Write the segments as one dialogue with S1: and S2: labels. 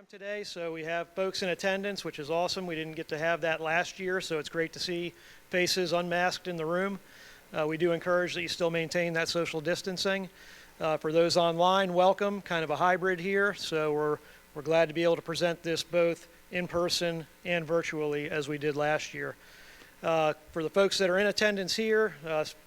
S1: program today, so we have folks in attendance, which is awesome. We didn't get to have that last year, so it's great to see faces unmasked in the room. We do encourage that you still maintain that social distancing. For those online, welcome, kind of a hybrid here, so we're glad to be able to present this both in person and virtually as we did last year. For the folks that are in attendance here,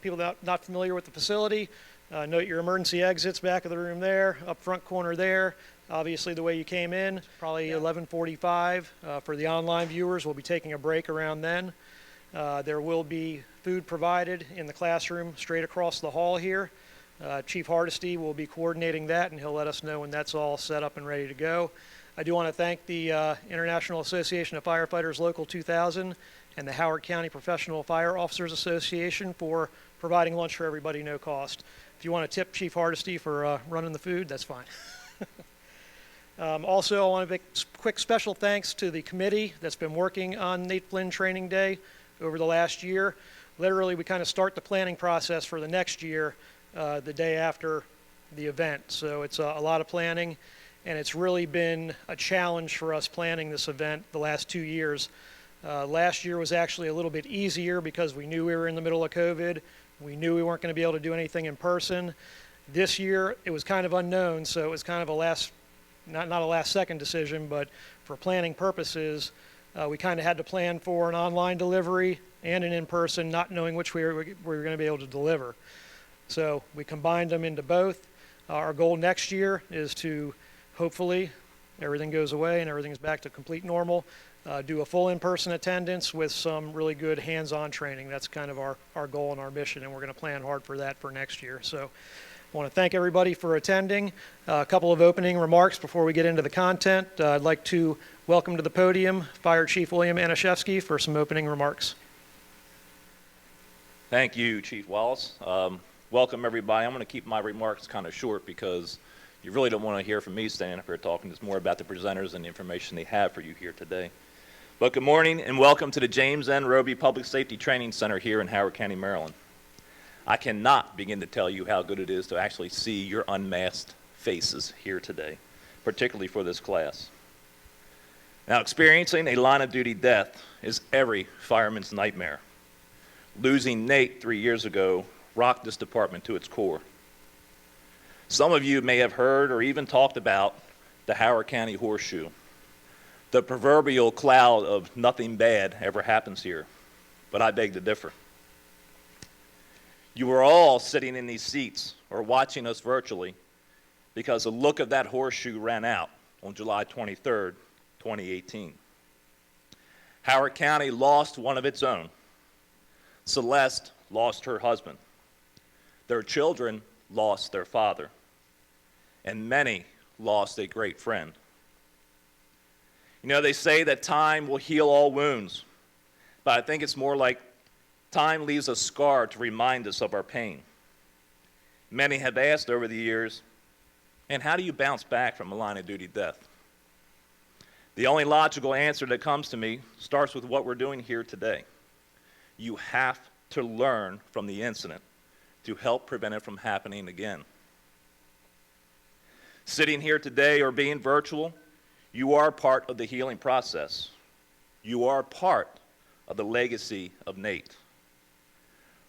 S1: people not familiar with the facility, note your emergency exits back of the room there, up front corner there. Obviously the way you came in, probably 11:45. For the online viewers, we'll be taking a break around then. There will be food provided in the classroom straight across the hall here. Chief Hardesty will be coordinating that, and he'll let us know when that's all set up and ready to go. I do want to thank the International Association of Firefighters Local 2000 and the Howard County Professional Fire Officers Association for providing lunch for everybody, no cost. If you want to tip Chief Hardesty for running the food, that's fine. Also, I want to make quick special thanks to the committee that's been working on Nate Flynn Training Day over the last year. Literally, we kind of start the planning process for the next year the day after the event. So it's a lot of planning, and it's really been a challenge for us planning this event the last 2 years. Last year was actually a little bit easier because we knew we were in the middle of COVID. We knew we weren't going to be able to do anything in person. This year, it was kind of unknown, so it was kind of a not a last second decision, but for planning purposes, we kind of had to plan for an online delivery and an in-person, not knowing which we were going to be able to deliver. So we combined them into both. Our goal next year is to hopefully everything goes away and everything's back to complete normal. Do a full in-person attendance with some really good hands-on training. That's kind of our goal and our mission, and we're going to plan hard for that for next year. So I want to thank everybody for attending. A couple of opening remarks before we get into the content. I'd like to welcome to the podium Fire Chief William Anashevsky for some opening remarks.
S2: Thank you, Chief Wallace. Welcome, everybody. I'm going to keep my remarks kind of short because you really don't want to hear from me standing up here talking. It's more about the presenters and the information they have for you here today. But good morning and welcome to the James N. Roby Public Safety Training Center here in Howard County, Maryland. I cannot begin to tell you how good it is to actually see your unmasked faces here today, particularly for this class. Now, experiencing a line of duty death is every fireman's nightmare. Losing Nate 3 years ago rocked this department to its core. Some of you may have heard or even talked about the Howard County horseshoe. The proverbial cloud of nothing bad ever happens here, but I beg to differ. You were all sitting in these seats or watching us virtually because the look of that horseshoe ran out on July 23rd, 2018. Howard County lost one of its own. Celeste lost her husband. Their children lost their father. And many lost a great friend. You know, they say that time will heal all wounds, but I think it's more like time leaves a scar to remind us of our pain. Many have asked over the years, and how do you bounce back from a line of duty death? The only logical answer that comes to me starts with what we're doing here today. You have to learn from the incident to help prevent it from happening again. Sitting here today or being virtual, you are part of the healing process. You are part of the legacy of Nate.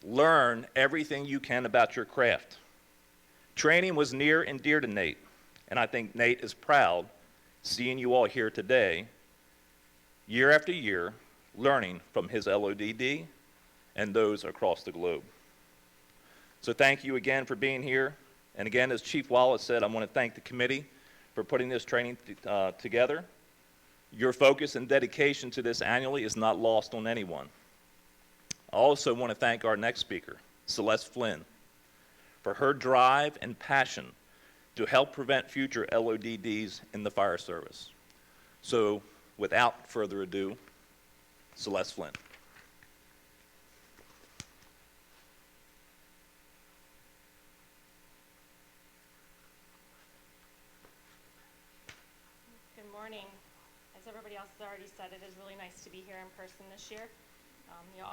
S2: Learn everything you can about your craft. Training was near and dear to Nate, and I think Nate is proud seeing you all here today, year after year, learning from his LODD and those across the globe. So thank you again for being here. And again, as Chief Wallace said, I want to thank the committee for putting this training together. Your focus and dedication to this annually is not lost on anyone. I also want to thank our next speaker, Celeste Flynn, for her drive and passion to help prevent future LODDs in the fire service. So without further ado, Celeste Flynn.
S3: As everybody else has already said, it is really nice to be here in person this year.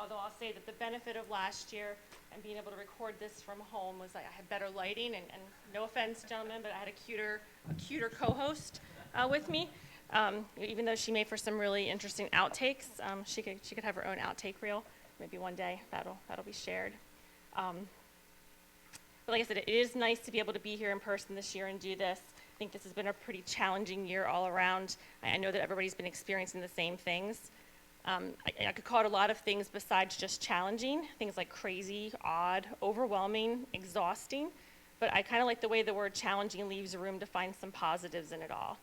S3: Although I'll say that the benefit of last year and being able to record this from home was I had better lighting, and no offense, gentlemen, but I had a cuter co-host with me. Even though she made for some really interesting outtakes, she could have her own outtake reel. Maybe one day that'll be shared. But like I said, it is nice to be able to be here in person this year and do this. I think this has been a pretty challenging year all around. I know that everybody's been experiencing the same things. I could call it a lot of things besides just challenging, things like crazy, odd, overwhelming, exhausting. But I kind of like the way the word challenging leaves room to find some positives in it all.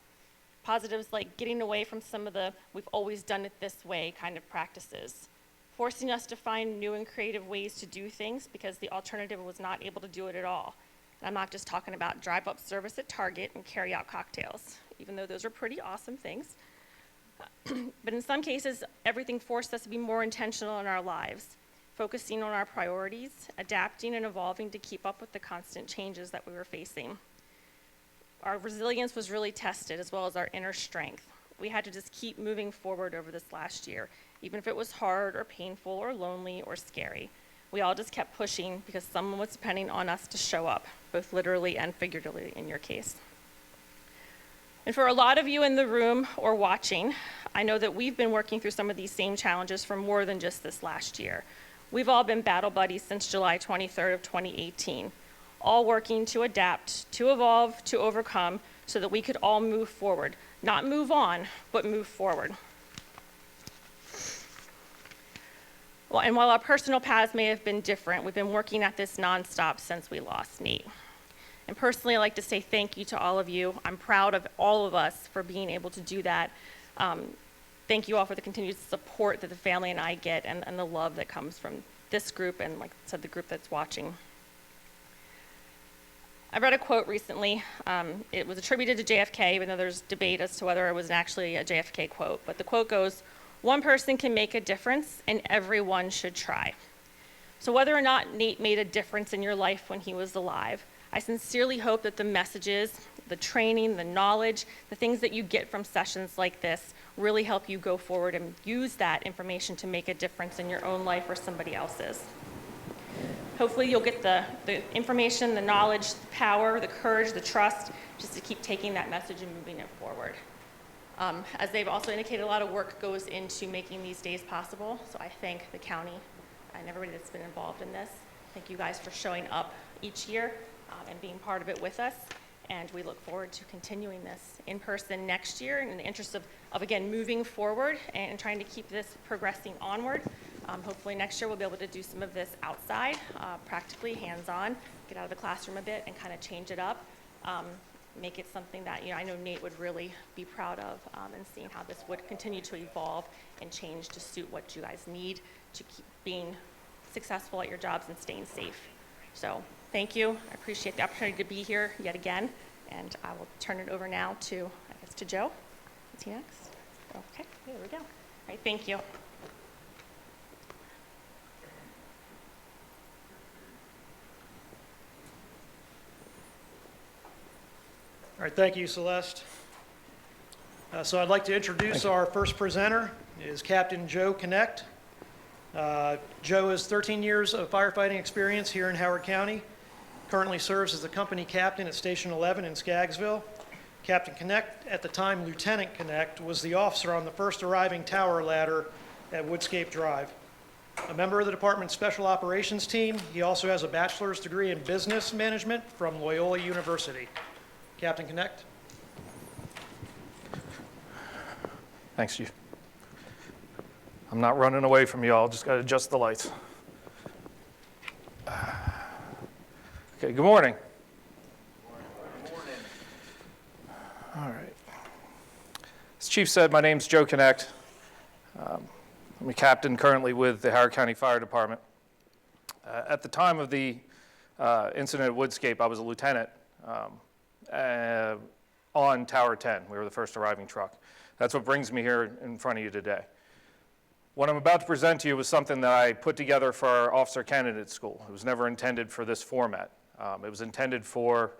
S3: Positives like getting away from some of the we've always done it this way kind of practices. Forcing us to find new and creative ways to do things because the alternative was not able to do it at all. And I'm not just talking about drive-up service at Target and carry-out cocktails, even though those are pretty awesome things. But in some cases, everything forced us to be more intentional in our lives, focusing on our priorities, adapting and evolving to keep up with the constant changes that we were facing. Our resilience was really tested, as well as our inner strength. We had to just keep moving forward over this last year, even if it was hard or painful or lonely or scary. We all just kept pushing because someone was depending on us to show up, both literally and figuratively in your case. And for a lot of you in the room or watching, I know that we've been working through some of these same challenges for more than just this last year. We've all been battle buddies since July 23rd of 2018, all working to adapt, to evolve, to overcome, so that we could all move forward. Not move on, but move forward. Well, and while our personal paths may have been different, we've been working at this nonstop since we lost Nate. And personally, I'd like to say thank you to all of you. I'm proud of all of us for being able to do that. Thank you all for the continued support that the family and I get and the love that comes from this group and, like I said, the group that's watching. I read a quote recently. It was attributed to JFK, even though there's debate as to whether it was actually a JFK quote. But the quote goes, "One person can make a difference, and everyone should try." So whether or not Nate made a difference in your life when he was alive, I sincerely hope that the messages, the training, the knowledge, the things that you get from sessions like this really help you go forward and use that information to make a difference in your own life or somebody else's. Hopefully you'll get the information, the knowledge, the power, the courage, the trust, just to keep taking that message and moving it forward. As they've also indicated, a lot of work goes into making these days possible, so I thank the county and everybody that's been involved in this. Thank you guys for showing up each year and being part of it with us, and we look forward to continuing this in person next year in the interest of again, moving forward and trying to keep this progressing onward. Hopefully next year we'll be able to do some of this outside, practically hands-on, get out of the classroom a bit and kind of change it up, make it something that I know Nate would really be proud of, and seeing how this would continue to evolve and change to suit what you guys need to keep being successful at your jobs and staying safe. So thank you. I appreciate the opportunity to be here yet again, and I will turn it over now to, I guess, to Joe. Is he next? Okay, there we go. All right, thank you.
S1: All right, thank you, Celeste. So I'd like to introduce our first presenter, is Captain Joe Knecht. Joe has 13 years of firefighting experience here in Howard County, currently serves as the company captain at Station 11 in Skaggsville. Captain Knecht, at the time Lieutenant Knecht, was the officer on the first arriving tower ladder at Woodscrape Drive. A member of the department's special operations team, he also has a bachelor's degree in business management from Loyola University. Captain Knecht.
S4: Thanks, Chief. I'm not running away from you all, just got to adjust the lights. Okay, good morning.
S2: Good morning.
S4: All right. As Chief said, my name's Joe Knecht. I'm a captain currently with the Howard County Fire Department. At the time of the incident at Woodscape, I was a lieutenant on Tower 10. We were the first arriving truck. That's what brings me here in front of you today. What I'm about to present to you was something that I put together for our officer candidate school. It was never intended for this format. It was intended for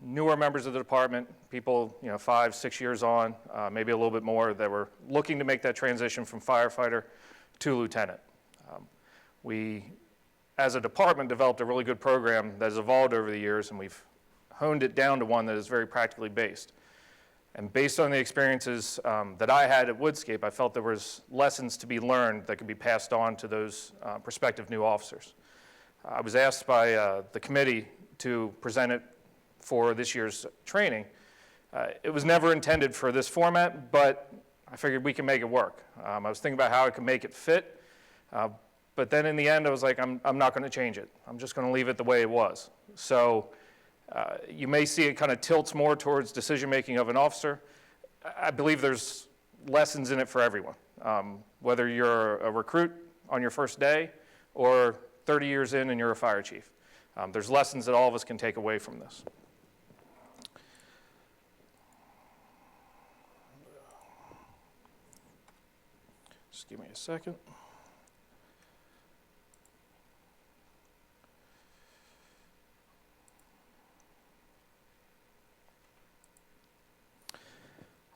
S4: newer members of the department, people 5, 6 years on, maybe a little bit more, that were looking to make that transition from firefighter to lieutenant. We, as a department, developed a really good program that has evolved over the years, and we've honed it down to one that is very practically based. And based on the experiences that I had at Woodscrape, I felt there was lessons to be learned that could be passed on to those prospective new officers. I was asked by the committee to present it for this year's training. It was never intended for this format, but I figured we can make it work. I was thinking about how I could make it fit, but then in the end I was like, I'm not going to change it. I'm just going to leave it the way it was. So you may see it kind of tilts more towards decision-making of an officer. I believe there's lessons in it for everyone, whether you're a recruit on your first day or 30 years in and you're a fire chief. There's lessons that all of us can take away from this. Just give me a second.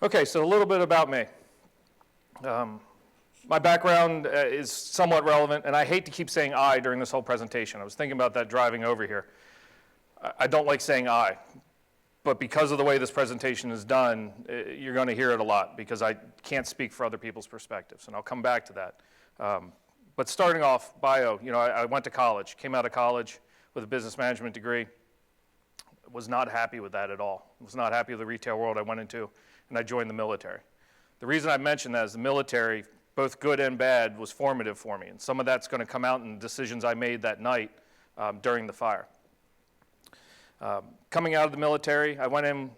S4: Okay, so a little bit about me. My background is somewhat relevant, and I hate to keep saying I during this whole presentation. I was thinking about that driving over here. I don't like saying I, but because of the way this presentation is done, you're going to hear it a lot because I can't speak for other people's perspectives, and I'll come back to that. But starting off, bio, I went to college, came out of college with a business management degree. Was not happy with that at all. Was not happy with the retail world I went into, and I joined the military. The reason I mention that is the military, both good and bad, was formative for me, and some of that's going to come out in decisions I made that night during the fire. Coming out of the military, I went in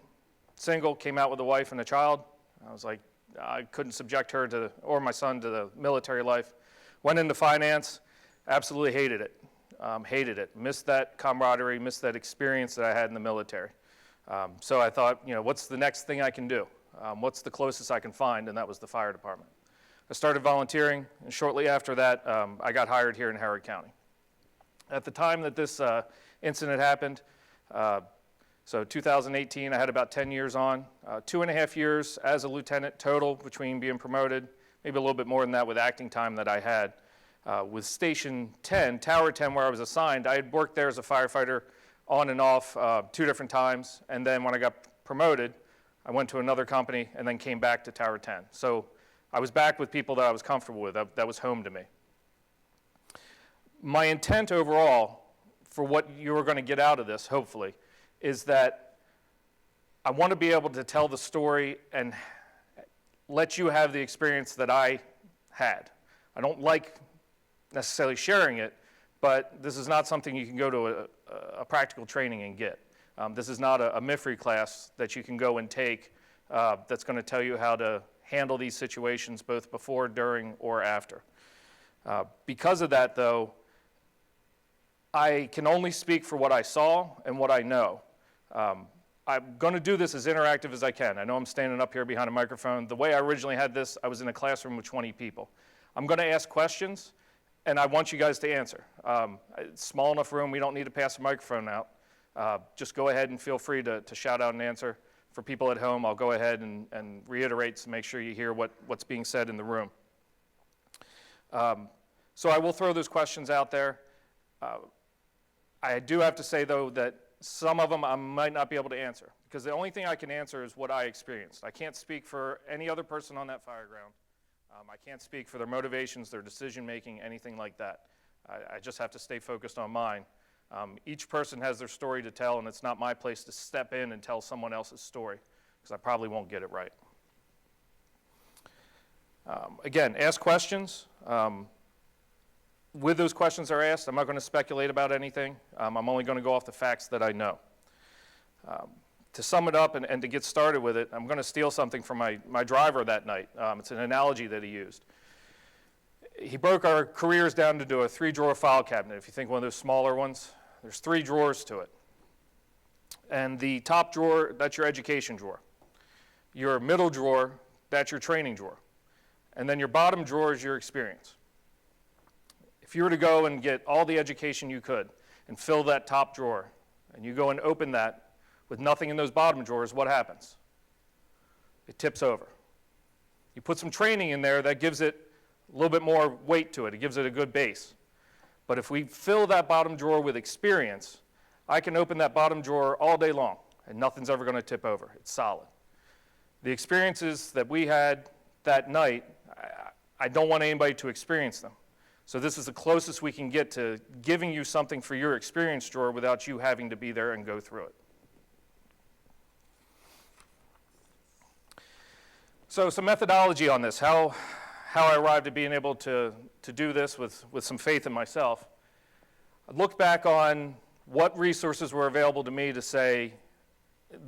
S4: single, came out with a wife and a child. I was like, I couldn't subject her or my son to the military life. Went into finance, absolutely hated it. Hated it, missed that camaraderie, missed that experience that I had in the military. So I thought, what's the next thing I can do? What's the closest I can find? And that was the fire department. I started volunteering, and shortly after that, I got hired here in Howard County. At the time that this incident happened, so 2018, I had about 10 years on, 2.5 years as a lieutenant total between being promoted, maybe a little bit more than that with acting time that I had. With Station 10, Tower 10, where I was assigned, I had worked there as a firefighter on and off 2 different times, and then when I got promoted, I went to another company and then came back to Tower 10. So I was back with people that I was comfortable with. That was home to me. My intent overall for what you're going to get out of this, hopefully, is that I want to be able to tell the story and let you have the experience that I had. I don't like necessarily sharing it, but this is not something you can go to a practical training and get. This is not a MIFRE class that you can go and take that's going to tell you how to handle these situations both before, during, or after. Because of that, though, I can only speak for what I saw and what I know. I'm going to do this as interactive as I can. I know I'm standing up here behind a microphone. The way I originally had this, I was in a classroom with 20 people. I'm going to ask questions, and I want you guys to answer. It's a small enough room, we don't need to pass the microphone out. Just go ahead and feel free to shout out an answer. For people at home, I'll go ahead and reiterate to make sure you hear what's being said in the room. So I will throw those questions out there. I do have to say, though, that some of them I might not be able to answer, because the only thing I can answer is what I experienced. I can't speak for any other person on that Fireground. I can't speak for their motivations, their decision-making, anything like that. I just have to stay focused on mine. Each person has their story to tell, and it's not my place to step in and tell someone else's story, because I probably won't get it right. Again, ask questions. With those questions that are asked, I'm not going to speculate about anything. I'm only going to go off the facts that I know. To sum it up and to get started with it, I'm going to steal something from my driver that night. It's an analogy that he used. He broke our careers down into a 3-drawer file cabinet. If you think one of those smaller ones, there's 3 drawers to it. And the top drawer, that's your education drawer. Your middle drawer, that's your training drawer. And then your bottom drawer is your experience. If you were to go and get all the education you could and fill that top drawer, and you go and open that with nothing in those bottom drawers, what happens? It tips over. You put some training in there, that gives it a little bit more weight to it. It gives it a good base. But if we fill that bottom drawer with experience, I can open that bottom drawer all day long, and nothing's ever going to tip over. It's solid. The experiences that we had that night, I don't want anybody to experience them. So this is the closest we can get to giving you something for your experience drawer without you having to be there and go through it. So some methodology on this, how I arrived at being able to do this with some faith in myself. I looked back on what resources were available to me to say,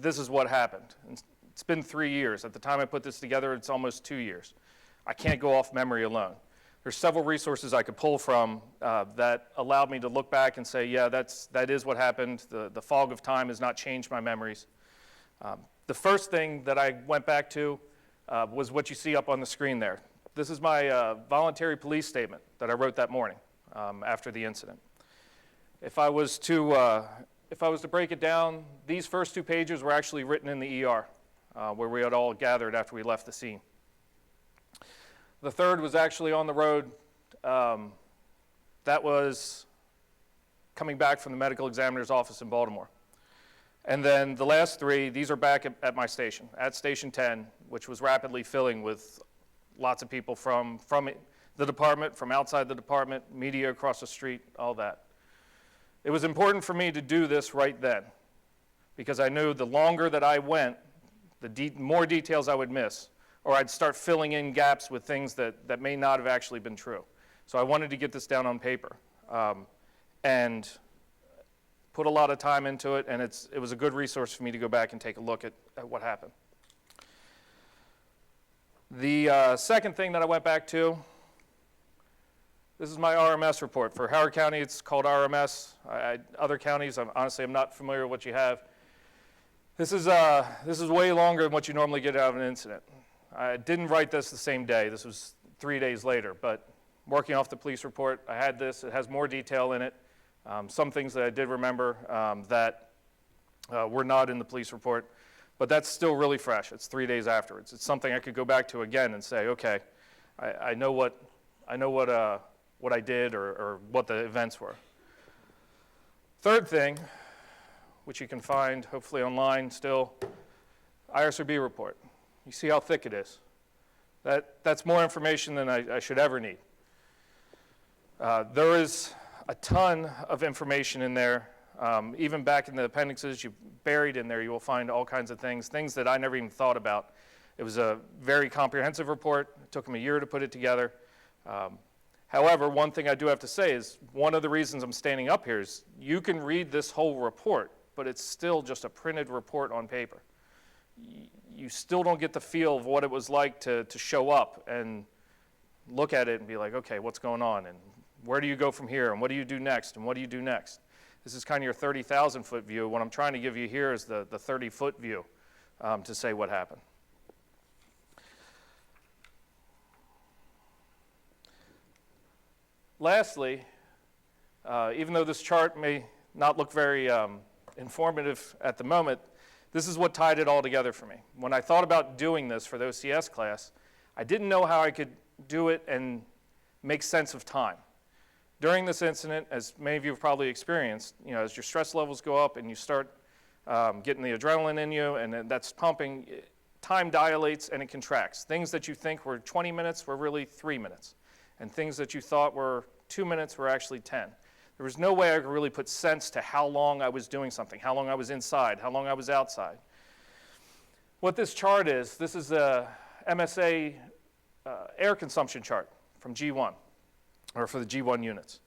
S4: this is what happened. And it's been 3 years. At the time I put this together, it's almost 2 years. I can't go off memory alone. There's several resources I could pull from that allowed me to look back and say, yeah, that is what happened. The fog of time has not changed my memories. The first thing that I went back to was what you see up on the screen there. This is my voluntary police statement that I wrote that morning after the incident. If I was to break it down, these first 2 pages were actually written in the ER, where we had all gathered after we left the scene. The third was actually on the road. That was coming back from the medical examiner's office in Baltimore. And then the last 3, these are back at my station, at Station 10, which was rapidly filling with lots of people from the department, from outside the department, media across the street, all that. It was important for me to do this right then, because I knew the longer that I went, the more details I would miss, or I'd start filling in gaps with things that may not have actually been true. So I wanted to get this down on paper, and put a lot of time into it, and it was a good resource for me to go back and take a look at what happened. The second thing that I went back to, this is my RMS report. For Howard County, it's called RMS. Other counties, honestly, I'm not familiar with what you have. This is way longer than what you normally get out of an incident. I didn't write this the same day. This was 3 days later, but working off the police report, I had this. It has more detail in it. Some things that I did remember that were not in the police report, but that's still really fresh. It's 3 days afterwards. It's something I could go back to again and say, okay, I know what I did or what the events were. Third thing, which you can find hopefully online still, IRSRB report. You see how thick it is. That's more information than I should ever need. There is a ton of information in there. Even back in the appendixes, buried in there, you will find all kinds of things that I never even thought about. It was a very comprehensive report. It took them a year to put it together. However, one thing I do have to say is one of the reasons I'm standing up here is you can read this whole report, but it's still just a printed report on paper. You still don't get the feel of what it was like to show up and look at it and be like, okay, what's going on? And where do you go from here? And what do you do next? And what do you do next? This is kind of your 30,000-foot view. What I'm trying to give you here is the 30-foot view to say what happened. Lastly, even though this chart may not look very informative at the moment, this is what tied it all together for me. When I thought about doing this for the OCS class, I didn't know how I could do it and make sense of time. During this incident, as many of you have probably experienced, as your stress levels go up and you start getting the adrenaline in you and that's pumping, time dilates and it contracts. Things that you think were 20 minutes were really 3 minutes. And things that you thought were 2 minutes were actually 10. There was no way I could really put sense to how long I was doing something, how long I was inside, how long I was outside. What this chart is, this is a Msa Air Consumption Chart from G1, or for the G1 units.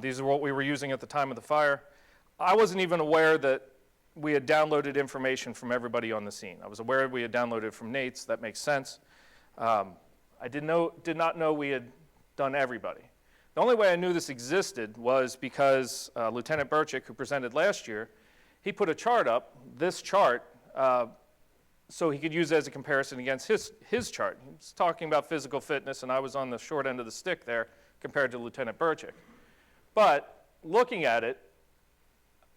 S4: These are what we were using at the time of the fire. I wasn't even aware that we had downloaded information from everybody on the scene. I was aware we had downloaded from Nate's, that makes sense. I did not know we had done everybody. The only way I knew this existed was because Lieutenant Burchick, who presented last year, he put a chart up, this chart, so he could use it as a comparison against his chart. He was talking about physical fitness, and I was on the short end of the stick there compared to Lieutenant Burchick. But looking at it,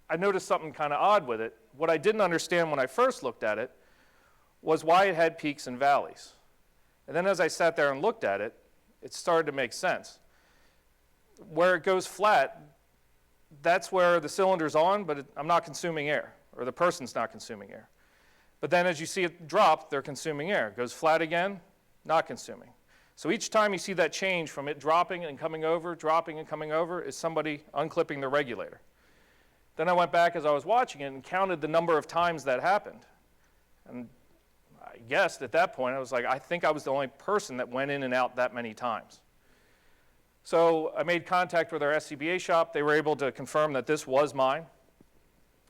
S4: I noticed something kind of odd with it. What I didn't understand when I first looked at it was why it had peaks and valleys. And then as I sat there and looked at it, it started to make sense. Where it goes flat, that's where the cylinder's on, but I'm not consuming air, or the person's not consuming air. But then as you see it drop, they're consuming air. It goes flat again, not consuming. So each time you see that change from it dropping and coming over, dropping and coming over, is somebody unclipping the regulator. Then I went back as I was watching it and counted the number of times that happened. And I guessed at that point, I was like, I think I was the only person that went in and out that many times. So I made contact with our SCBA shop. They were able to confirm that this was mine.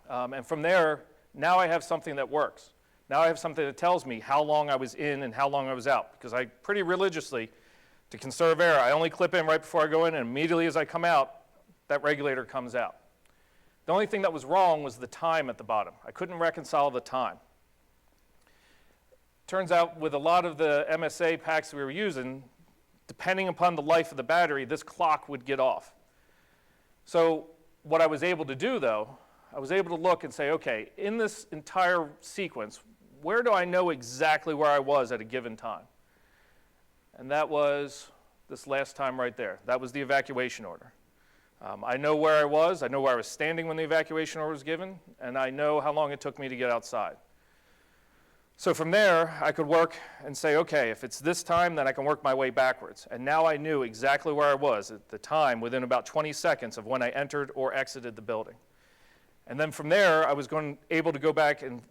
S4: And from there, now I have something that works. Now I have something that tells me how long I was in and how long I was out, because I pretty religiously, to conserve air, I only clip in right before I go in, and immediately as I come out, that regulator comes out. The only thing that was wrong was the time at the bottom. I couldn't reconcile the time. Turns out with a lot of the MSA packs we were using, depending upon the life of the battery, this clock would get off. So what I was able to do, though, I was able to look and say, okay, in this entire sequence, where do I know exactly where I was at a given time? And that was this last time right there. That was the evacuation order. I know where I was standing when the evacuation order was given, and I know how long it took me to get outside. So from there, I could work and say, okay, if it's this time, then I can work my way backwards. And now I knew exactly where I was at the time within about 20 seconds of when I entered or exited the building. And then from there, I was able to go back and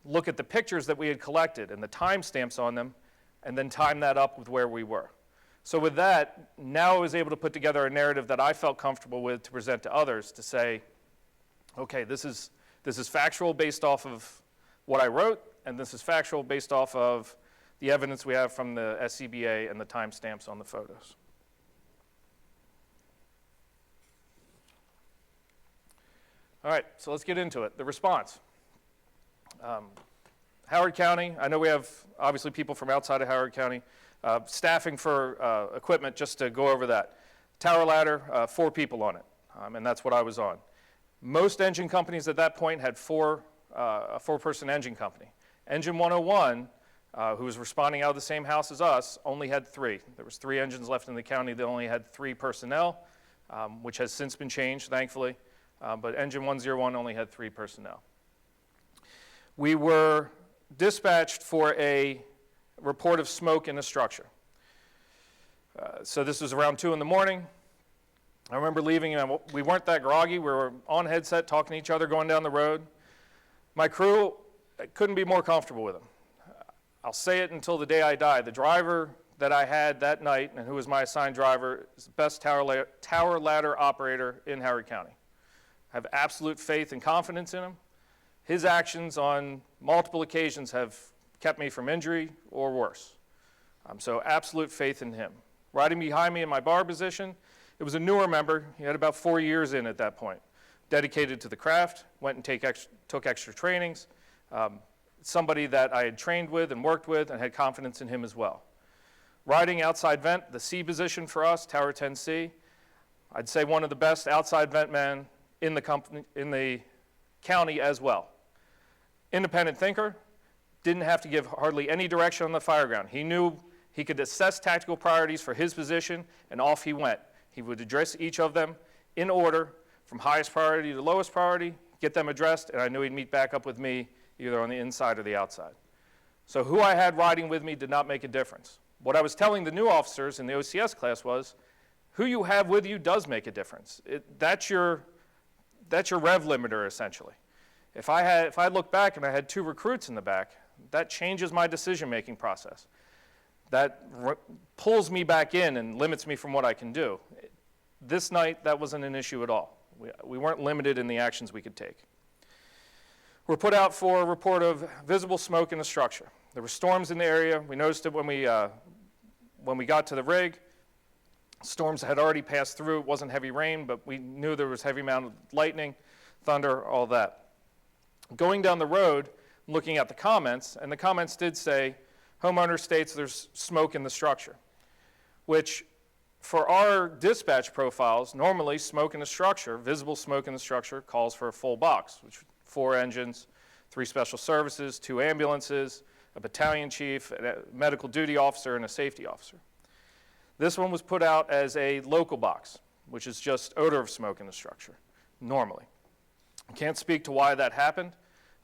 S4: look at the pictures that we had collected and the timestamps on them, and then time that up with where we were. So with that, now I was able to put together a narrative that I felt comfortable with to present to others to say, okay, this is factual based off of what I wrote, and this is factual based off of the evidence we have from the SCBA and the timestamps on the photos. All right, so let's get into it. The response. Howard County, I know we have obviously people from outside of Howard County. Staffing for equipment, just to go over that. Tower ladder, 4 people on it, and that's what I was on. Most engine companies at that point had a 4-person engine company. Engine 101, who was responding out of the same house as us, only had 3. There was 3 engines left in the county that only had 3 personnel, which has since been changed, thankfully. But Engine 101 only had 3 personnel. We were dispatched for a report of smoke in the structure. So this was around 2 in the morning. I remember leaving, and we weren't that groggy. We were on headset talking to each other going down the road. My crew, I couldn't be more comfortable with them. I'll say it until the day I die. The driver that I had that night, and who was my assigned driver, is the best tower ladder operator in Howard County. I have absolute faith and confidence in him. His actions on multiple occasions have kept me from injury or worse. So absolute faith in him. Riding behind me in my bar position, it was a newer member. He had about 4 years in at that point. Dedicated to the craft, went and took extra trainings. Somebody that I had trained with and worked with and had confidence in him as well. Riding outside vent, the C position for us, Tower 10C, I'd say one of the best outside vent men in the county as well. Independent thinker, didn't have to give hardly any direction on the Fireground. He knew he could assess tactical priorities for his position, and off he went. He would address each of them in order, from highest priority to lowest priority, get them addressed, and I knew he'd meet back up with me either on the inside or the outside. So who I had riding with me did not make a difference. What I was telling the new officers in the OCS class was, who you have with you does make a difference. That's your rev limiter, essentially. If I look back and I had 2 recruits in the back, that changes my decision-making process. That pulls me back in and limits me from what I can do. This night, that wasn't an issue at all. We weren't limited in the actions we could take. We're put out for a report of visible smoke in the structure. There were storms in the area. We noticed it when we got to the rig. Storms had already passed through. It wasn't heavy rain, but we knew there was heavy amount of lightning, thunder, all that. Going down the road, looking at the comments, and the comments did say, homeowner states there's smoke in the structure, which for our dispatch profiles, normally smoke in the structure, visible smoke in the structure, calls for a full box, which 4 engines, 3 special services, 2 ambulances, a battalion chief, a medical duty officer, and a safety officer. This one was put out as a local box, which is just odor of smoke in the structure, normally. I can't speak to why that happened.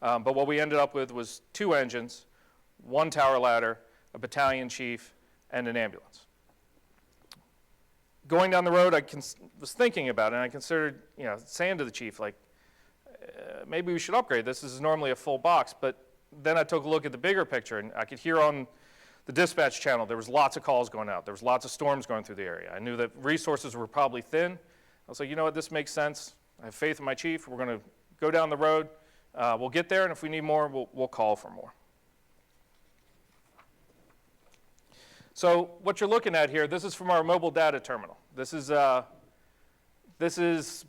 S4: But what we ended up with was 2 engines, 1 tower ladder, a battalion chief, and an ambulance. Going down the road, I was thinking about it, and I considered, saying to the chief, like, maybe we should upgrade this. This is normally a full box. But then I took a look at the bigger picture, and I could hear on the dispatch channel there was lots of calls going out. There was lots of storms going through the area. I knew that resources were probably thin. I was like, you know what, this makes sense. I have faith in my chief. We're going to go down the road. We'll get there, and if we need more, we'll call for more. So what you're looking at here, this is from our mobile data terminal. This is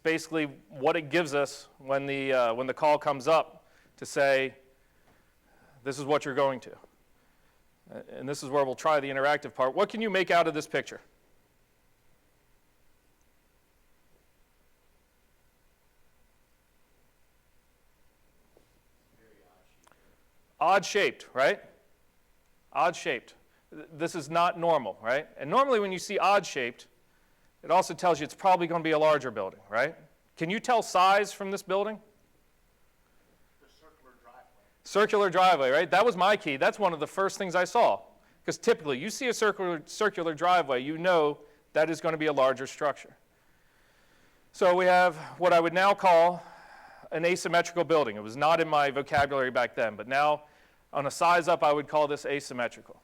S4: basically what it gives us when the call comes up to say, this is what you're going to. And this is where we'll try the interactive part. What can you make out of this picture? Odd shaped, right? Odd shaped. This is not normal, right? And normally when you see odd shaped, it also tells you it's probably going to be a larger building, right? Can you tell size from this building?
S5: The circular driveway.
S4: Circular driveway, right? That was my key. That's one of the first things I saw. Because typically, you see a circular driveway, you know that is going to be a larger structure. So we have what I would now call an asymmetrical building. It was not in my vocabulary back then, but now on a size up, I would call this asymmetrical.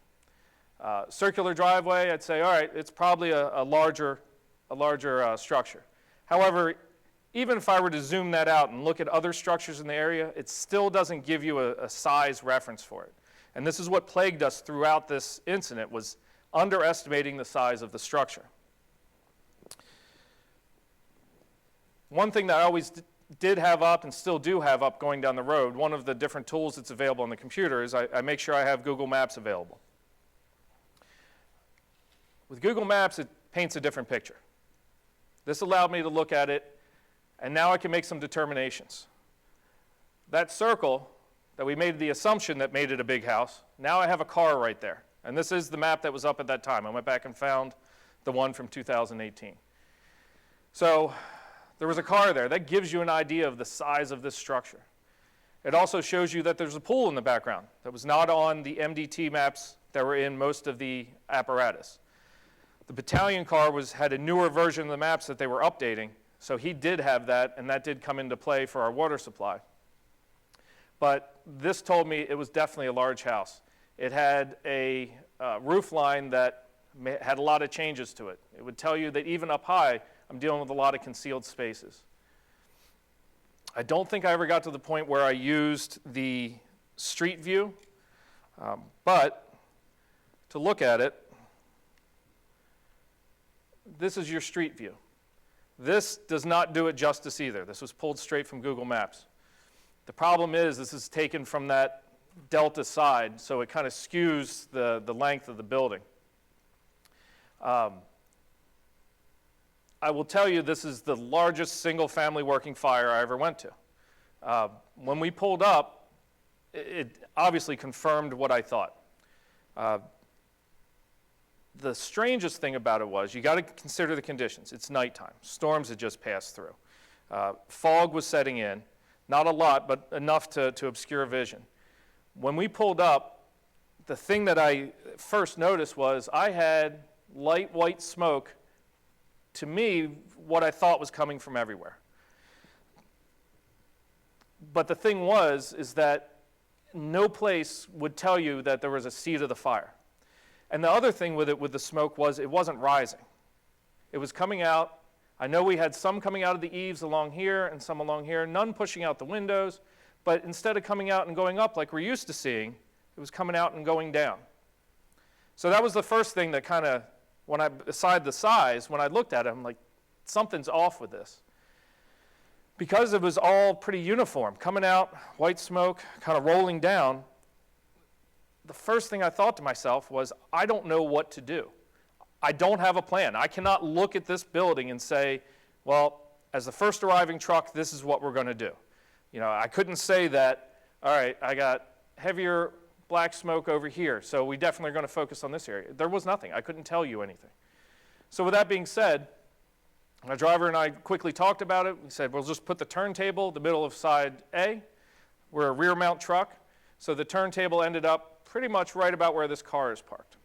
S4: Circular driveway, I'd say, all right, it's probably a larger structure. However, even if I were to zoom that out and look at other structures in the area, it still doesn't give you a size reference for it. And this is what plagued us throughout this incident, was underestimating the size of the structure. One thing that I always did have up and still do have up going down the road, one of the different tools that's available on the computer is I make sure I have Google Maps available. With Google Maps, it paints a different picture. This allowed me to look at it, and now I can make some determinations. That circle that we made the assumption that made it a big house, now I have a car right there. And this is the map that was up at that time. I went back and found the one from 2018. So there was a car there. That gives you an idea of the size of this structure. It also shows you that there's a pool in the background that was not on the MDT maps that were in most of the apparatus. The battalion car had a newer version of the maps that they were updating, so he did have that, and that did come into play for our water supply. But this told me it was definitely a large house. It had a roof line that had a lot of changes to it. It would tell you that even up high, I'm dealing with a lot of concealed spaces. I don't think I ever got to the point where I used the street view, but to look at it, this is your street view. This does not do it justice either. This was pulled straight from Google Maps. The problem is this is taken from that delta side, so it kind of skews the length of the building. I will tell you this is the largest single-family working fire I ever went to. When we pulled up, it obviously confirmed what I thought. The strangest thing about it was you got to consider the conditions. It's nighttime. Storms had just passed through. Fog was setting in. Not a lot, but enough to obscure vision. When we pulled up, the thing that I first noticed was I had light white smoke, to me, what I thought was coming from everywhere. But the thing is that no place would tell you that there was a seat of the fire. And the other thing with it, with the smoke, was it wasn't rising. It was coming out. I know we had some coming out of the eaves along here and some along here, none pushing out the windows, but instead of coming out and going up like we're used to seeing, it was coming out and going down. So that was the first thing that kind of, beside the size, when I looked at it, I'm like, something's off with this. Because it was all pretty uniform, coming out, white smoke, kind of rolling down, the first thing I thought to myself was, I don't know what to do. I don't have a plan. I cannot look at this building and say, well, as the first arriving truck, this is what we're going to do. I couldn't say that, all right, I got heavier black smoke over here, so we definitely are going to focus on this area. There was nothing. I couldn't tell you anything. So with that being said, my driver and I quickly talked about it. We said, we'll just put the turntable in the middle of side A, We're a rear mount truck, so the turntable ended up pretty much right about where this car is parked.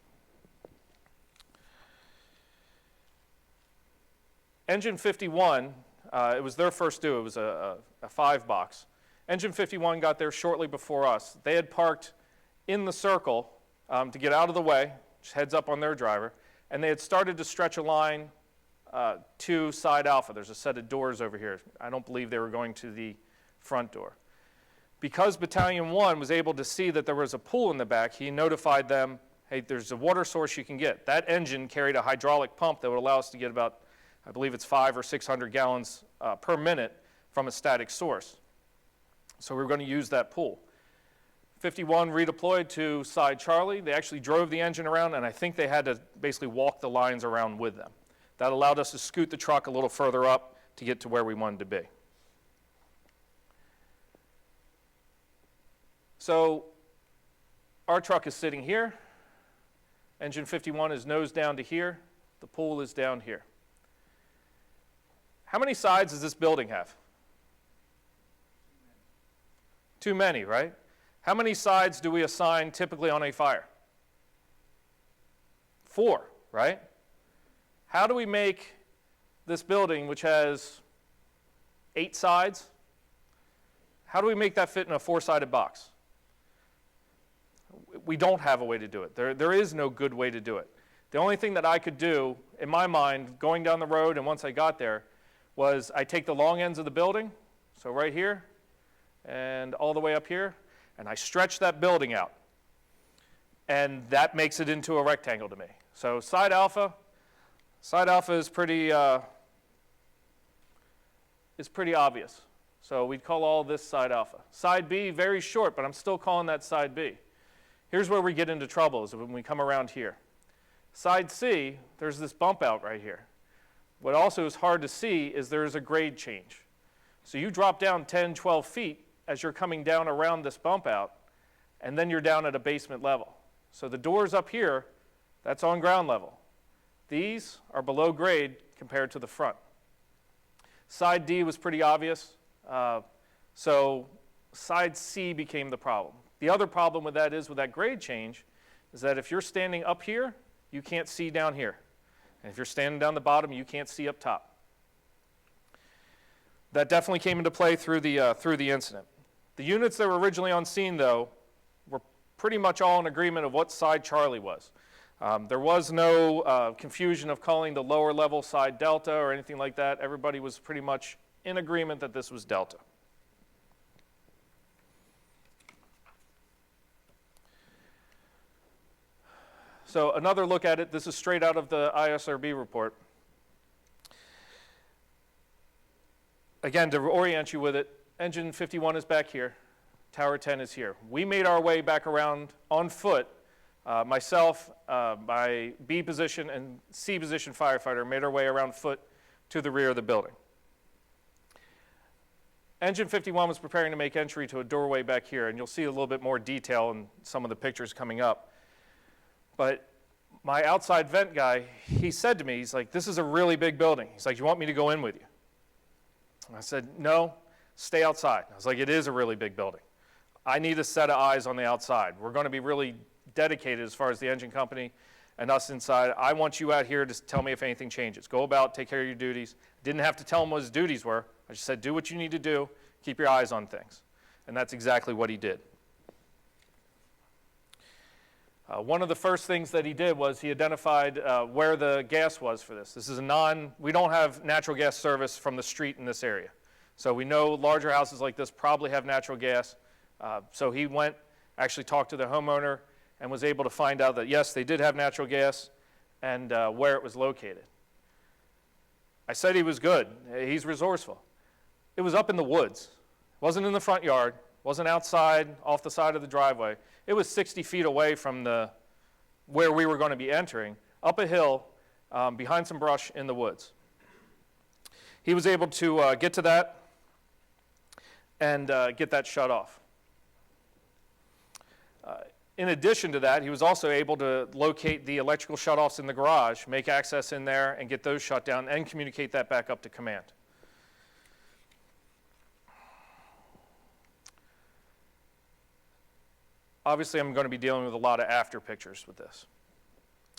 S4: Engine 51, it was their first due. It was a 5-box. Engine 51 got there shortly before us. They had parked in the circle to get out of the way, just heads up on their driver, and they had started to stretch a line to side alpha. There's a set of doors over here. I don't believe they were going to the front door. Because Battalion 1 was able to see that there was a pool in the back, he notified them, hey, there's a water source you can get. That engine carried a hydraulic pump that would allow us to get about, I believe it's 500 or 600 gallons per minute from a static source. So we were going to use that pool. 51 redeployed to side Charlie. They actually drove the engine around, and I think they had to basically walk the lines around with them. That allowed us to scoot the truck a little further up to get to where we wanted to be. So our truck is sitting here. Engine 51 is nose down to here. The pool is down here. How many sides does this building have? Too many, right? How many sides do we assign typically on a fire? 4, right? How do we make this building, which has 8 sides, how do we make that fit in a 4-sided box? We don't have a way to do it. There is no good way to do it. The only thing that I could do, in my mind, going down the road and once I got there, was I take the long ends of the building, so right here, and all the way up here, and I stretch that building out. And that makes it into a rectangle to me. So side alpha is pretty obvious. So we'd call all this side alpha. Side B, very short, but I'm still calling that side B. Here's where we get into trouble, is when we come around here. Side C, there's this bump out right here. What also is hard to see is there is a grade change. So you drop down 10, 12 feet as you're coming down around this bump out, and then you're down at a basement level. So the doors up here, that's on ground level. These are below grade compared to the front. Side D was pretty obvious, so side C became the problem. The other problem with that is, with that grade change, is that if you're standing up here, you can't see down here. And if you're standing down the bottom, you can't see up top. That definitely came into play through the incident. The units that were originally on scene, though, were pretty much all in agreement of what side Charlie was. There was no confusion of calling the lower level side Delta or anything like that. Everybody was pretty much in agreement that this was Delta. So another look at it, this is straight out of the ISRB report. Again, to orient you with it, engine 51 is back here, tower 10 is here. We made our way back around on foot. Myself, my B position and C position firefighter made our way around foot to the rear of the building. Engine 51 was preparing to make entry to a doorway back here, and you'll see a little bit more detail in some of the pictures coming up. But my outside vent guy, he said to me, he's like, this is a really big building. He's like, you want me to go in with you? And I said, no, stay outside. I was like, it is a really big building. I need a set of eyes on the outside. We're going to be really dedicated as far as the engine company and us inside. I want you out here to tell me if anything changes. Go about, take care of your duties. Didn't have to tell him what his duties were. I just said, do what you need to do. Keep your eyes on things. And that's exactly what he did. One of the first things that he did was he identified where the gas was for this. This is we don't have natural gas service from the street in this area. So we know larger houses like this probably have natural gas. So he went, actually talked to the homeowner, and was able to find out that yes, they did have natural gas and where it was located. I said he was good. He's resourceful. It was up in the woods. It wasn't in the front yard. Wasn't outside, off the side of the driveway. It was 60 feet away from where we were going to be entering, up a hill, behind some brush in the woods. He was able to get to that and get that shut off. In addition to that, he was also able to locate the electrical shutoffs in the garage, make access in there, and get those shut down, and communicate that back up to command. obviously I'm going to be dealing with a lot of after pictures with this.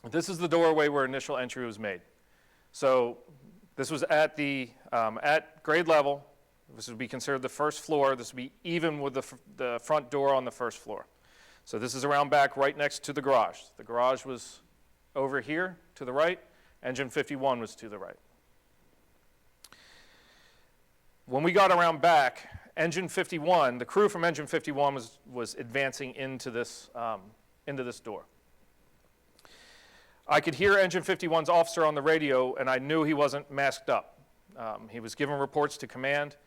S4: This is the doorway where initial entry was made. So this was at the at grade level. This would be considered the first floor. This would be even with the front door on the first floor. So this is around back right next to the garage. The garage was over here to the right. Engine 51 was to the right. When we got around back, Engine 51, the crew from Engine 51 was advancing into this door. I could hear Engine 51's officer on the radio, and I knew he wasn't masked up. He was giving reports to command.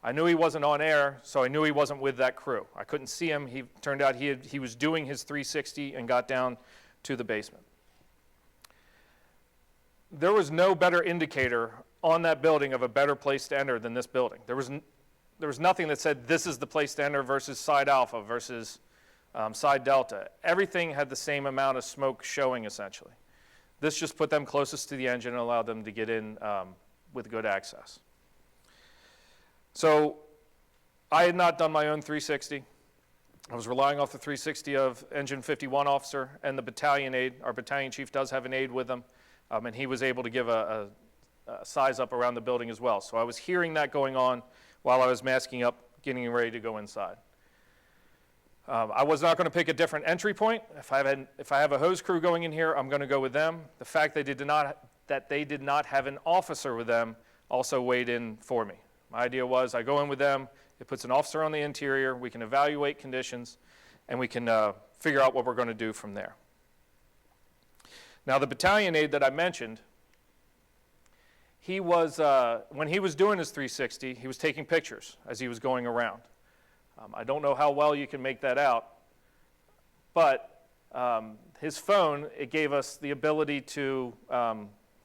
S4: I knew he wasn't on air, so I knew he wasn't with that crew. I couldn't see him. He turned out he was doing his 360 and got down to the basement. There was no better indicator on that building of a better place to enter than this building. There was nothing that said this is the place to enter versus side alpha versus side delta. Everything had the same amount of smoke showing, essentially. This just put them closest to the engine and allowed them to get in with good access. So I had not done my own 360. I was relying off the 360 of Engine 51 officer and the battalion aide. Our battalion chief does have an aide with him, and he was able to give a size up around the building as well. So I was hearing that going on while I was masking up, getting ready to go inside. I was not going to pick a different entry point. If I have a hose crew going in here, I'm going to go with them. The fact that they did not have an officer with them also weighed in for me. My idea was I go in with them, it puts an officer on the interior, we can evaluate conditions, and we can figure out what we're going to do from there. Now the battalion aide that I mentioned, he was, when he was doing his 360, he was taking pictures as he was going around. I don't know how well you can make that out, but his phone, it gave us the ability to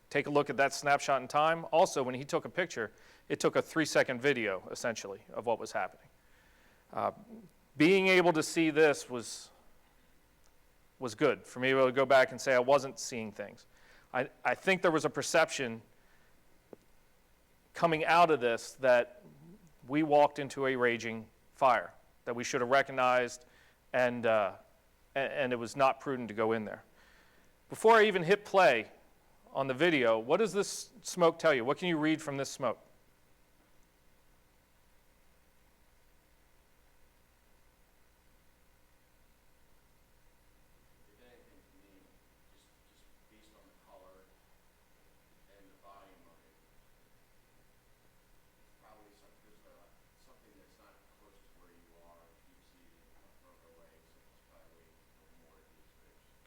S4: take a look at that snapshot in time. Also, when he took a picture, it took a 3-second video, essentially, of what was happening. Being able to see this was good for me to go back and say I wasn't seeing things. I think there was a perception coming out of this that we walked into a raging fire, that we should have recognized, and it was not prudent to go in there. Before I even hit play on the video, what does this smoke tell you? What can you read from this smoke?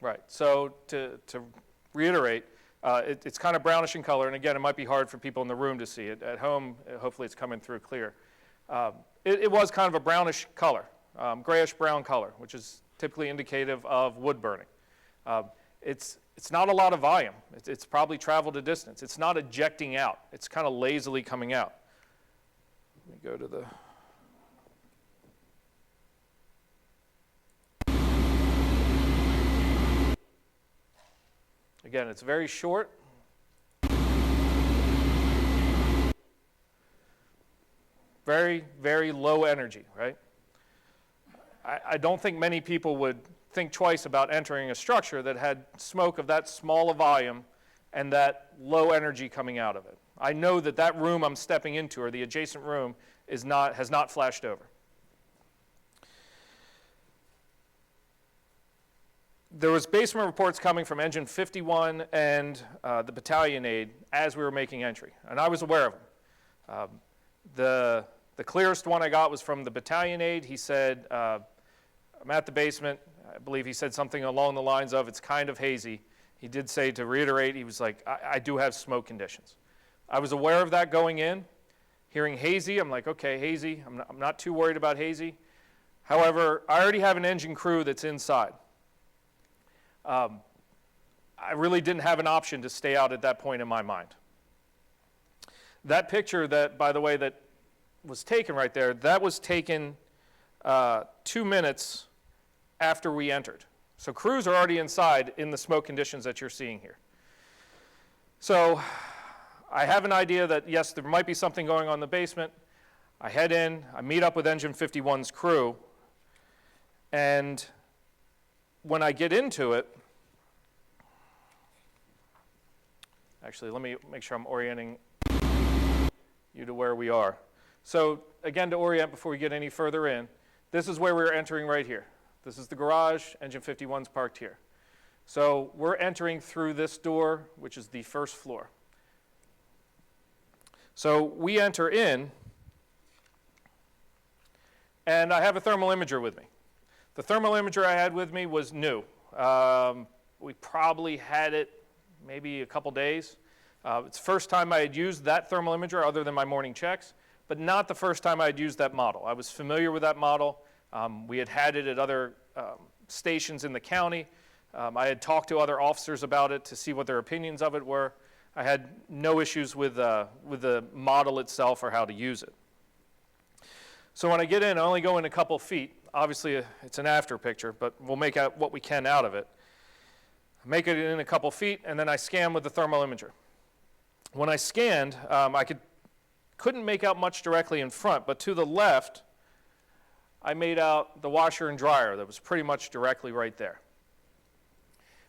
S4: Right, so to reiterate, it's kind of brownish in color, and again, it might be hard for people in the room to see it. At home, hopefully it's coming through clear. It was kind of a brownish color, grayish brown color, which is typically indicative of wood burning. It's not a lot of volume. It's probably traveled a distance. It's not ejecting out. It's kind of lazily coming out. Let me go to the... Again, it's very short. Very, very low energy, right? I don't think many people would think twice about entering a structure that had smoke of that small a volume and that low energy coming out of it. I know that that room I'm stepping into, or the adjacent room, has not flashed over. There was basement reports coming from Engine 51 and the battalion aide as we were making entry, and I was aware of them. The clearest one I got was from the battalion aide. He said, I'm at the basement. I believe he said something along the lines of, it's kind of hazy. He did say, to reiterate, he was like, I do have smoke conditions. I was aware of that going in. Hearing hazy, I'm like, okay, hazy. I'm not too worried about hazy. However, I already have an engine crew that's inside. I really didn't have an option to stay out at that point in my mind. That picture that, by the way, that was taken right there, that was taken 2 minutes after we entered. So crews are already inside in the smoke conditions that you're seeing here. So I have an idea that, yes, there might be something going on in the basement. I head in, I meet up with Engine 51's crew, and when I get into it, actually, let me make sure I'm orienting you to where we are. So again, to orient before we get any further in, this is where we're entering right here. This is the garage, engine 51's parked here. So we're entering through this door, which is the first floor. So we enter in, and I have a thermal imager with me. The thermal imager I had with me was new. We probably had it maybe a couple days. It's the first time I had used that thermal imager other than my morning checks, but not the first time I had used that model. I was familiar with that model. We had it at other stations in the county. I had talked to other officers about it to see what their opinions of it were. I had no issues with the model itself or how to use it. So when I get in, I only go in a couple feet. Obviously, it's an after picture, but we'll make out what we can out of it. I make it in a couple feet, and then I scan with the thermal imager. When I scanned, I couldn't make out much directly in front, but to the left, I made out the washer and dryer that was pretty much directly right there.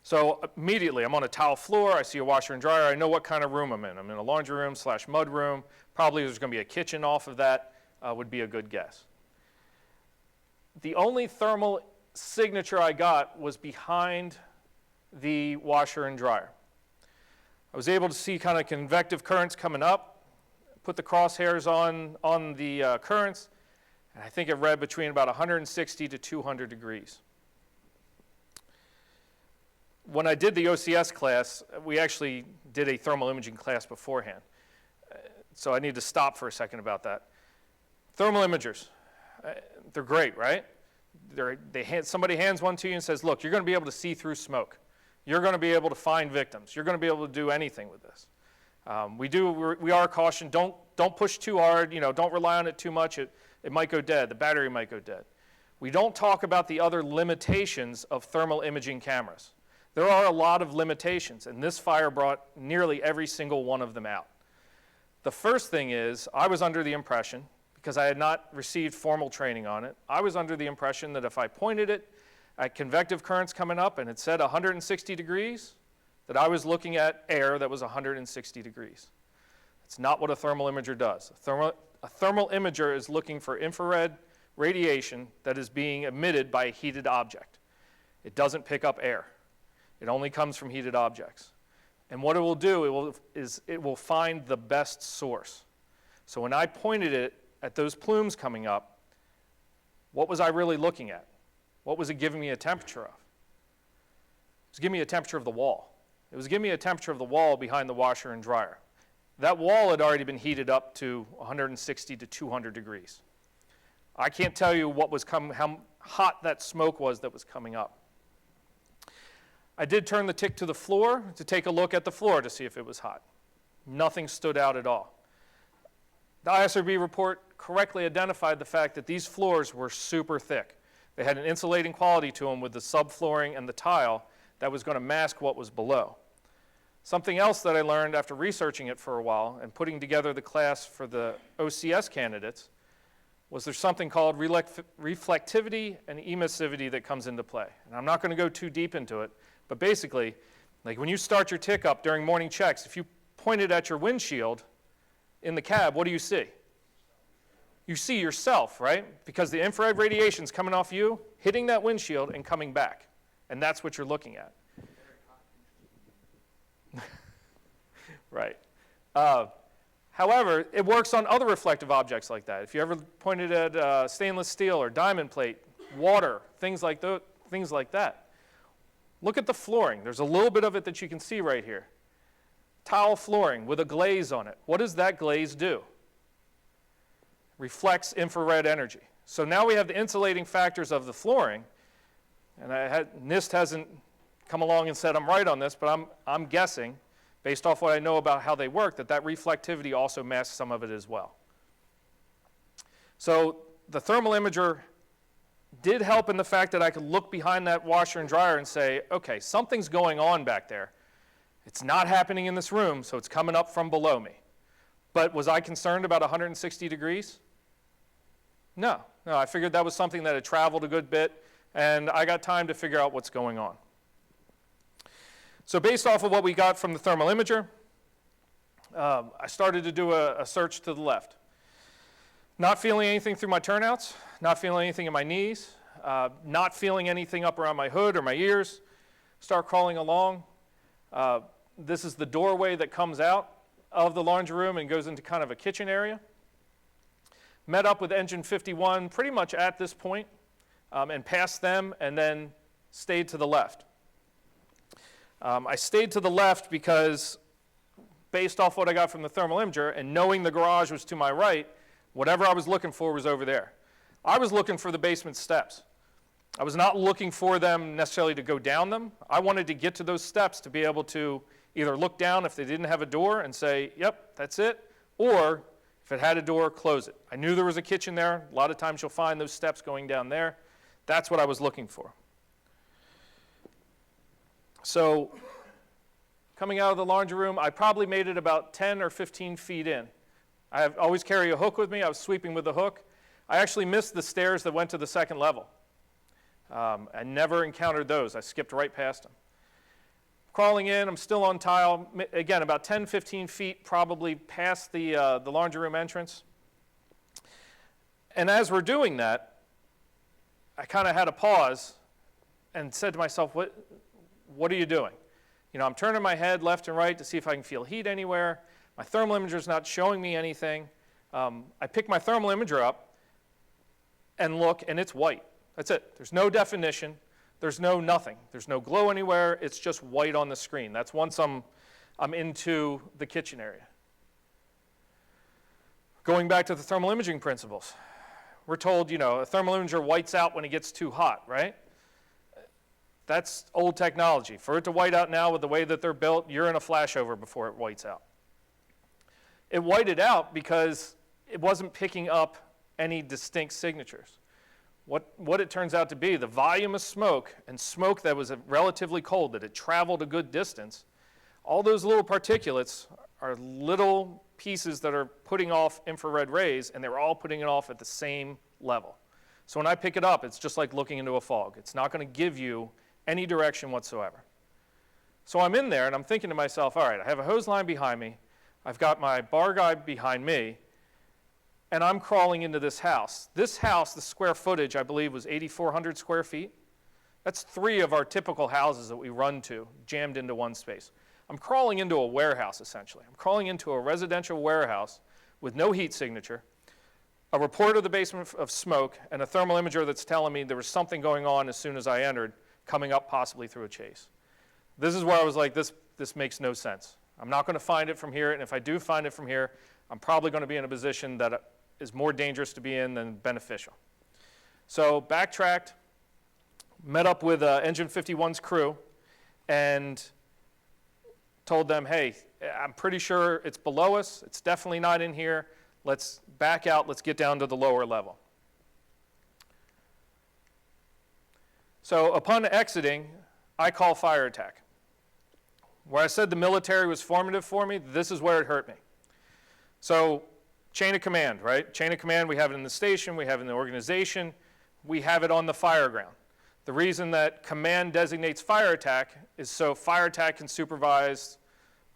S4: So immediately, I'm on a tile floor, I see a washer and dryer, I know what kind of room I'm in. I'm in a laundry room / mud room. Probably there's going to be a kitchen off of that, would be a good guess. The only thermal signature I got was behind the washer and dryer. I was able to see kind of convective currents coming up, put the crosshairs on the currents, and I think it read between about 160 to 200 degrees. When I did the OCS class, we actually did a thermal imaging class beforehand. So I need to stop for a second about that. Thermal imagers, they're great, right? Somebody hands one to you and says, look, you're going to be able to see through smoke. You're going to be able to find victims. You're going to be able to do anything with this. We are cautioned, don't push too hard, don't rely on it too much. It might go dead. The battery might go dead. We don't talk about the other limitations of thermal imaging cameras. There are a lot of limitations, and this fire brought nearly every single one of them out. The first thing is, I was under the impression, because I had not received formal training on it, I was under the impression that if I pointed it at convective currents coming up and it said 160 degrees, that I was looking at air that was 160 degrees. It's not what a thermal imager does. A thermal imager is looking for infrared radiation that is being emitted by a heated object. It doesn't pick up air. It only comes from heated objects. And what it will do it will find the best source. So when I pointed it at those plumes coming up, what was I really looking at? What was it giving me a temperature of? It was giving me a temperature of the wall. It was giving me a temperature of the wall behind the washer and dryer. That wall had already been heated up to 160 to 200 degrees. I can't tell you how hot that smoke was that was coming up. I did turn the tick to the floor to take a look at the floor to see if it was hot. Nothing stood out at all. The ISRB report correctly identified the fact that these floors were super thick. They had an insulating quality to them with the subflooring and the tile that was going to mask what was below. Something else that I learned after researching it for a while and putting together the class for the OCS candidates was there's something called reflectivity and emissivity that comes into play. And I'm not going to go too deep into it, but basically, like when you start your tick up during morning checks, if you point it at your windshield in the cab, what do you see? You see yourself, right? Because the infrared radiation is coming off you, hitting that windshield, and coming back. And that's what you're looking at. Right. However, it works on other reflective objects like that. If you ever pointed at stainless steel or diamond plate, water, things like that. Look at the flooring. There's a little bit of it that you can see right here. Tile flooring with a glaze on it. What does that glaze do? Reflects infrared energy. So now we have the insulating factors of the flooring, and NIST hasn't come along and said I'm right on this, but I'm guessing, based off what I know about how they work, that reflectivity also masks some of it as well. So the thermal imager did help in the fact that I could look behind that washer and dryer and say, okay, something's going on back there. It's not happening in this room, so it's coming up from below me. But was I concerned about 160 degrees? No, I figured that was something that had traveled a good bit. and I got time to figure out what's going on. So based off of what we got from the thermal imager, I started to do a search to the left. Not feeling anything through my turnouts, not feeling anything in my knees, not feeling anything up around my hood or my ears. Start crawling along. This is the doorway that comes out of the laundry room and goes into kind of a kitchen area. Met up with engine 51 pretty much at this point, and passed them, and then stayed to the left. I stayed to the left because, based off what I got from the thermal imager, and knowing the garage was to my right, whatever I was looking for was over there. I was looking for the basement steps. I was not looking for them necessarily to go down them. I wanted to get to those steps to be able to either look down if they didn't have a door and say, yep, that's it, or if it had a door, close it. I knew there was a kitchen there. A lot of times you'll find those steps going down there. That's what I was looking for. So coming out of the laundry room, I probably made it about 10 or 15 feet in. I always carry a hook with me. I was sweeping with the hook. I actually missed the stairs that went to the second level. I never encountered those. I skipped right past them. Crawling in, I'm still on tile. Again, about 10, 15 feet probably past the laundry room entrance. And as we're doing that, I kind of had a pause and said to myself, what are you doing? You know, I'm turning my head left and right to see if I can feel heat anywhere. My thermal imager's not showing me anything. I pick my thermal imager up and look, and it's white. That's it. There's no definition. There's no nothing. There's no glow anywhere. It's just white on the screen. That's once I'm into the kitchen area. Going back to the thermal imaging principles, we're told, you know, a thermal imager whites out when it gets too hot, right? That's old technology. For it to white out now with the way that they're built, you're in a flashover before it whites out. It whited out because it wasn't picking up any distinct signatures. What it turns out to be, the volume of smoke, and smoke that was relatively cold, that it traveled a good distance, all those little particulates are little pieces that are putting off infrared rays, and they're all putting it off at the same level. So when I pick it up, it's just like looking into a fog. It's not going to give you any direction whatsoever. So I'm in there, and I'm thinking to myself, all right, I have a hose line behind me. I've got my bar guy behind me, and I'm crawling into this house. This house, the square footage, I believe, was 8,400 square feet. That's 3 of our typical houses that we run to, jammed into one space. I'm crawling into a warehouse, essentially. I'm crawling into a residential warehouse with no heat signature, a report of the basement of smoke, and a thermal imager that's telling me there was something going on as soon as I entered, coming up possibly through a chase. This is where I was like, this makes no sense. I'm not going to find it from here, and if I do find it from here, I'm probably going to be in a position that is more dangerous to be in than beneficial. So backtracked, met up with Engine 51's crew, and told them, hey, I'm pretty sure it's below us. It's definitely not in here. Let's back out. Let's get down to the lower level. So upon exiting, I call fire attack. Where I said the military was formative for me, this is where it hurt me. So chain of command, right? Chain of command, we have it in the station, we have it in the organization, we have it on the Fireground. The reason that command designates fire attack is so fire attack can supervise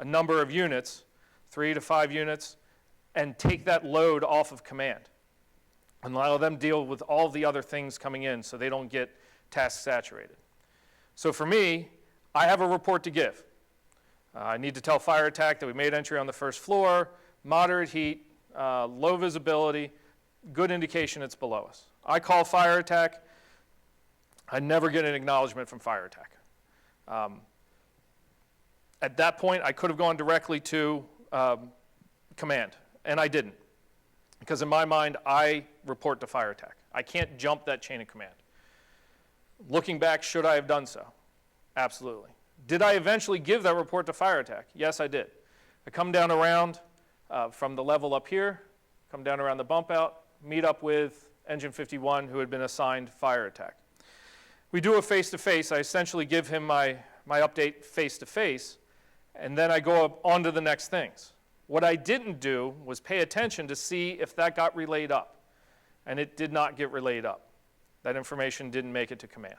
S4: a number of units, 3 to 5 units, and take that load off of command and allow them deal with all the other things coming in so they don't get task saturated. So for me, I have a report to give. I need to tell fire attack that we made entry on the first floor, moderate heat, low visibility, good indication it's below us. I call fire attack. I never get an acknowledgement from fire attack. At that point, I could have gone directly to command, and I didn't. Because in my mind, I report to fire attack. I can't jump that chain of command. Looking back, should I have done so? Absolutely. Did I eventually give that report to fire attack? Yes, I did. I come down around from the level up here, come down around the bump out, meet up with Engine 51 who had been assigned fire attack. We do a face-to-face. I essentially give him my update face-to-face, and then I go up on to the next things. What I didn't do was pay attention to see if that got relayed up, and it did not get relayed up. That information didn't make it to command.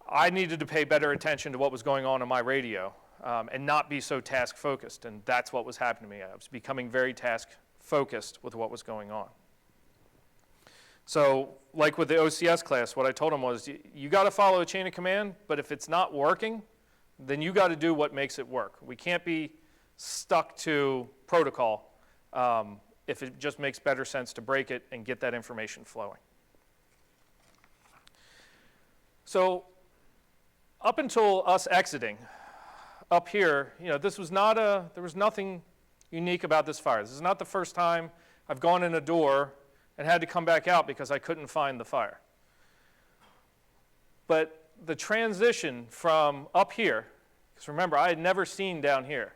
S4: I needed to pay better attention to what was going on my radio and not be so task-focused, and that's what was happening to me. I was becoming very task-focused with what was going on. So, like with the OCS class, what I told them was, you got to follow a chain of command, but if it's not working, then you got to do what makes it work. We can't be stuck to protocol if it just makes better sense to break it and get that information flowing. So, up until us exiting, up here, this was not there was nothing unique about this fire. This is not the first time I've gone in a door and had to come back out because I couldn't find the fire. But the transition from up here, because remember, I had never seen down here,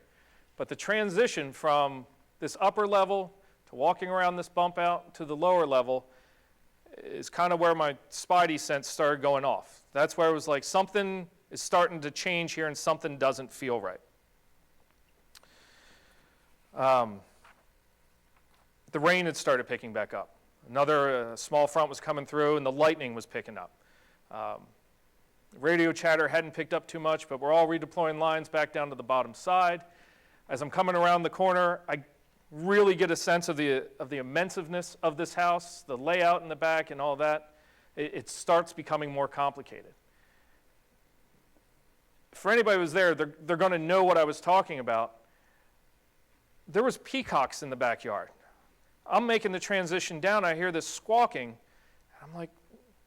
S4: but the transition from this upper level to walking around this bump out to the lower level is kind of where my spidey sense started going off. That's where it was like something is starting to change here and something doesn't feel right. The rain had started picking back up. Another small front was coming through and the lightning was picking up. Radio chatter hadn't picked up too much, but we're all redeploying lines back down to the bottom side. As I'm coming around the corner, I really get a sense of the immensiveness of this house, the layout in the back and all that. It starts becoming more complicated. For anybody who was there, they're going to know what I was talking about. There was peacocks in the backyard. I'm making the transition down, I hear this squawking. I'm like,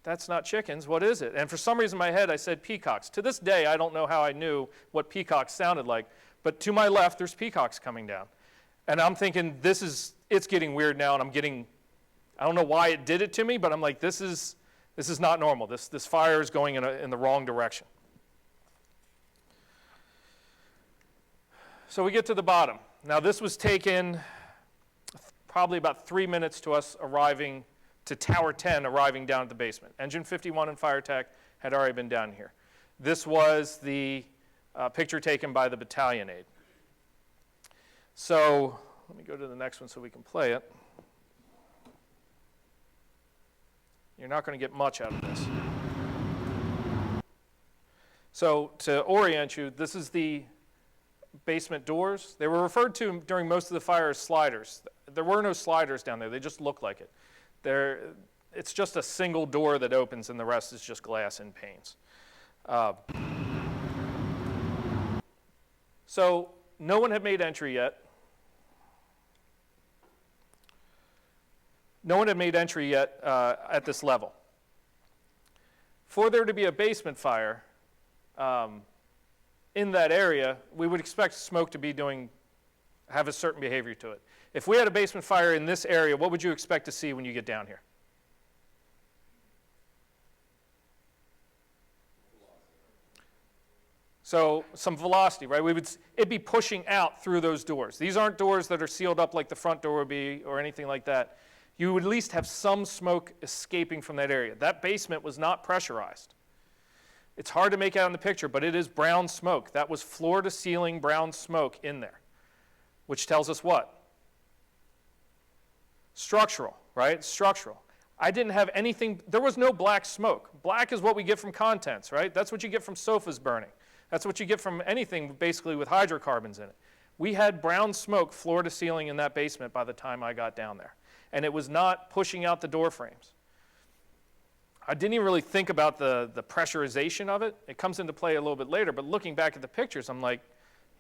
S4: that's not chickens, what is it? And for some reason in my head I said peacocks. To this day, I don't know how I knew what peacocks sounded like, but to my left, there's peacocks coming down. And I'm thinking, it's getting weird now, and I don't know why it did it to me, but I'm like, this is not normal. This fire is going in the wrong direction. So we get to the bottom. Now this was taken probably about 3 minutes to us arriving to Tower 10, arriving down at the basement. Engine 51 and Fire Tech had already been down here. This was the picture taken by the battalion aide. So let me go to the next one so we can play it. You're not going to get much out of this. So to orient you, this is the basement doors. They were referred to during most of the fire as sliders. There were no sliders down there. They just look like it. It's just a single door that opens and the rest is just glass and panes. So no one had made entry yet. No one had made entry yet at this level. For there to be a basement fire in that area, we would expect smoke to have a certain behavior to it. If we had a basement fire in this area, what would you expect to see when you get down here? So some velocity, right? It'd be pushing out through those doors. These aren't doors that are sealed up like the front door would be or anything like that. You would at least have some smoke escaping from that area. That basement was not pressurized. It's hard to make out in the picture, but it is brown smoke. That was floor-to-ceiling brown smoke in there, which tells us what? Structural, right? Structural. I didn't have anything, there was no black smoke. Black is what we get from contents, right? That's what you get from sofas burning. That's what you get from anything basically with hydrocarbons in it. We had brown smoke floor to ceiling in that basement by the time I got down there. And it was not pushing out the door frames. I didn't even really think about the pressurization of it. It comes into play a little bit later, but looking back at the pictures, I'm like,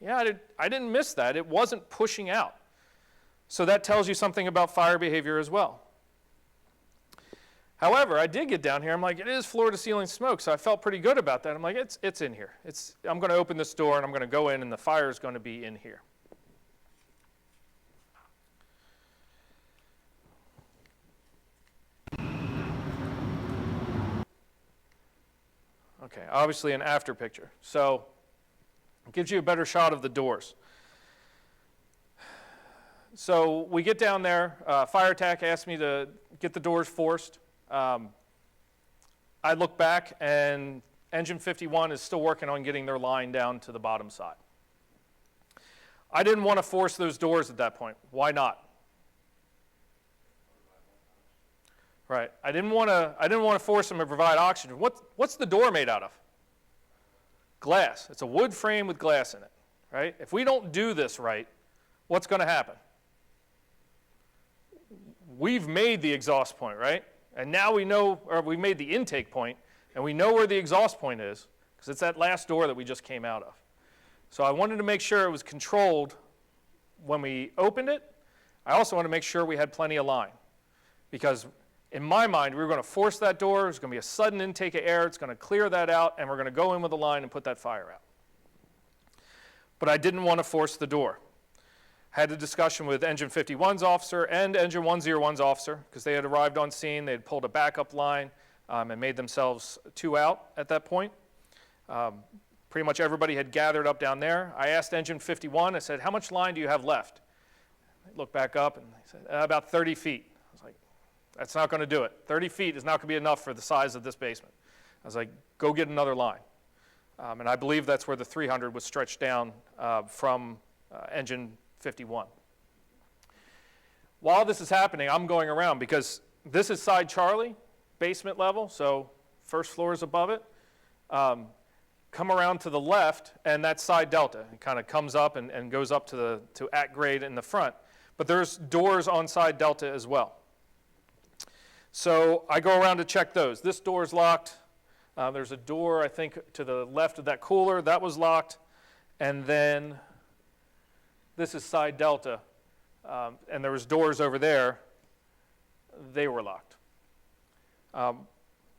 S4: yeah, I didn't miss that. It wasn't pushing out. So that tells you something about fire behavior as well. However, I did get down here. I'm like, it is floor-to-ceiling smoke, so I felt pretty good about that. I'm like, it's in here. I'm going to open this door, and I'm going to go in, and the fire is going to be in here. Okay, obviously an after picture. So it gives you a better shot of the doors. So we get down there. Fire Tech asked me to get the doors forced. I look back, and Engine 51 is still working on getting their line down to the bottom side. I didn't want to force those doors at that point. Why not? Right. I didn't want to force them to provide oxygen. What's the door made out of? Glass. It's a wood frame with glass in it, right? If we don't do this right, what's going to happen? We've made the exhaust point, right? And now we know, or we made the intake point, and we know where the exhaust point is, because it's that last door that we just came out of. So I wanted to make sure it was controlled when we opened it. I also wanted to make sure we had plenty of line, because in my mind, we were going to force that door. There's going to be a sudden intake of air. It's going to clear that out, and we're going to go in with a line and put that fire out. But I didn't want to force the door. Had a discussion with Engine 51's officer and Engine 101's officer, because they had arrived on scene. They had pulled a backup line and made themselves 2 out at that point. Pretty much everybody had gathered up down there. I asked Engine 51, I said, how much line do you have left? They looked back up, and they said, about 30 feet. I was like, that's not going to do it. 30 feet is not going to be enough for the size of this basement. I was like, go get another line. And I believe that's where the 300 was stretched down from Engine 51. While this is happening, I'm going around, because this is side Charlie, basement level, so first floor is above it. Come around to the left, and that's side Delta. It kind of comes up and goes up to at grade in the front. But there's doors on side Delta as well. So I go around to check those. This door is locked. There's a door, I think, to the left of that cooler. That was locked. And then this is side Delta. And there was doors over there. They were locked.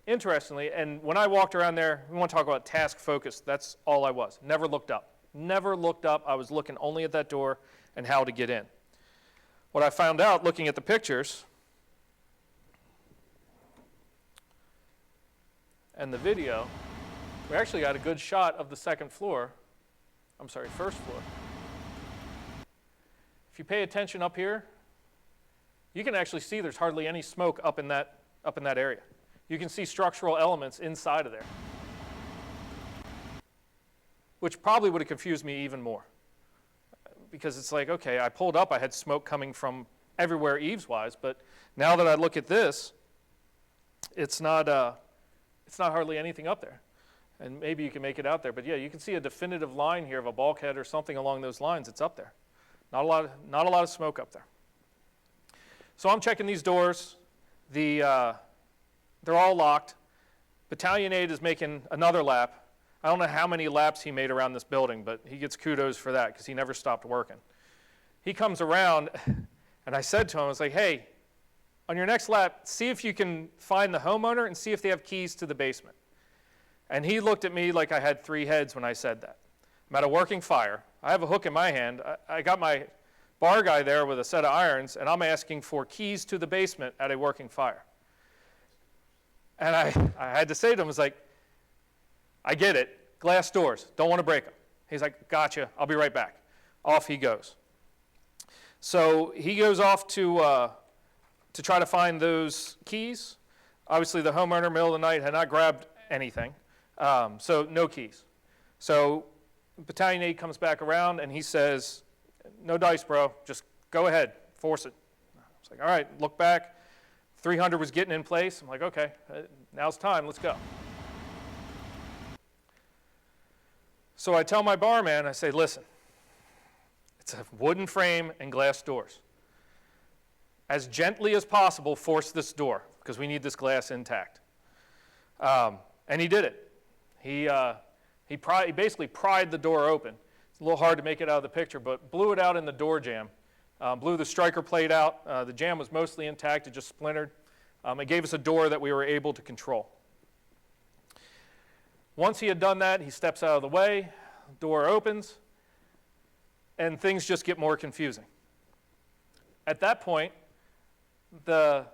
S4: Interestingly, and when I walked around there, we want to talk about task focus. That's all I was. Never looked up. Never looked up. I was looking only at that door and how to get in. What I found out looking at the pictures and the video, we actually got a good shot of the first floor. If you pay attention up here, you can actually see there's hardly any smoke up in that area. You can see structural elements inside of there, which probably would have confused me even more, because it's like, okay, I pulled up, I had smoke coming from everywhere eaves-wise, but now that I look at this, it's not hardly anything up there. And maybe you can make it out there, but yeah, you can see a definitive line here of a bulkhead or something along those lines. It's up there. Not a lot of smoke up there. So I'm checking these doors. They're all locked. Battalion 8 is making another lap. I don't know how many laps he made around this building, but he gets kudos for that because he never stopped working. He comes around, and I said to him, I was like, hey, on your next lap, see if you can find the homeowner and see if they have keys to the basement. And he looked at me like I had 3 heads when I said that. I'm at a working fire. I have a hook in my hand. I got my bar guy there with a set of irons, and I'm asking for keys to the basement at a working fire. And I had to say to him, I was like, I get it. Glass doors. Don't want to break them. He's like, gotcha. I'll be right back. Off he goes. So he goes off to try to find those keys. Obviously, the homeowner, middle of the night, had not grabbed anything. So no keys. So Battalion 8 comes back around, and he says, no dice, bro. Just go ahead. Force it. I was like, all right, look back. 300 was getting in place. I'm like, okay, now's time. Let's go. So I tell my barman, I say, listen, it's a wooden frame and glass doors. As gently as possible, force this door, because we need this glass intact. And he did it. He basically pried the door open. It's a little hard to make it out of the picture, but blew it out in the door jamb. Blew the striker plate out. The jamb was mostly intact. It just splintered. It gave us a door that we were able to control. Once he had done that, he steps out of the way, door opens, and things just get more confusing. At that point, the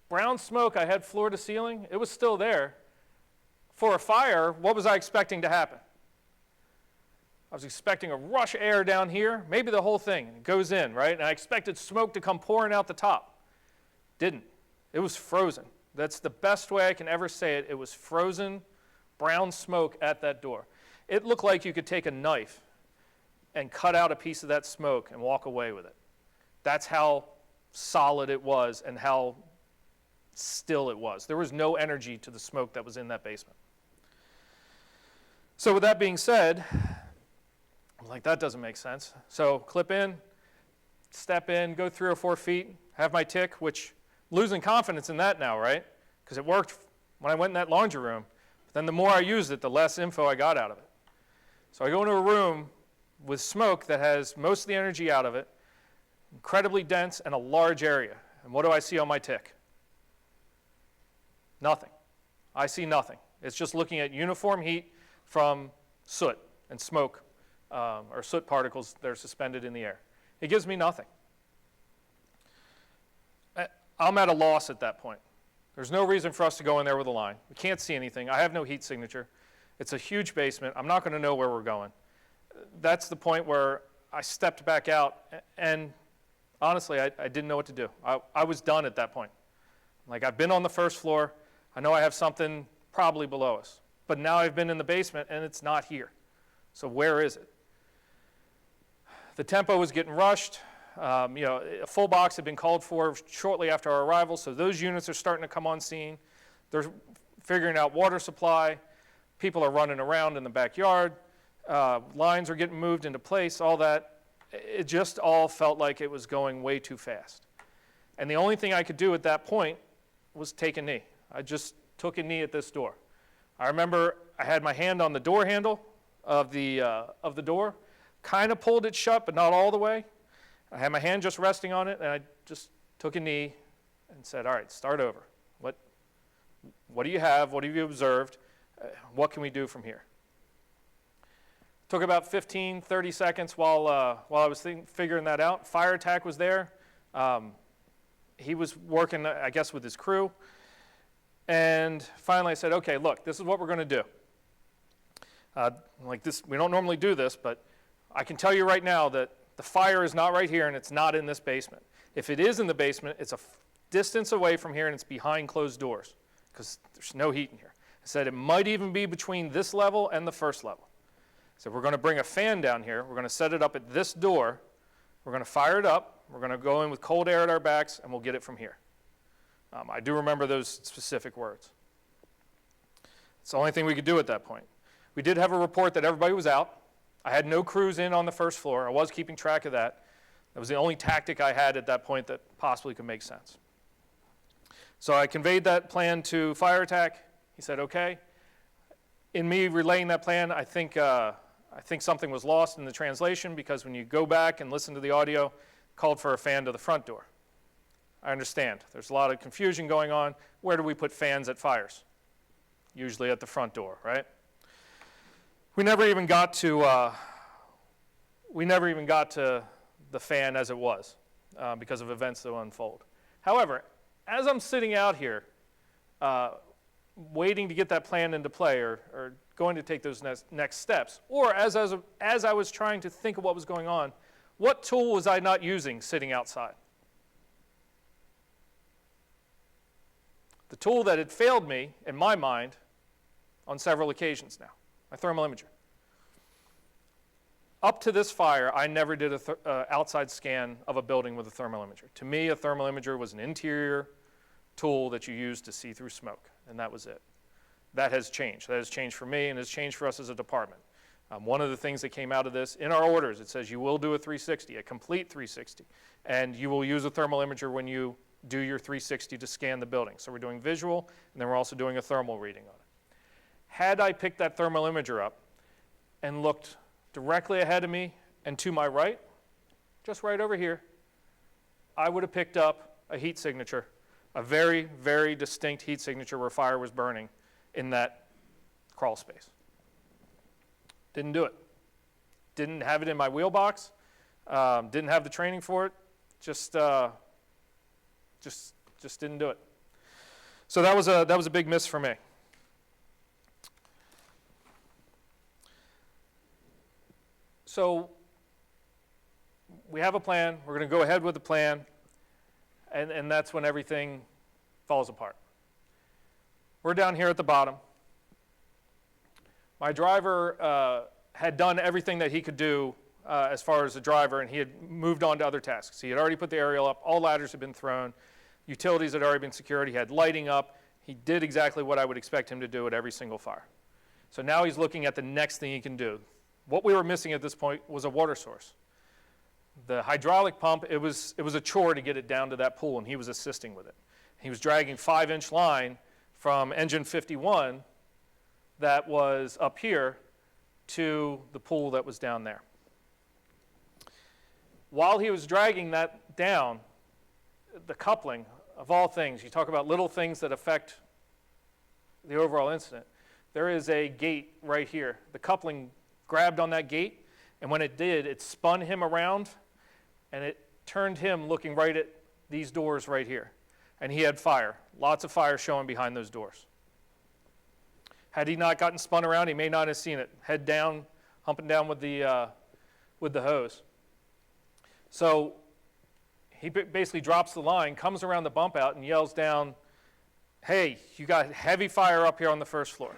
S4: brown smoke I had floor to ceiling, it was still there. For a fire, what was I expecting to happen? I was expecting a rush of air down here, maybe the whole thing, and it goes in, right? And I expected smoke to come pouring out the top. Didn't. It was frozen. That's the best way I can ever say it. It was frozen brown smoke at that door. It looked like you could take a knife and cut out a piece of that smoke and walk away with it. That's how solid it was and how still it was. There was no energy to the smoke that was in that basement. So with that being said, I'm like, that doesn't make sense. So clip in, step in, go 3 or 4 feet, have my tick, which losing confidence in that now, right? Because it worked when I went in that laundry room. But then the more I used it, the less info I got out of it. So I go into a room with smoke that has most of the energy out of it, incredibly dense and a large area. And what do I see on my tick? Nothing. I see nothing. It's just looking at uniform heat from soot and smoke, or soot particles that are suspended in the air. It gives me nothing. I'm at a loss at that point. There's no reason for us to go in there with a line. We can't see anything. I have no heat signature. It's a huge basement. I'm not going to know where we're going. That's the point where I stepped back out, and honestly, I didn't know what to do. I was done at that point. Like, I've been on the first floor. I know I have something probably below us. But now I've been in the basement, and it's not here. So where is it? The tempo was getting rushed. A full box had been called for shortly after our arrival, so those units are starting to come on scene. They're figuring out water supply. People are running around in the backyard. Lines are getting moved into place, all that. It just all felt like it was going way too fast. And the only thing I could do at that point was take a knee. I just took a knee at this door. I remember I had my hand on the door handle of the door, kind of pulled it shut, but not all the way. I had my hand just resting on it, and I just took a knee and said, all right, start over. What do you have? What have you observed? What can we do from here? Took about 15, 30 seconds while I was figuring that out. Fire attack was there. He was working, I guess, with his crew. And finally I said, okay, look, this is what we're going to do. Like this, we don't normally do this, but I can tell you right now that the fire is not right here and it's not in this basement. If it is in the basement, it's a distance away from here and it's behind closed doors because there's no heat in here. I said it might even be between this level and the first level. So we're going to bring a fan down here. We're going to set it up at this door. We're going to fire it up. We're going to go in with cold air at our backs, and we'll get it from here. I do remember those specific words. It's the only thing we could do at that point. We did have a report that everybody was out. I had no crews in on the first floor. I was keeping track of that. That was the only tactic I had at that point that possibly could make sense. So I conveyed that plan to Fire Attack. He said, okay. In me relaying that plan, I think something was lost in the translation because when you go back and listen to the audio, it called for a fan to the front door. I understand. There's a lot of confusion going on. Where do we put fans at fires? Usually at the front door, right? We never even got to the fan as it was because of events that will unfold. However, as I'm sitting out here, waiting to get that plan into play or going to take those next steps, or as I was trying to think of what was going on, what tool was I not using sitting outside? The tool that had failed me, in my mind, on several occasions now, my thermal imager. Up to this fire, I never did an outside scan of a building with a thermal imager. To me, a thermal imager was an interior tool that you used to see through smoke, and that was it. That has changed. That has changed for me and has changed for us as a department. One of the things that came out of this, in our orders, it says you will do a 360, a complete 360, and you will use a thermal imager when you do your 360 to scan the building. So we're doing visual, and then we're also doing a thermal reading on it. Had I picked that thermal imager up and looked directly ahead of me and to my right, just right over here, I would have picked up a heat signature, a very, very distinct heat signature where fire was burning in that crawl space. Didn't do it. Didn't have it in my wheel box. Didn't have the training for it. Just didn't do it. So that was a big miss for me. So we have a plan. We're going to go ahead with the plan, and that's when everything falls apart. We're down here at the bottom. My driver had done everything that he could do as far as a driver, and he had moved on to other tasks. He had already put the aerial up. All ladders had been thrown. Utilities had already been secured. He had lighting up. He did exactly what I would expect him to do at every single fire. So now he's looking at the next thing he can do. What we were missing at this point was a water source. The hydraulic pump, it was a chore to get it down to that pool, and he was assisting with it. He was dragging 5-inch line from engine 51 that was up here to the pool that was down there. While he was dragging that down, the coupling, of all things, you talk about little things that affect the overall incident. There is a gate right here. The coupling grabbed on that gate, and when it did, it spun him around, and it turned him looking right at these doors right here. And he had fire, lots of fire showing behind those doors. Had he not gotten spun around, he may not have seen it. Head down, humping down with the hose. So he basically drops the line, comes around the bump out, and yells down, "Hey, you got heavy fire up here on the first floor."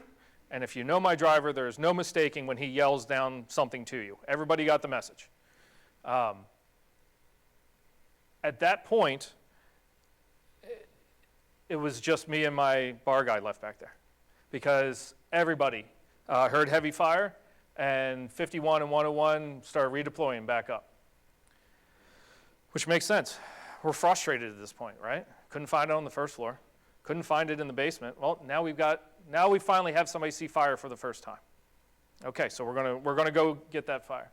S4: And if you know my driver, there is no mistaking when he yells down something to you. Everybody got the message. At that point, it was just me and my bar guy left back there, because everybody heard heavy fire, and 51 and 101 started redeploying back up, which makes sense. We're frustrated at this point, right? Couldn't find it on the first floor, couldn't find it in the basement. Well, now we finally have somebody see fire for the first time. Okay, so we're gonna go get that fire.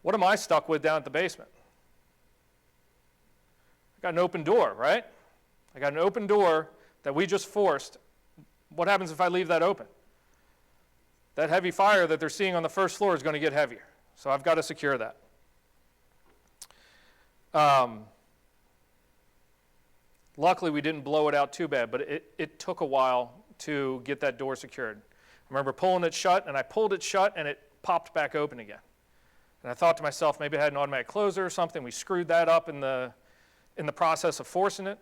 S4: What am I stuck with down at the basement? I got an open door, right? I got an open door that we just forced. What happens if I leave that open? That heavy fire that they're seeing on the first floor is going to get heavier. So I've got to secure that. Luckily, we didn't blow it out too bad, but it took a while to get that door secured. I remember pulling it shut, and I pulled it shut, and it popped back open again. And I thought to myself, maybe I had an automatic closer or something. We screwed that up in the process of forcing it.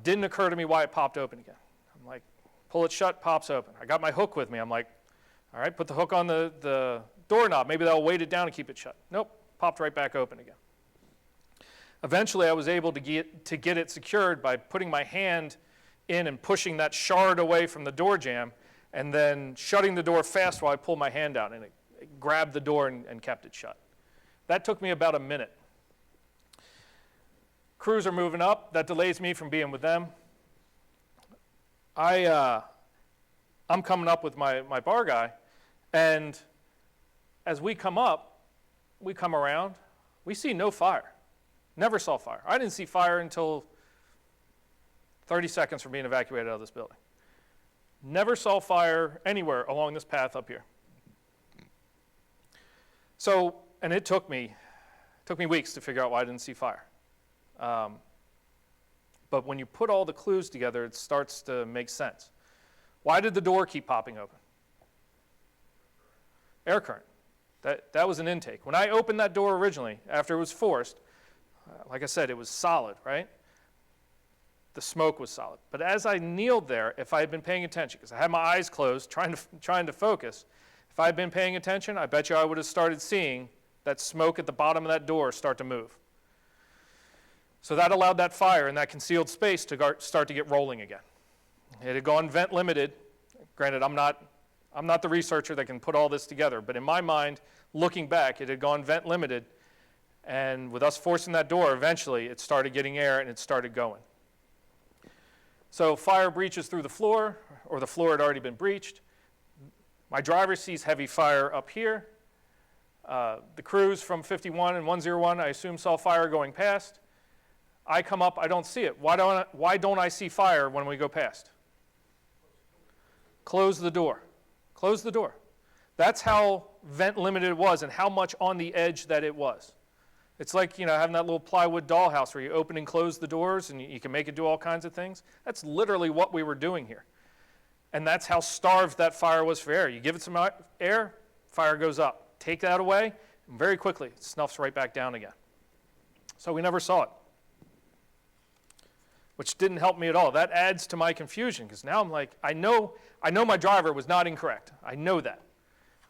S4: Didn't occur to me why it popped open again. I'm like, pull it shut, pops open. I got my hook with me. I'm like, all right, put the hook on the doorknob. Maybe that'll weight it down and keep it shut. Nope, popped right back open again. Eventually, I was able to get it secured by putting my hand in and pushing that shard away from the door jamb, and then shutting the door fast while I pulled my hand out, and it grabbed the door and kept it shut. That took me about a minute. Crews are moving up. That delays me from being with them. I'm coming up with my bar guy, and as we come up, we come around, we see no fire. Never saw fire. I didn't see fire until 30 seconds from being evacuated out of this building. Never saw fire anywhere along this path up here. So, and it took me weeks to figure out why I didn't see fire. But when you put all the clues together, it starts to make sense. Why did the door keep popping open? Air current. That was an intake. When I opened that door originally, after it was forced, like I said, it was solid, right? The smoke was solid. But as I kneeled there, if I had been paying attention, because I had my eyes closed, trying to focus, if I had been paying attention, I bet you I would have started seeing that smoke at the bottom of that door start to move. So that allowed that fire in that concealed space to start to get rolling again. It had gone vent limited. Granted, I'm not the researcher that can put all this together, but in my mind, looking back, it had gone vent limited, and with us forcing that door, eventually it started getting air and it started going. So fire breaches through the floor, or the floor had already been breached. My driver sees heavy fire up here. The crews from 51 and 101, I assume, saw fire going past. I come up, I don't see it. Why don't I see fire when we go past? Close the door. Close the door. That's how vent limited it was and how much on the edge that it was. It's like, having that little plywood dollhouse where you open and close the doors and you can make it do all kinds of things. That's literally what we were doing here. And that's how starved that fire was for air. You give it some air, fire goes up. Take that away, and very quickly it snuffs right back down again. So we never saw it, which didn't help me at all. That adds to my confusion, because now I'm like, I know my driver was not incorrect. I know that.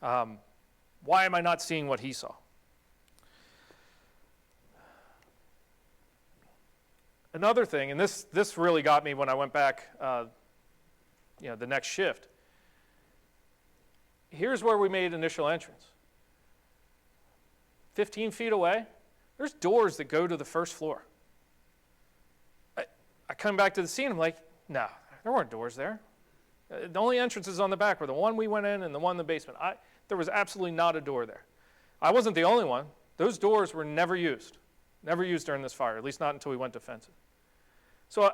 S4: Why am I not seeing what he saw? Another thing, and this really got me when I went back, the next shift. Here's where we made initial entrance. 15 feet away, there's doors that go to the first floor. I come back to the scene, I'm like, no, there weren't doors there. The only entrances on the back were the one we went in and the one in the basement. There was absolutely not a door there. I wasn't the only one. Those doors were never used during this fire, at least not until we went defensive. So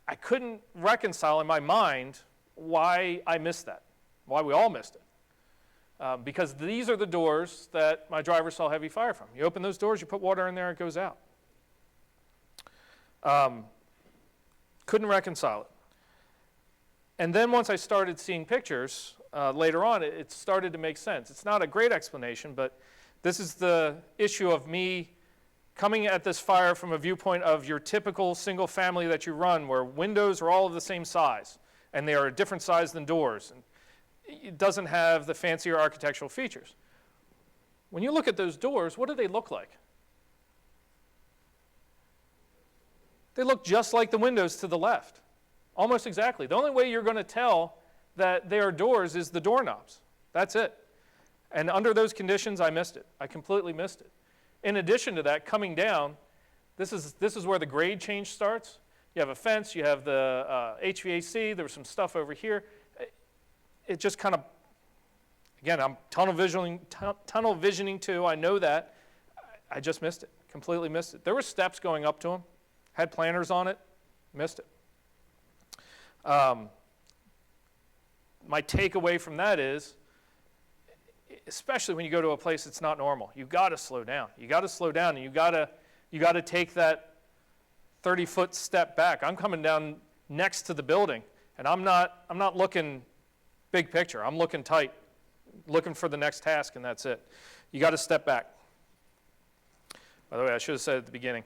S4: I couldn't reconcile in my mind why I missed that, why we all missed it. Because these are the doors that my driver saw heavy fire from. You open those doors, you put water in there, it goes out. Couldn't reconcile it. And then once I started seeing pictures later on, it started to make sense. It's not a great explanation, but this is the issue of me coming at this fire from a viewpoint of your typical single family that you run, where windows are all of the same size, and they are a different size than doors. And it doesn't have the fancier architectural features. When you look at those doors, what do they look like? They look just like the windows to the left, almost exactly. The only way you're going to tell that they are doors is the doorknobs. That's it. And under those conditions, I missed it. I completely missed it. In addition to that, coming down, this is where the grade change starts. You have a fence, you have the HVAC, there was some stuff over here. It just kind of, again, I'm tunnel visioning too, I know that. I just missed it, completely missed it. There were steps going up to them, had planters on it, missed it. My takeaway from that is, especially when you go to a place that's not normal, you've got to slow down. You got to slow down, and you got to take that 30-foot step back. I'm coming down next to the building, and I'm not looking big picture. I'm looking tight, looking for the next task, and that's it. You got to step back. By the way, I should have said at the beginning,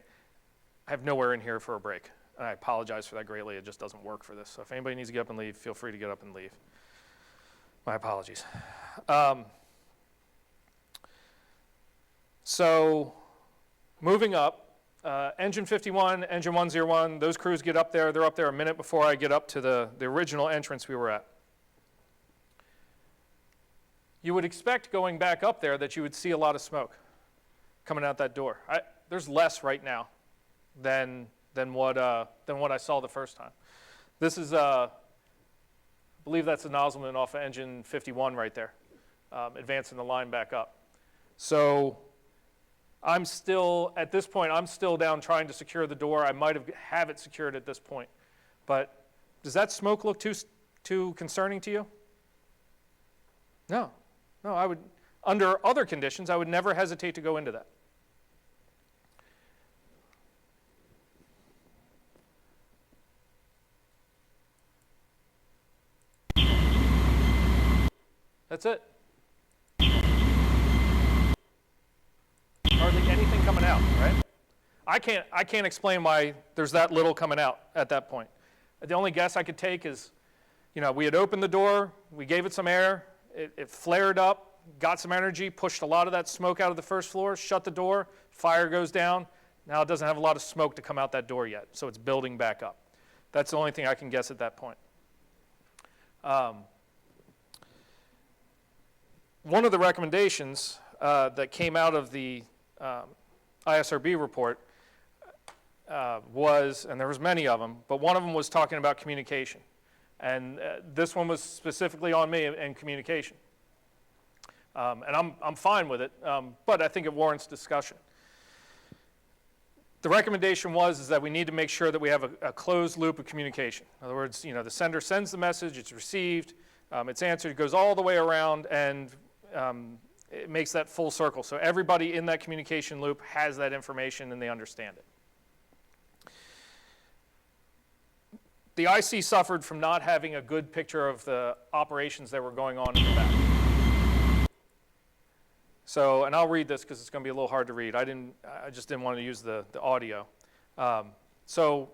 S4: I have nowhere in here for a break. And I apologize for that greatly. It just doesn't work for this. So if anybody needs to get up and leave, feel free to get up and leave. My apologies. So moving up, engine 51, engine 101, those crews get up there. They're up there a minute before I get up to the original entrance we were at. You would expect going back up there that you would see a lot of smoke coming out that door. There's less right now than what I saw the first time. This is, I believe that's a nozzleman off of engine 51 right there, advancing the line back up. So I'm still, at this point, I'm still down trying to secure the door. I might have it secured at this point. But does that smoke look too concerning to you? No. No, I would, under other conditions, I would never hesitate to go into that. That's it. Hardly anything coming out, right? I can't explain why there's that little coming out at that point. The only guess I could take is, we had opened the door, we gave it some air, it flared up, got some energy, pushed a lot of that smoke out of the first floor, shut the door, fire goes down. Now it doesn't have a lot of smoke to come out that door yet, so it's building back up. That's the only thing I can guess at that point. One of the recommendations that came out of the ISRB report was, and there was many of them, but one of them was talking about communication. And this one was specifically on me and communication. And I'm fine with it, but I think it warrants discussion. The recommendation is that we need to make sure that we have a closed loop of communication. In other words, the sender sends the message, it's received, it's answered, it goes all the way around, and it makes that full circle. So everybody in that communication loop has that information and they understand it. The IC suffered from not having a good picture of the operations that were going on in the back. So, and I'll read this because it's going to be a little hard to read. I just didn't want to use the audio. So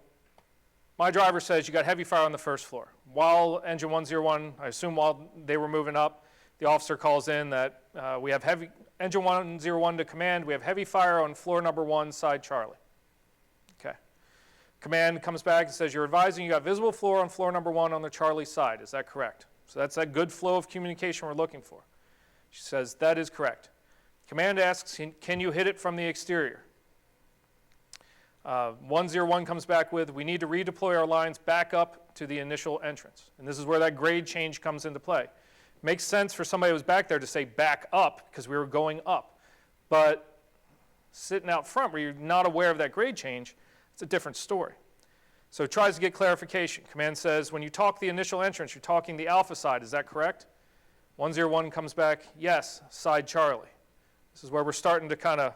S4: my driver says you got heavy fire on the first floor. While engine 101, I assume while they were moving up, the officer calls in that we have engine 101 to command, we have heavy fire on floor number 1, side Charlie. Okay. Command comes back and says, you're advising you got visible floor on floor number 1 on the Charlie side. Is that correct? So that's that good flow of communication we're looking for. She says, that is correct. Command asks, can you hit it from the exterior? 101 comes back with, we need to redeploy our lines back up to the initial entrance. And this is where that grade change comes into play. Makes sense for somebody who was back there to say back up because we were going up. But sitting out front where you're not aware of that grade change, it's a different story. So it tries to get clarification. Command says, when you talk the initial entrance, you're talking the alpha side. Is that correct? 101 comes back, yes, side Charlie. This is where we're starting to kind of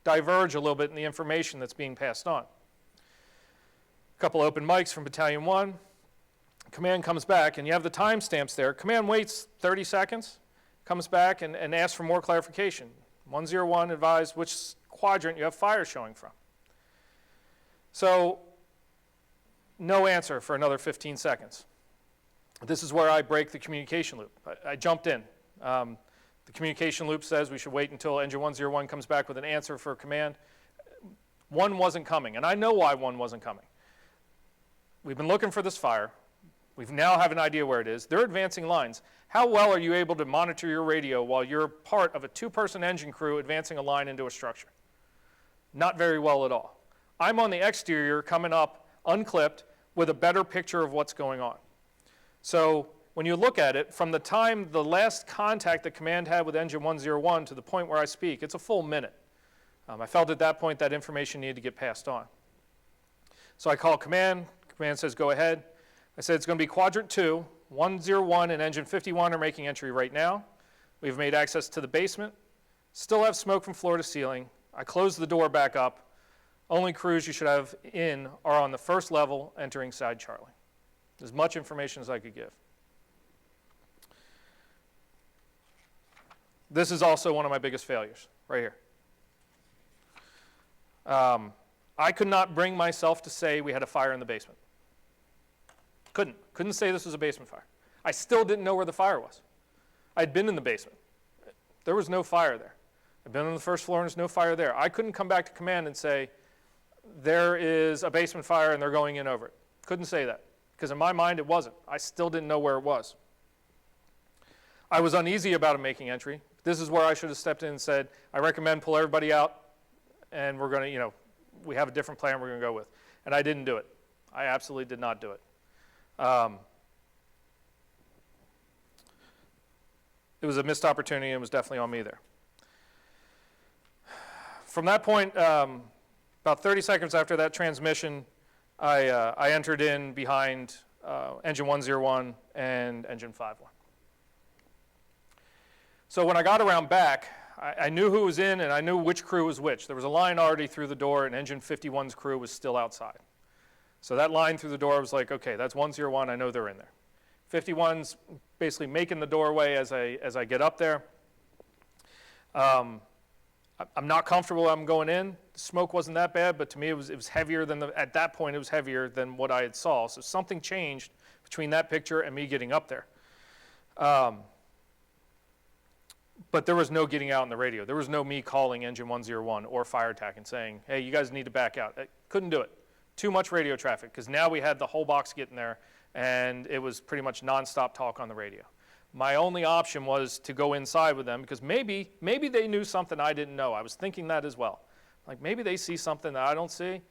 S4: diverge a little bit in the information that's being passed on. A couple open mics from Battalion 1. Command comes back, and you have the timestamps there. Command waits 30 seconds, comes back and asks for more clarification. 101 advised which quadrant you have fire showing from. So, no answer for another 15 seconds. This is where I break the communication loop. I jumped in. The communication loop says we should wait until engine 101 comes back with an answer for command. 1 wasn't coming, and I know why 1 wasn't coming. We've been looking for this fire. We now have an idea where it is. They're advancing lines. How well are you able to monitor your radio while you're part of a 2-person engine crew advancing a line into a structure? Not very well at all. I'm on the exterior coming up unclipped with a better picture of what's going on. So when you look at it, from the time the last contact that command had with engine 101 to the point where I speak, it's a full minute. I felt at that point that information needed to get passed on. So I call command. Command says, go ahead. I said, it's going to be quadrant 2. 101 and engine 51 are making entry right now. We've made access to the basement. Still have smoke from floor to ceiling. I closed the door back up. Only crews you should have in are on the first level entering side Charlie. As much information as I could give. This is also one of my biggest failures, right here. I could not bring myself to say we had a fire in the basement. Couldn't say this was a basement fire. I still didn't know where the fire was. I'd been in the basement. There was no fire there. I'd been on the first floor and there's no fire there. I couldn't come back to command and say, there is a basement fire and they're going in over it. Couldn't say that, because in my mind it wasn't. I still didn't know where it was. I was uneasy about him making entry. This is where I should have stepped in and said, I recommend pull everybody out, and we're going to, we have a different plan we're going to go with. And I didn't do it. I absolutely did not do it. It was a missed opportunity, and it was definitely on me there. From that point, about 30 seconds after that transmission, I entered in behind engine 101 and engine 51. So when I got around back, I knew who was in and I knew which crew was which. There was a line already through the door and engine 51's crew was still outside. So that line through the door was like, okay, that's 101, I know they're in there. 51's basically making the doorway as I get up there. I'm not comfortable I'm going in. The smoke wasn't that bad, but to me it was heavier than, at that point it was heavier than what I had saw. So something changed between that picture and me getting up there. But there was no getting out on the radio. There was no me calling engine 101 or fire attack and saying, hey, you guys need to back out. I couldn't do it. Too much radio traffic, because now we had the whole box getting there, and it was pretty much nonstop talk on the radio. My only option was to go inside with them, because maybe they knew something I didn't know. I was thinking that as well. Like, maybe they see something that I don't see.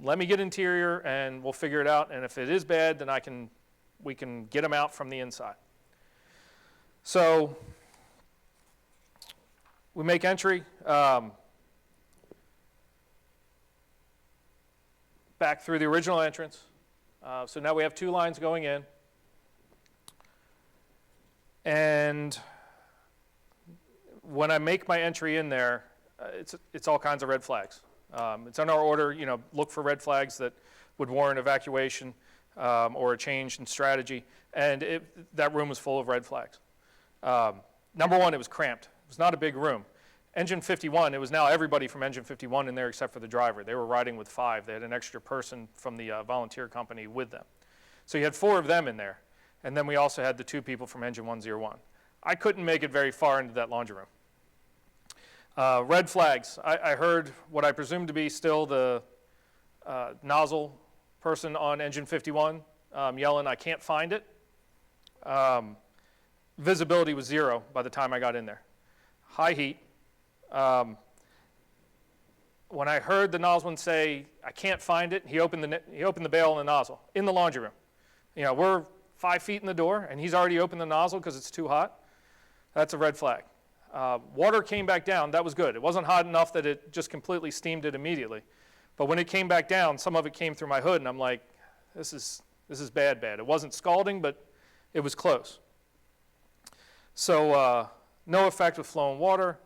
S4: Let me get interior, and we'll figure it out. And if it is bad, then we can get them out from the inside. So we make entry. Back through the original entrance. So now we have 2 lines going in. And when I make my entry in there, it's all kinds of red flags. It's on our order, look for red flags that would warrant evacuation or a change in strategy. And that room was full of red flags. Number one, it was cramped. It was not a big room. Engine 51, it was now everybody from Engine 51 in there except for the driver. They were riding with 5. They had an extra person from the volunteer company with them. So you had 4 of them in there. And then we also had the 2 people from Engine 101. I couldn't make it very far into that laundry room. Red flags. I heard what I presumed to be still the nozzle person on engine 51 yelling, "I can't find it." Visibility was 0 by the time I got in there. High heat. When I heard the nozzleman say, "I can't find it," he opened the bail on the nozzle in the laundry room. You know, we're 5 feet in the door, and he's already opened the nozzle because it's too hot. That's a red flag. Water came back down. That was good. It wasn't hot enough that it just completely steamed it immediately. But when it came back down, some of it came through my hood, and I'm like, this is bad. It wasn't scalding, but it was close. So no effect with flowing water.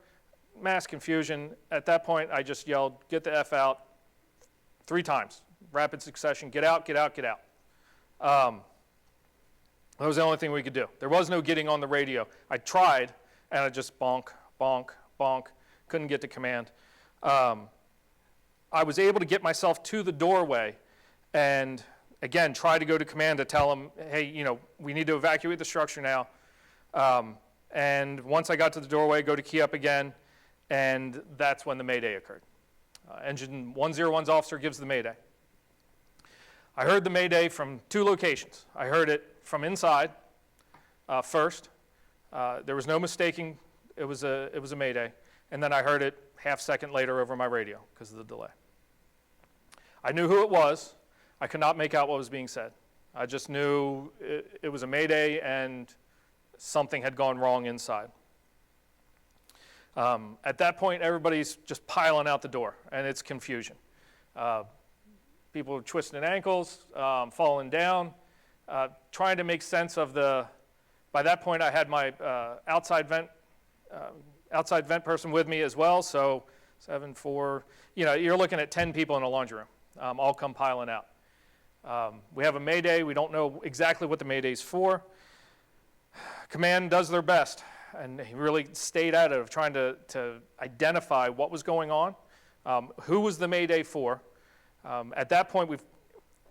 S4: Mass confusion. At that point, I just yelled, "Get the F out," 3 times, rapid succession. Get out, get out, get out. That was the only thing we could do. There was no getting on the radio. I tried, and I just bonk, bonk, bonk. Couldn't get to command. I was able to get myself to the doorway and, again, try to go to command to tell them, "Hey, you know, we need to evacuate the structure now." And once I got to the doorway, go to key up again, and that's when the mayday occurred. Engine 101's officer gives the mayday. I heard the mayday from 2 locations. I heard it from inside first. There was no mistaking it was a mayday. And then I heard it half second later over my radio because of the delay. I knew who it was. I could not make out what was being said. I just knew it was a mayday and something had gone wrong inside. At that point, everybody's just piling out the door, and it's confusion. People are twisting ankles, falling down, trying to make sense of by that point, I had my outside vent person with me as well, so 7, 4, you're looking at 10 people in a laundry room, all come piling out. We have a mayday. We don't know exactly what the mayday's for. Command does their best, and he really stayed at it of trying to identify what was going on, who was the mayday for. At that point,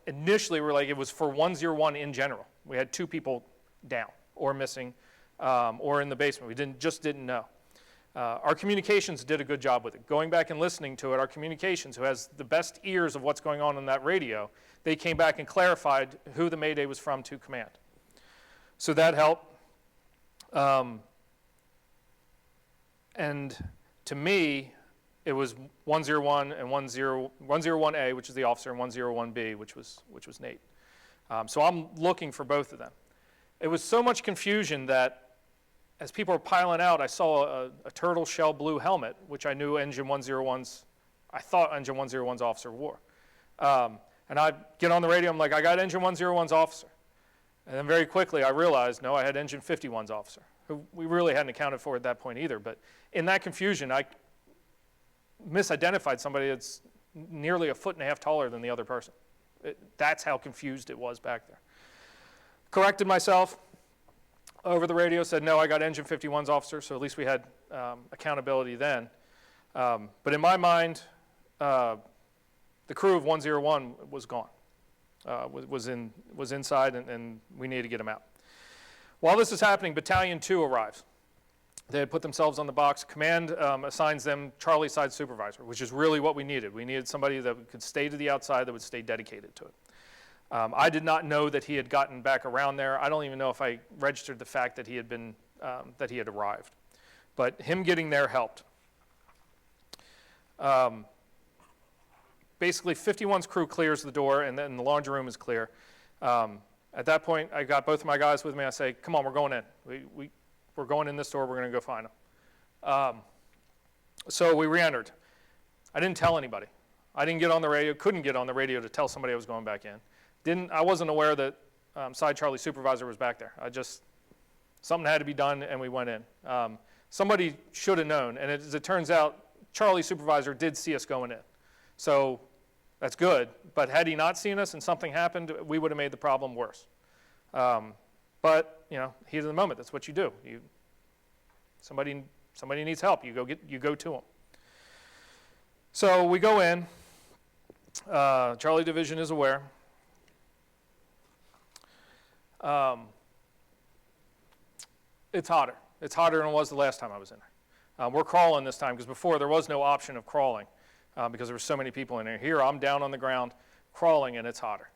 S4: initially we're like, it was for 101 in general. We had 2 people down or missing or in the basement. We just didn't know. Our communications did a good job with it. Going back and listening to it, our communications, who has the best ears of what's going on that radio, they came back and clarified who the mayday was from to command. So that helped. And to me, it was 101 and 101A, which is the officer, and 101B, which was Nate. So I'm looking for both of them. It was so much confusion that as people were piling out, I saw a turtle shell blue helmet, which I knew I thought Engine 101's officer wore. And I get on the radio, I'm like, I got Engine 101's officer. And then very quickly I realized, no, I had Engine 51's officer, who we really hadn't accounted for at that point either. But in that confusion, I misidentified somebody that's nearly 1.5 feet taller than the other person. That's how confused it was back there. Corrected myself over the radio, said, no, I got Engine 51's officer, so at least we had accountability then. But in my mind, the crew of 101 was gone, was inside, and we needed to get them out. While this is happening, Battalion 2 arrives. They had put themselves on the box. Command assigns them Charlie side supervisor, which is really what we needed. We needed somebody that could stay to the outside, that would stay dedicated to it. I did not know that he had gotten back around there. I don't even know if I registered the fact that he had arrived. But him getting there helped. Basically, 51's crew clears the door, and then the laundry room is clear. At that point, I got both of my guys with me. I say, come on, we're going in. We're going in this door. We're going to go find them. So we re-entered. I didn't tell anybody. I didn't get on the radio, couldn't get on the radio to tell somebody I was going back in. I wasn't aware that Side Charlie supervisor was back there. Something had to be done, and we went in. Somebody should have known, and as it turns out, Charlie supervisor did see us going in. So that's good, but had he not seen us and something happened, we would have made the problem worse. But, heat of the moment, that's what you do. Somebody needs help, you go to them. So we go in. Charlie Division is aware. It's hotter. It's hotter than it was the last time I was in there. We're crawling this time because before there was no option of crawling because there were so many people in there. Here I'm down on the ground, crawling, and it's hotter.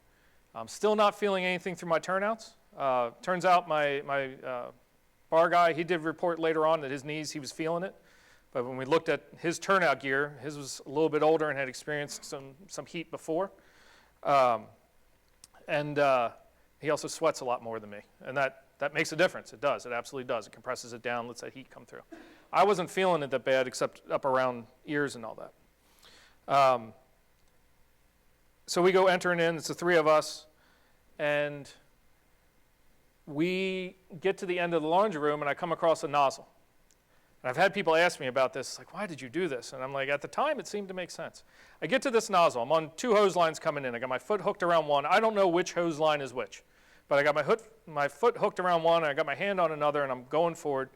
S4: I'm still not feeling anything through my turnouts. Turns out my bar guy, he did report later on that his knees, he was feeling it. But when we looked at his turnout gear, his was a little bit older and had experienced some heat before. He also sweats a lot more than me. And that makes a difference. It does. It absolutely does. It compresses it down, lets that heat come through. I wasn't feeling it that bad, except up around ears and all that. So we go entering in. It's the three of us. And we get to the end of the laundry room, and I come across a nozzle. And I've had people ask me about this, like, why did you do this? And I'm like, at the time, it seemed to make sense. I get to this nozzle. I'm on 2 hose lines coming in. I got my foot hooked around one. I don't know which hose line is which. But I got my foot hooked around one, and I got my hand on another, and I'm going forward.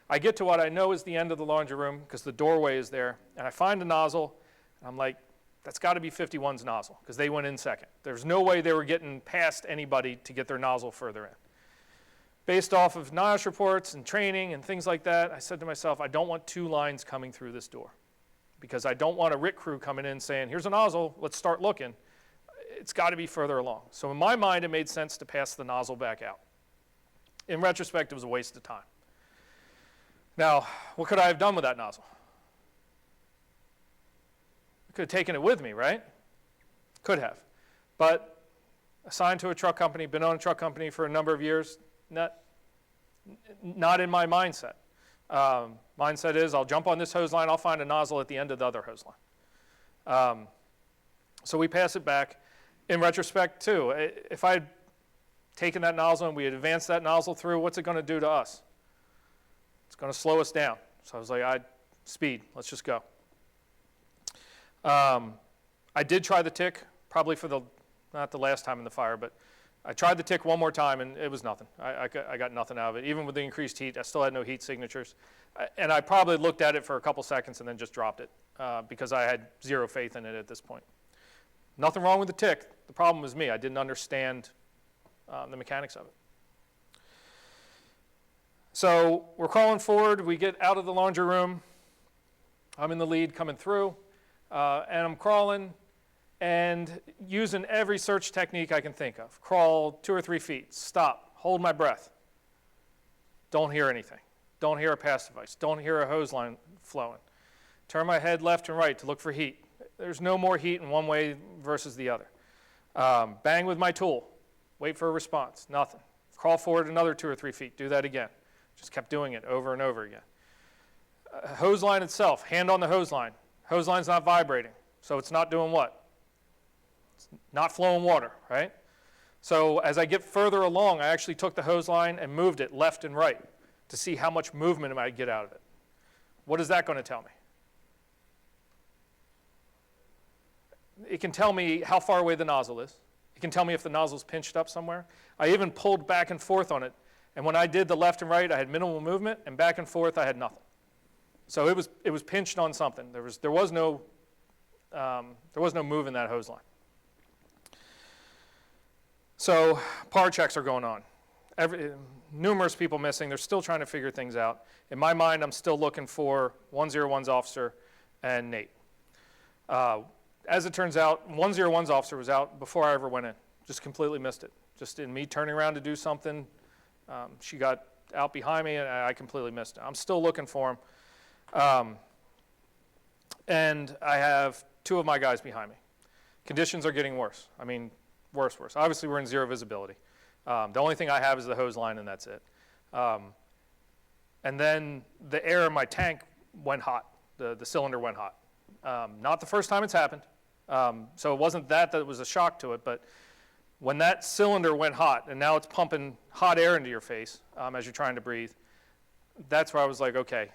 S4: I get to what I know is the end of the laundry room, because the doorway is there. And I find a nozzle, and I'm like, that's got to be 51's nozzle, because they went in second. There's no way they were getting past anybody to get their nozzle further in. Based off of NIOSH reports and training and things like that, I said to myself, I don't want 2 lines coming through this door, because I don't want a RIT crew coming in saying, here's a nozzle, let's start looking. It's got to be further along. So in my mind, it made sense to pass the nozzle back out. In retrospect, it was a waste of time. Now, what could I have done with that nozzle? I could have taken it with me, right? Could have. But assigned to a truck company, been on a truck company for a number of years, not in my mindset. Mindset is I'll jump on this hose line, I'll find a nozzle at the end of the other hose line. So we pass it back. In retrospect, too, if I had taken that nozzle and we had advanced that nozzle through, what's it going to do to us? It's going to slow us down. So I was like, speed, let's just go. I did try the tick, probably not the last time in the fire, but I tried the tick one more time, and it was nothing. I got nothing out of it. Even with the increased heat, I still had no heat signatures. And I probably looked at it for a couple seconds and then just dropped it because I had zero faith in it at this point. Nothing wrong with the tick. The problem was me. I didn't understand the mechanics of it. So we're crawling forward. We get out of the laundry room. I'm in the lead coming through, and I'm crawling and using every search technique I can think of. Crawl 2 or 3 feet, stop, hold my breath. Don't hear anything. Don't hear a pass device. Don't hear a hose line flowing. Turn my head left and right to look for heat. There's no more heat in one way versus the other. Bang with my tool. Wait for a response. Nothing. Crawl forward another 2 or 3 feet. Do that again. Just kept doing it over and over again. Hose line itself, hand on the hose line. Hose line's not vibrating, so it's not doing what? It's not flowing water, right? So as I get further along, I actually took the hose line and moved it left and right to see how much movement I might get out of it. What is that going to tell me? It can tell me how far away the nozzle is. It can tell me if the nozzle's pinched up somewhere. I even pulled back and forth on it, and when I did the left and right, I had minimal movement, and back and forth, I had nothing. So it was pinched on something. There was no move in that hose line. So par checks are going on. Numerous people missing. They're still trying to figure things out. In my mind, I'm still looking for 101's officer and Nate. As it turns out, 101's officer was out before I ever went in. Just completely missed it. Just in me turning around to do something, she got out behind me, and I completely missed it. I'm still looking for him. And I have 2 of my guys behind me. Conditions are getting worse. I mean, worse. Obviously, we're in zero visibility. The only thing I have is the hose line, and that's it. And then the air in my tank went hot. The cylinder went hot. Not the first time it's happened. So it wasn't that was a shock to it, but when that cylinder went hot, and now it's pumping hot air into your face as you're trying to breathe, that's where I was like, okay,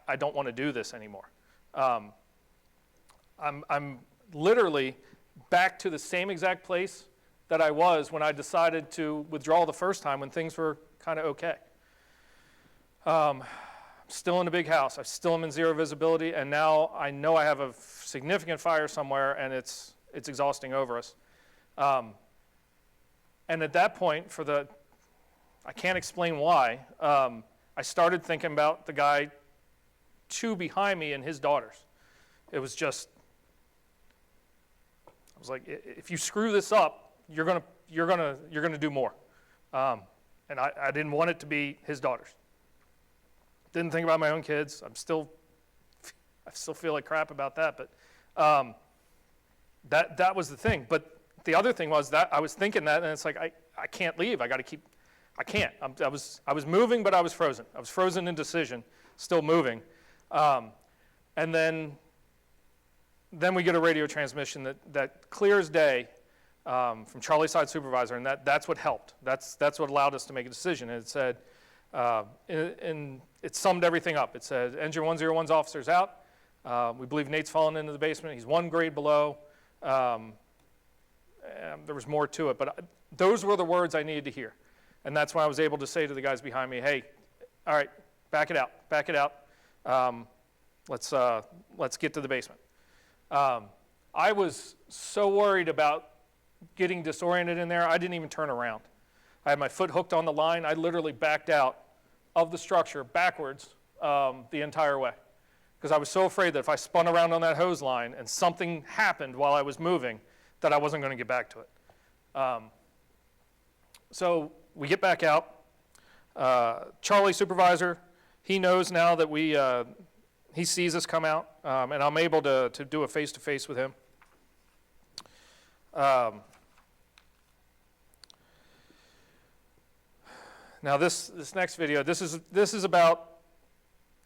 S4: I don't want to do this anymore. I'm literally back to the same exact place that I was when I decided to withdraw the first time when things were kind of okay. Still in a big house. I still am in zero visibility, and now I know I have a significant fire somewhere, and it's exhausting over us. And at that point, I can't explain why, I started thinking about the guy 2 behind me and his daughters. It was just, I was like, if you screw this up, you're gonna do more. And I didn't want it to be his daughters. Didn't think about my own kids. I still feel like crap about that, but that was the thing. But the other thing was that I was thinking that, and it's like, I can't leave. I can't. I was moving, but I was frozen. I was frozen in decision, still moving. And then we get a radio transmission that clear as day from Charlie Side Supervisor, and that's what helped. That's what allowed us to make a decision. And it said, and it summed everything up. It said, Engine 101's officer's out. We believe Nate's fallen into the basement. He's 1 grade below. There was more to it, but those were the words I needed to hear. And that's when I was able to say to the guys behind me, hey, all right, back it out. Let's get to the basement. I was so worried about getting disoriented in there, I didn't even turn around. I had my foot hooked on the line. I literally backed out of the structure backwards the entire way, because I was so afraid that if I spun around on that hose line and something happened while I was moving, that I wasn't going to get back to it. So we get back out. Charlie Supervisor, he knows now that he sees us come out, and I'm able to do a face-to-face with him. Now this next video, this is about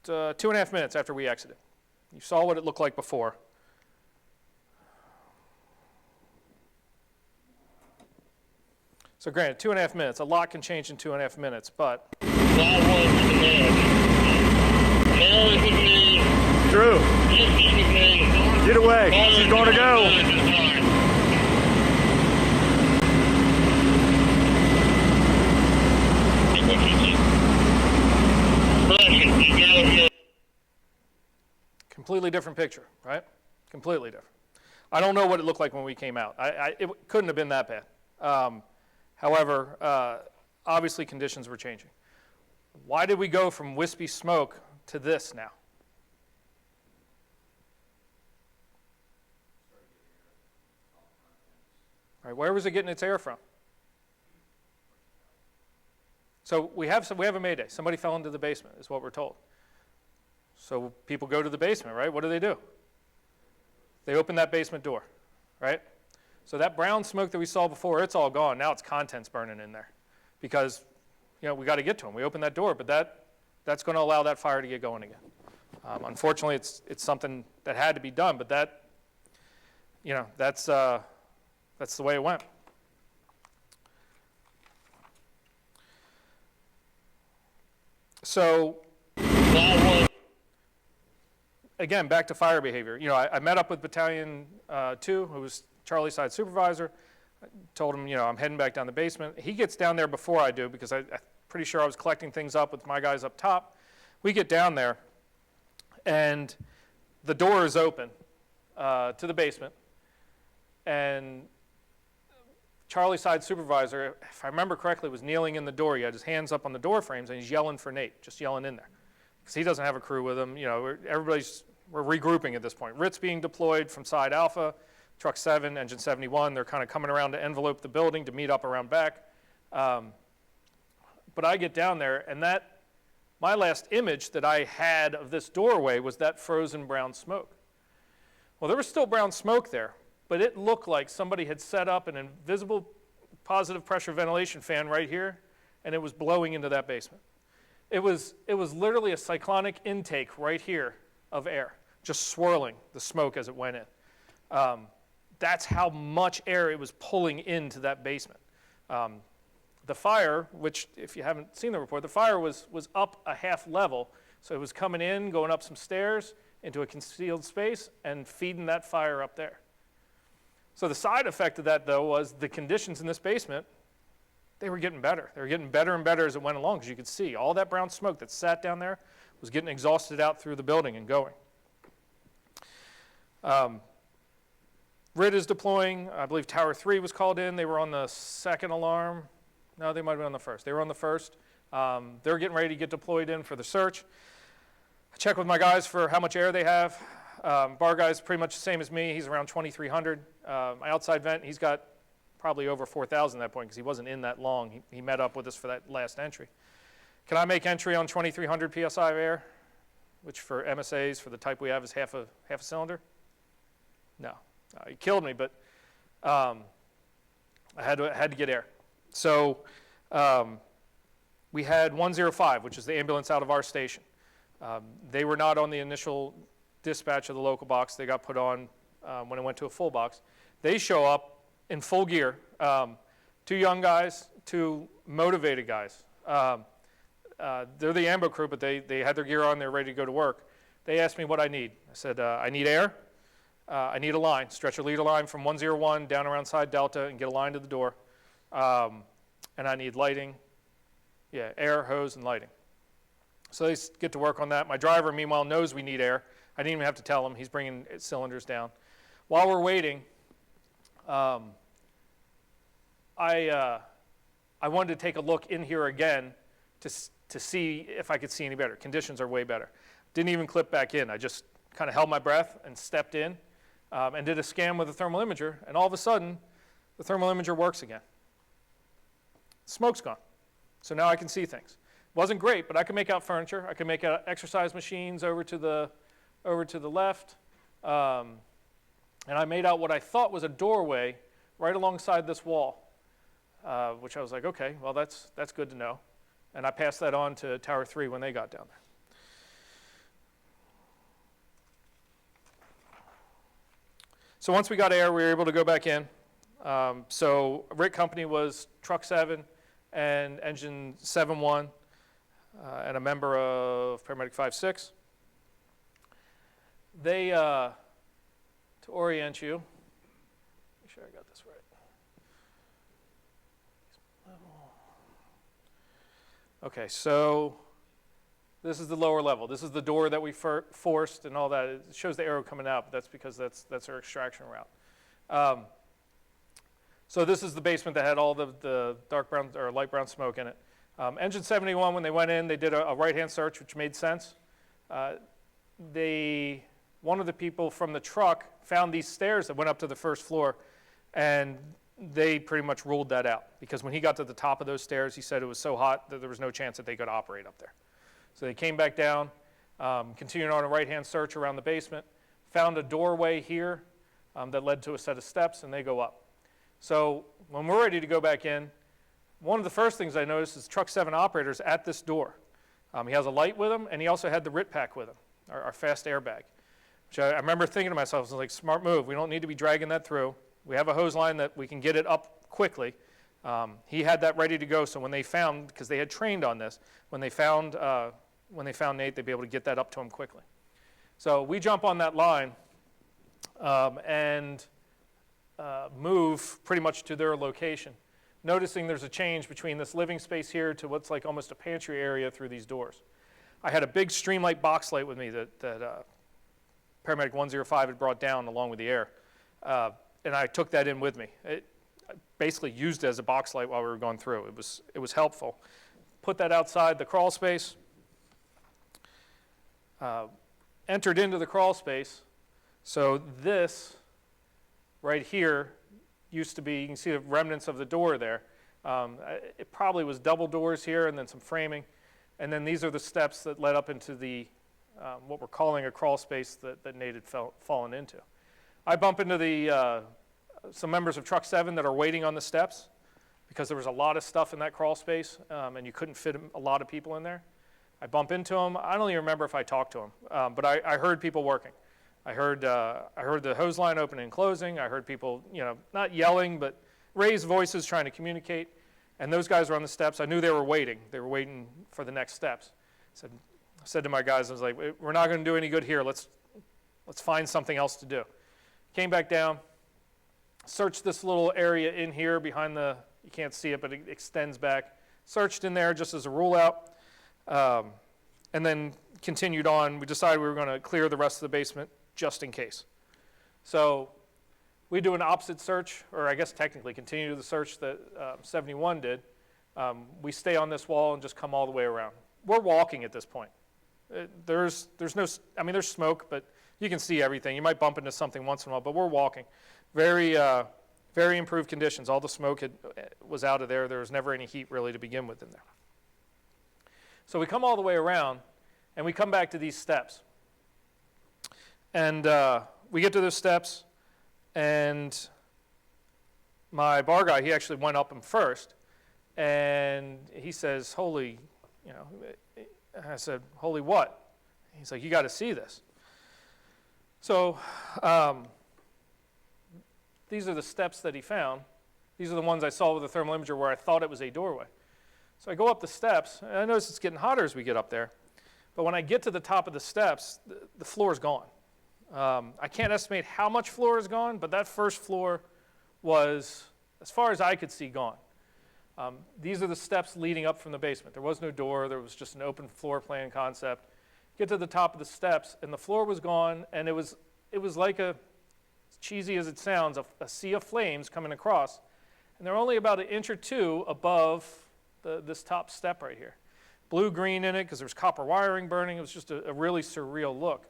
S4: 2.5 minutes after we exited. You saw what it looked like before. So granted, 2.5 minutes, a lot can change in 2.5 minutes, but.
S6: Drew, get away, she's going to go.
S4: Completely different picture, right? Completely different. I don't know what it looked like when we came out. It couldn't have been that bad. However, obviously conditions were changing. Why did we go from wispy smoke to this now? All right, where was it getting its air from? So we have a mayday. Somebody fell into the basement, is what we're told. So people go to the basement, right? What do? They open that basement door, right? So that brown smoke that we saw before, it's all gone. Now it's contents burning in there, because we got to get to them. We opened that door, but that's going to allow that fire to get going again. Unfortunately, it's something that had to be done, but that's the way it went. So again, back to fire behavior. I met up with Battalion 2, who was Charlie Side Supervisor. I told him, I'm heading back down the basement. He gets down there before I do, because I'm pretty sure I was collecting things up with my guys up top. We get down there, and the door is open to the basement. And Charlie Side Supervisor, if I remember correctly, was kneeling in the door. He had his hands up on the door frames, and he's yelling for Nate, just yelling in there, because he doesn't have a crew with him. We're regrouping at this point. RIT's being deployed from Side Alpha, Truck 7, Engine 71. They're kind of coming around to envelope the building to meet up around back. But I get down there, and my last image that I had of this doorway was that frozen brown smoke. Well, there was still brown smoke there, but it looked like somebody had set up an invisible positive pressure ventilation fan right here, and it was blowing into that basement. It was literally a cyclonic intake right here of air, just swirling the smoke as it went in. That's how much air it was pulling into that basement. The fire, which if you haven't seen the report, the fire was up a half level, so it was coming in, going up some stairs into a concealed space, and feeding that fire up there. So the side effect of that, though, was the conditions in this basement, they were getting better. They were getting better and better as it went along, because you could see all that brown smoke that sat down there was getting exhausted out through the building and going. RIT is deploying. I believe Tower 3 was called in. They were on the second alarm. No, they might have been on the first. They were on the first. They're getting ready to get deployed in for the search. I check with my guys for how much air they have. bar guy's pretty much the same as me. He's around 2,300. My outside vent, he's got probably over 4,000 at that point because he wasn't in that long. He met up with us for that last entry. Can I make entry on 2,300 PSI of air, which for MSAs, for the type we have, is half a cylinder? No. He killed me, but I had to get air. So we had 105, which is the ambulance out of our station. They were not on the initial dispatch of the local box. They got put on when it went to a full box. They show up in full gear. 2 young guys, 2 motivated guys. They're the ambo crew, but they had their gear on. They're ready to go to work. They asked me what I need. I said, I need air. I need a line, stretcher leader line from 101 down around side Delta and get a line to the door. And I need lighting, air, hose, and lighting. So they get to work on that. My driver, meanwhile, knows we need air. I didn't even have to tell him. He's bringing cylinders down. While we're waiting, I wanted to take a look in here again to see if I could see any better. Conditions are way better. Didn't even clip back in. I just kind of held my breath and stepped in and did a scan with the thermal imager, and all of a sudden, the thermal imager works again. Smoke's gone. So now I can see things. Wasn't great, but I could make out furniture. I could make out exercise machines over to the left. And I made out what I thought was a doorway right alongside this wall, which I was like, okay, well, that's good to know. And I passed that on to Tower 3 when they got down there. So once we got air, we were able to go back in. So rig company was Truck 7 and Engine 7-1 and a member of Paramedic 5-6. They, to orient you, make sure I got this right. Okay, so this is the lower level. This is the door that we forced and all that. It shows the arrow coming out, but that's because that's our extraction route. So this is the basement that had all the dark brown or light brown smoke in it. Engine 71, when they went in, they did a right-hand search, which made sense. One of the people from the truck found these stairs that went up to the first floor, and they pretty much ruled that out because when he got to the top of those stairs, he said it was so hot that there was no chance that they could operate up there. So they came back down, continued on a right-hand search around the basement, found a doorway here that led to a set of steps, and they go up. So when we're ready to go back in, one of the first things I noticed is Truck 7 operators at this door. He has a light with him, and he also had the RIT pack with him, our fast airbag. Which I remember thinking to myself, I was like, smart move. We don't need to be dragging that through. We have a hose line that we can get it up quickly. He had that ready to go, so when they found, because they had trained on this, when they found Nate, they'd be able to get that up to him quickly. So we jump on that line and move pretty much to their location, noticing there's a change between this living space here to what's like almost a pantry area through these doors. I had a big Streamlight box light with me that Paramedic 105 had brought down along with the air, and I took that in with me. I basically used it as a box light while we were going through. It was helpful. Put that outside the crawl space, entered into the crawl space. So this right here used to be, you can see the remnants of the door there. It probably was double doors here and then some framing. And then these are the steps that led up into the, what we're calling a crawl space that Nate had fallen into. I bump into some members of Truck 7 that are waiting on the steps because there was a lot of stuff in that crawl space and you couldn't fit a lot of people in there. I bump into them. I don't even remember if I talked to them, but I heard people working. I heard the hose line opening and closing. I heard people, not yelling, but raised voices trying to communicate. And those guys were on the steps. I knew they were waiting. They were waiting for the next steps. I said to my guys, I was like, we're not going to do any good here. Let's find something else to do. Came back down, searched this little area in here behind you can't see it, but it extends back. Searched in there just as a rule out, and then continued on. We decided we were going to clear the rest of the basement just in case. So we do an opposite search, or I guess technically continue the search that 71 did. We stay on this wall and just come all the way around. We're walking at this point. There's smoke, but you can see everything. You might bump into something once in a while, but we're walking. Very, very improved conditions. All the smoke was out of there. There was never any heat really to begin with in there. So we come all the way around, and we come back to these steps. And we get to those steps, and my bar guy, he actually went up them first, and he says, holy, you know, I said, holy what? He's like, you got to see this. So these are the steps that he found. These are the ones I saw with the thermal imager where I thought it was a doorway. So I go up the steps, and I notice it's getting hotter as we get up there. But when I get to the top of the steps, the floor is gone. I can't estimate how much floor is gone, but that first floor was, as far as I could see, gone. These are the steps leading up from the basement. There was no door. There was just an open floor plan concept. Get to the top of the steps, and the floor was gone, and it was like as cheesy as it sounds, a sea of flames coming across. And they're only about 1 inch or 2 above this top step right here. Blue-green in it because there was copper wiring burning. It was just a really surreal look.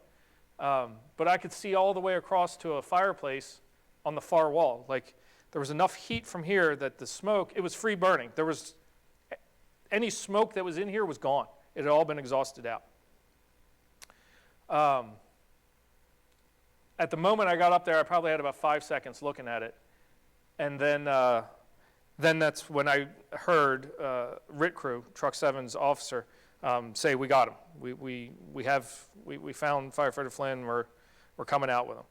S4: But I could see all the way across to a fireplace on the far wall. Like, there was enough heat from here that the smoke, it was free burning. There was, any smoke that was in here was gone. It had all been exhausted out. At the moment I got up there, I probably had about 5 seconds looking at it. And then that's when I heard RIT crew, Truck 7's officer, say, we got him. We found Firefighter Flynn. We're coming out with him.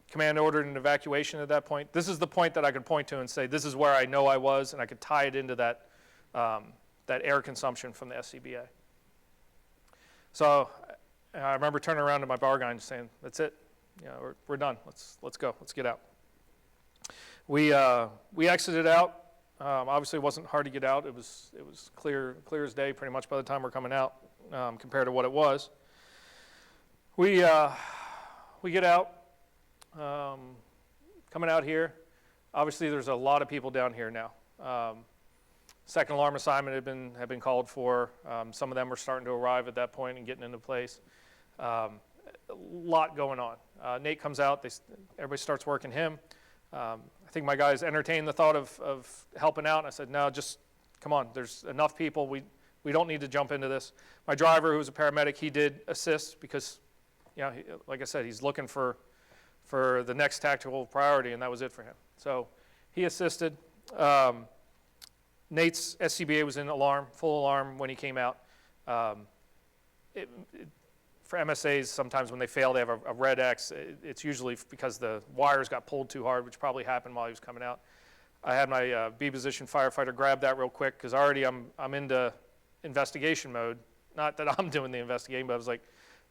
S4: Command ordered an evacuation at that point. This is the point that I could point to and say, this is where I know I was, and I could tie it into that air consumption from the SCBA. So I remember turning around to my bar guy and saying, that's it. You know, we're done. Let's go. Let's get out. We exited out. Obviously, it wasn't hard to get out. It was clear as day pretty much by the time we're coming out compared to what it was. We get out, coming out here. Obviously, there's a lot of people down here now. Second alarm assignment had been called for. Some of them were starting to arrive at that point and getting into place. A lot going on. Nate comes out. Everybody starts working him. I think my guys entertained the thought of helping out. And I said, no, just come on. There's enough people. We don't need to jump into this. My driver, who was a paramedic, he did assist because, you know, like I said, he's looking for the next tactical priority, and that was it for him. So he assisted. Nate's SCBA was in full alarm when he came out. For MSAs, sometimes when they fail, they have a red X. It's usually because the wires got pulled too hard, which probably happened while he was coming out. I had my B-position firefighter grab that real quick because already I'm into investigation mode. Not that I'm doing the investigating, but I was like,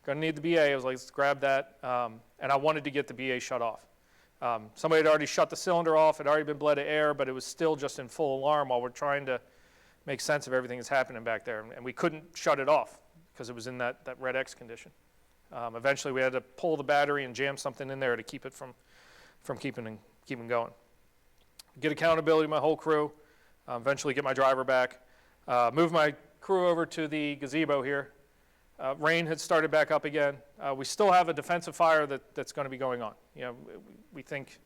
S4: gonna need the BA. I was like, let's grab that. And I wanted to get the BA shut off. Somebody had already shut the cylinder off. It had already been bled of air, but it was still just in full alarm while we're trying to make sense of everything that's happening back there. And we couldn't shut it off because it was in that red X condition. Eventually, we had to pull the battery and jam something in there to keep it from keeping going. Get accountability to my whole crew. Eventually, get my driver back. Move my crew over to the gazebo here. Rain had started back up again. We still have a defensive fire that's going to be going on. You know, we think,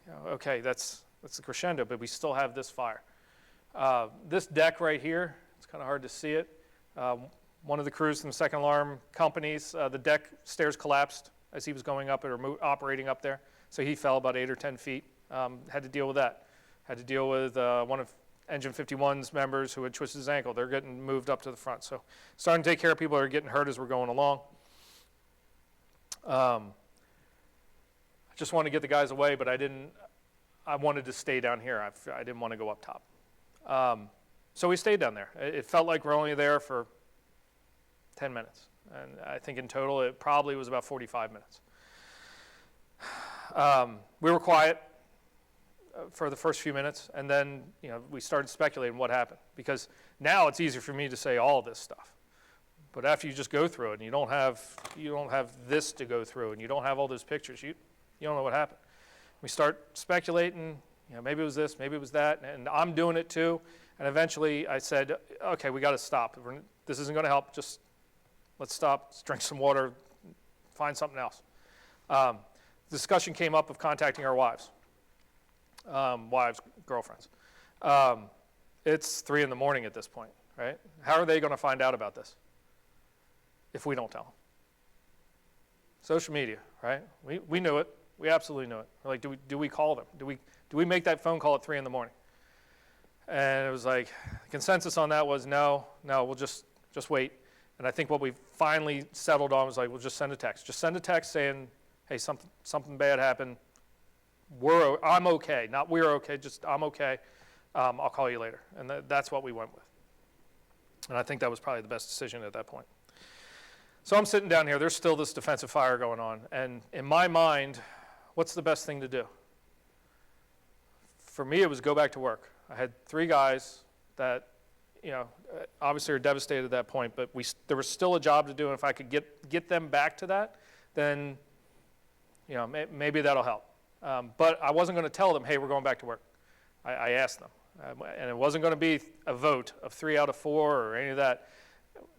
S4: you know, okay, that's the crescendo, but we still have this fire. This deck right here, it's kind of hard to see it. One of the crews from the second alarm companies, the deck stairs collapsed as he was going up or operating up there. So he fell about 8 or 10 feet. Had to deal with that. Had to deal with one of Engine 51's members who had twisted his ankle. They're getting moved up to the front. So starting to take care of people that are getting hurt as we're going along. I just wanted to get the guys away, but I wanted to stay down here. I didn't want to go up top. So we stayed down there. It felt like we're only there for 10 minutes. And I think in total, it probably was about 45 minutes. We were quiet for the first few minutes, and then, you know, we started speculating what happened. Because now it's easier for me to say all this stuff. But after you just go through it, and you don't have this to go through, and you don't have all those pictures, you don't know what happened. We start speculating, you know, maybe it was this, maybe it was that, and I'm doing it too. And eventually I said, okay, we got to stop. This isn't going to help. Just let's stop, let's drink some water, find something else. Discussion came up of contacting our wives, girlfriends. It's 3 in the morning at this point, right? How are they going to find out about this if we don't tell them? Social media, right? We knew it. We absolutely knew it. We're like, do we call them? Do we make that phone call at 3 in the morning? And it was like, the consensus on that was no, we'll just wait. And I think what we finally settled on was like, we'll just send a text. Just send a text saying, hey, something bad happened. I'm okay. Not we're okay, just I'm okay. I'll call you later. And that's what we went with. And I think that was probably the best decision at that point. So I'm sitting down here. There's still this defensive fire going on. And in my mind, what's the best thing to do? For me, it was go back to work. I had 3 guys that, obviously are devastated at that point, but there was still a job to do, and if I could get them back to that, then, maybe that'll help. But I wasn't going to tell them, hey, we're going back to work. I asked them, and it wasn't going to be a vote of 3 out of 4 or any of that.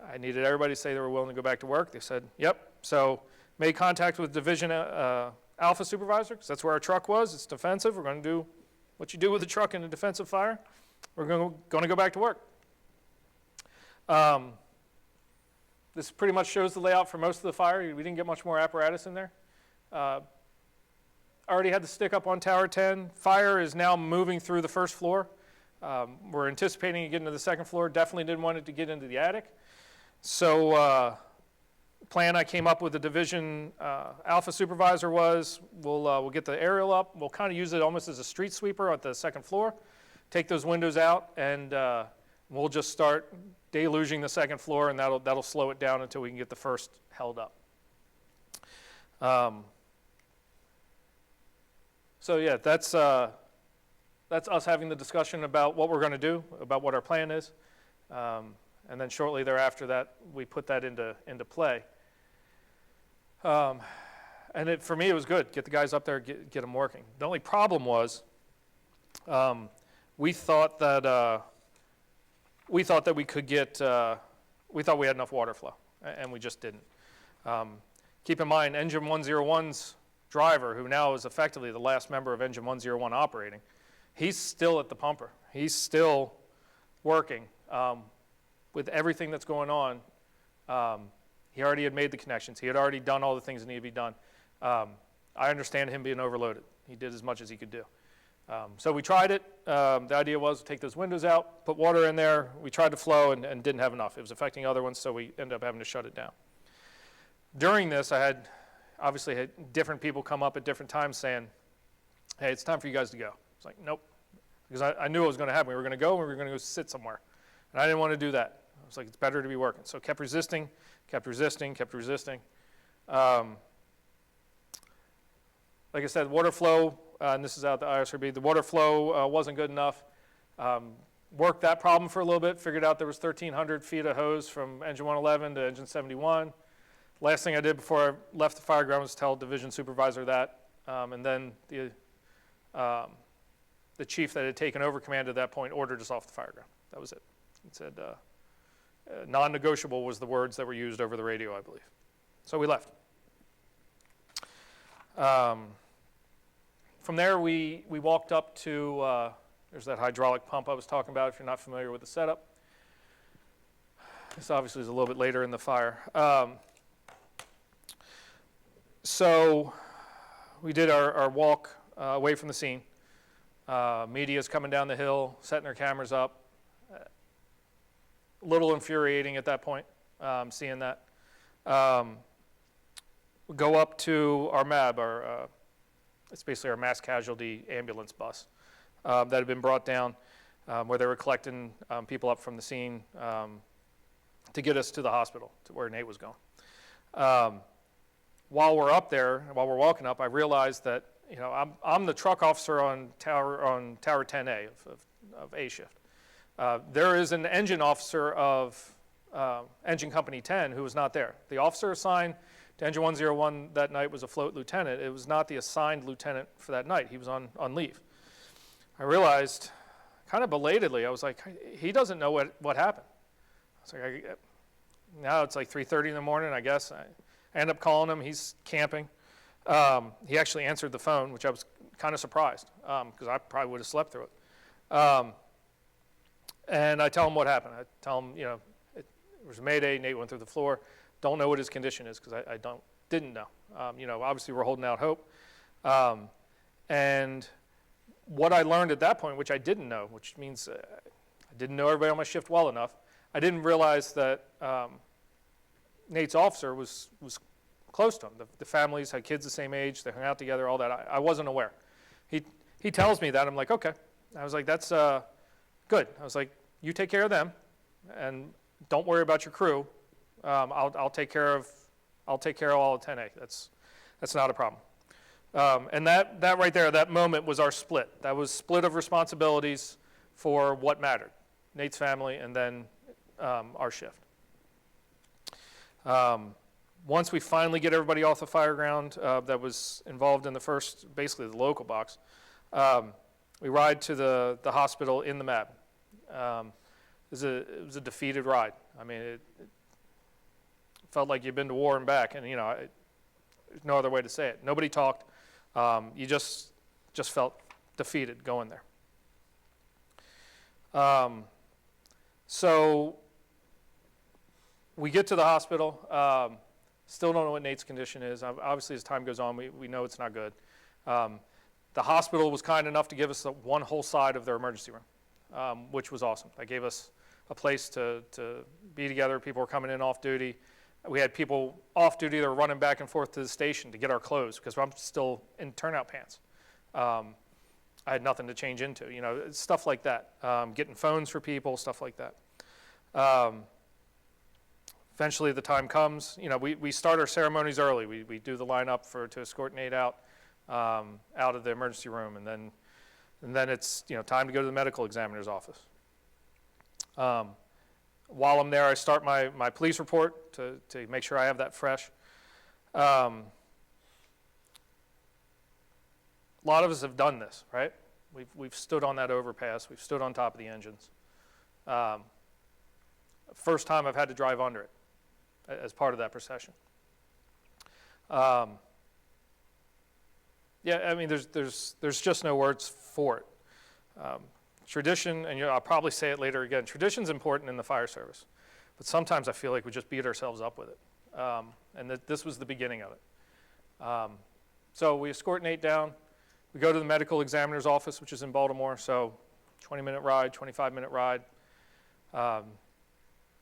S4: I needed everybody to say they were willing to go back to work. They said, yep. So made contact with Division Alpha Supervisor, because that's where our truck was. It's defensive. We're going to do what you do with a truck in a defensive fire. We're going to go back to work. This pretty much shows the layout for most of the fire. We didn't get much more apparatus in there. Already had the stick up on Tower 10. Fire is now moving through the first floor. We're anticipating it getting to the second floor. Definitely didn't want it to get into the attic. So plan I came up with the Division Alpha Supervisor was, we'll get the aerial up. We'll kind of use it almost as a street sweeper at the second floor. Take those windows out, and we'll just start deluging the second floor, and that'll slow it down until we can get the first held up. So yeah, that's us having the discussion about what we're going to do, about what our plan is, and then shortly thereafter that we put that into play. And for me, it was good. Get the guys up there, get them working. The only problem was we thought that we could get. We thought we had enough water flow, and we just didn't. Keep in mind, Engine 101's driver, who now is effectively the last member of Engine 101 operating, he's still at the pumper. He's still working with everything that's going on. He already had made the connections. He had already done all the things that needed to be done. I understand him being overloaded. He did as much as he could do. So we tried it. The idea was to take those windows out, put water in there. We tried to flow and didn't have enough. It was affecting other ones, so we ended up having to shut it down. During this, I had different people come up at different times saying, hey, it's time for you guys to go. It's like, nope, because I knew what was going to happen. We were going to go and we were going to go sit somewhere. And I didn't want to do that. I was like, it's better to be working. So kept resisting. Like I said, water flow, and this is out the ISRB, the water flow wasn't good enough. Worked that problem for a little bit, figured out there was 1,300 feet of hose from engine 111 to engine 71. Last thing I did before I left the Fireground was tell division supervisor that, and then the chief that had taken over command at that point ordered us off the Fireground. That was it. He said, non-negotiable was the words that were used over the radio, I believe. So we left. From there, we walked up to, there's that hydraulic pump I was talking about, if you're not familiar with the setup. This obviously is a little bit later in the fire. So we did our walk away from the scene. Media's coming down the hill, setting their cameras up. A little infuriating at that point, seeing that. We go up to our MAB, it's basically our mass casualty ambulance bus that had been brought down, where they were collecting people up from the scene to get us to the hospital, to where Nate was going. While we're up there, while we're walking up, I realized that I'm the truck officer on Tower 10A of A shift. There is an engine officer of Engine Company 10 who was not there. The officer assigned to Engine 101 that night was a float lieutenant. It was not the assigned lieutenant for that night. He was on leave. I realized, kind of belatedly, I was like, he doesn't know what happened. I was like, now it's like 3:30 in the morning, I guess. I end up calling him. He's camping. He actually answered the phone, which I was kind of surprised because I probably would have slept through it. And I tell him what happened. I tell him, it was Mayday. Nate went through the floor. Don't know what his condition is because I didn't know. Obviously we're holding out hope. And what I learned at that point, which I didn't know, which means I didn't know everybody on my shift well enough, I didn't realize that Nate's officer was close to him. The families had kids the same age. They hung out together, all that. I wasn't aware. He tells me that. I'm like, okay. I was like, that's good. I was like, you take care of them, and don't worry about your crew. I'll take care of all of 10A. That's not a problem. And that right there, that moment was our split. That was split of responsibilities for what mattered, Nate's family and then our shift. Once we finally get everybody off the Fireground that was involved in the first, basically the local box, we ride to the hospital in the MAB. It was a defeated ride. I mean, it felt like you'd been to war and back, and there's no other way to say it. Nobody talked. You just felt defeated going there. So we get to the hospital. Still don't know what Nate's condition is. Obviously, as time goes on, we know it's not good. The hospital was kind enough to give us one whole side of their emergency room, which was awesome. They gave us a place to be together. People were coming in off duty. We had people off duty that were running back and forth to the station to get our clothes because I'm still in turnout pants. I had nothing to change into, stuff like that. Getting phones for people, stuff like that. Eventually the time comes, we start our ceremonies early. We do the lineup to escort Nate out of the emergency room, and then it's time to go to the medical examiner's office. While I'm there, I start my police report to make sure I have that fresh. A lot of us have done this, right? We've stood on that overpass. We've stood on top of the engines. First time I've had to drive under it as part of that procession. There's just no words for it. Tradition, and I'll probably say it later again, tradition's important in the fire service, but sometimes I feel like we just beat ourselves up with it, and this was the beginning of it. So we escort Nate down. We go to the medical examiner's office, which is in Baltimore, so 20-minute ride, 25-minute ride.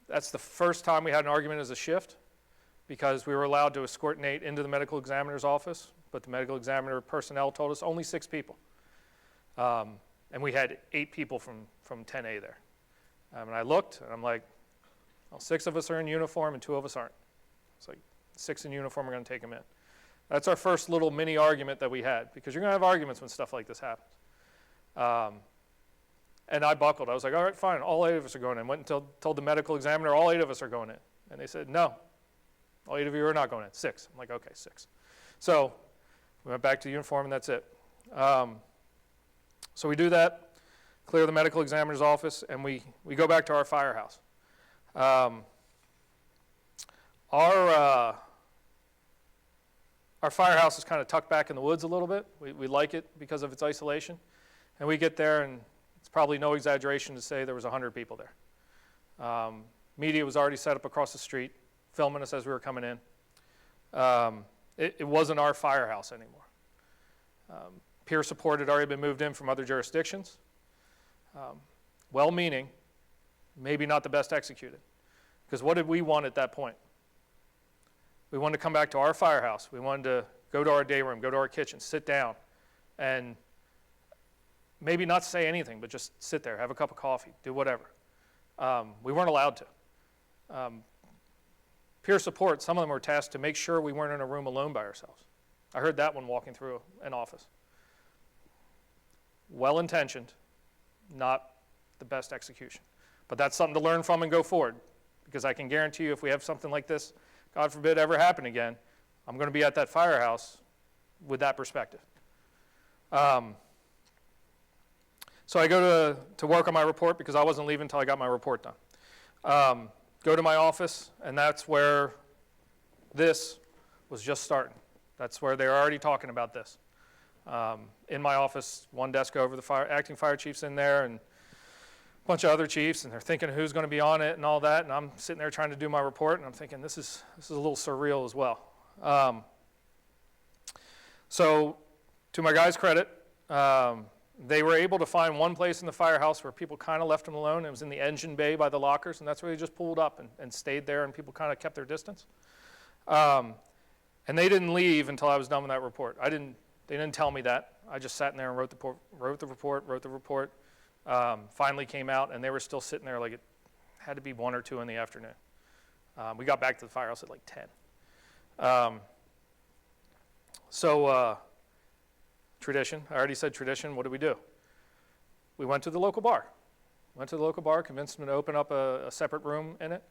S4: That's the first time we had an argument as a shift because we were allowed to escort Nate into the medical examiner's office, but the medical examiner personnel told us only 6 people. And we had 8 people from 10A there. And I looked, and I'm like, well, 6 of us are in uniform and 2 of us aren't. It's like 6 in uniform are going to take them in. That's our first little mini argument that we had, because you're going to have arguments when stuff like this happens. And I buckled. I was like, all right, fine, all 8 of us are going in. Went and told the medical examiner, all 8 of us are going in. And they said, no, all 8 of you are not going in, 6. I'm like, okay, 6. So we went back to uniform, and that's it. So we do that, clear the medical examiner's office, and we go back to our firehouse. Our firehouse is kind of tucked back in the woods a little bit. We like it because of its isolation. And we get there, and it's probably no exaggeration to say there was 100 people there. Media was already set up across the street, filming us as we were coming in. It wasn't our firehouse anymore. Peer support had already been moved in from other jurisdictions. Well-meaning, maybe not the best executed. Because what did we want at that point? We wanted to come back to our firehouse. We wanted to go to our day room, go to our kitchen, sit down, and maybe not say anything, but just sit there, have a cup of coffee, do whatever. We weren't allowed to. Peer support, some of them were tasked to make sure we weren't in a room alone by ourselves. I heard that one walking through an office. Well-intentioned, not the best execution. But that's something to learn from and go forward, because I can guarantee you if we have something like this, God forbid, ever happen again, I'm going to be at that firehouse with that perspective. So I go to work on my report because I wasn't leaving until I got my report done. Go to my office, and that's where this was just starting. That's where they were already talking about this. In my office, one desk over, the acting fire chief's in there, and a bunch of other chiefs, and they're thinking who's going to be on it and all that, and I'm sitting there trying to do my report, and I'm thinking this is a little surreal as well. So to my guys' credit, they were able to find one place in the firehouse where people kind of left them alone. It was in the engine bay by the lockers, and that's where they just pulled up and stayed there, and people kind of kept their distance. And they didn't leave until I was done with that report. They didn't tell me that. I just sat in there and wrote the report. Finally came out, and they were still sitting there like it had to be 1 or 2 in the afternoon. We got back to the firehouse at like 10. Tradition, I already said tradition. What did we do? We went to the local bar. Convinced them to open up a separate room in it.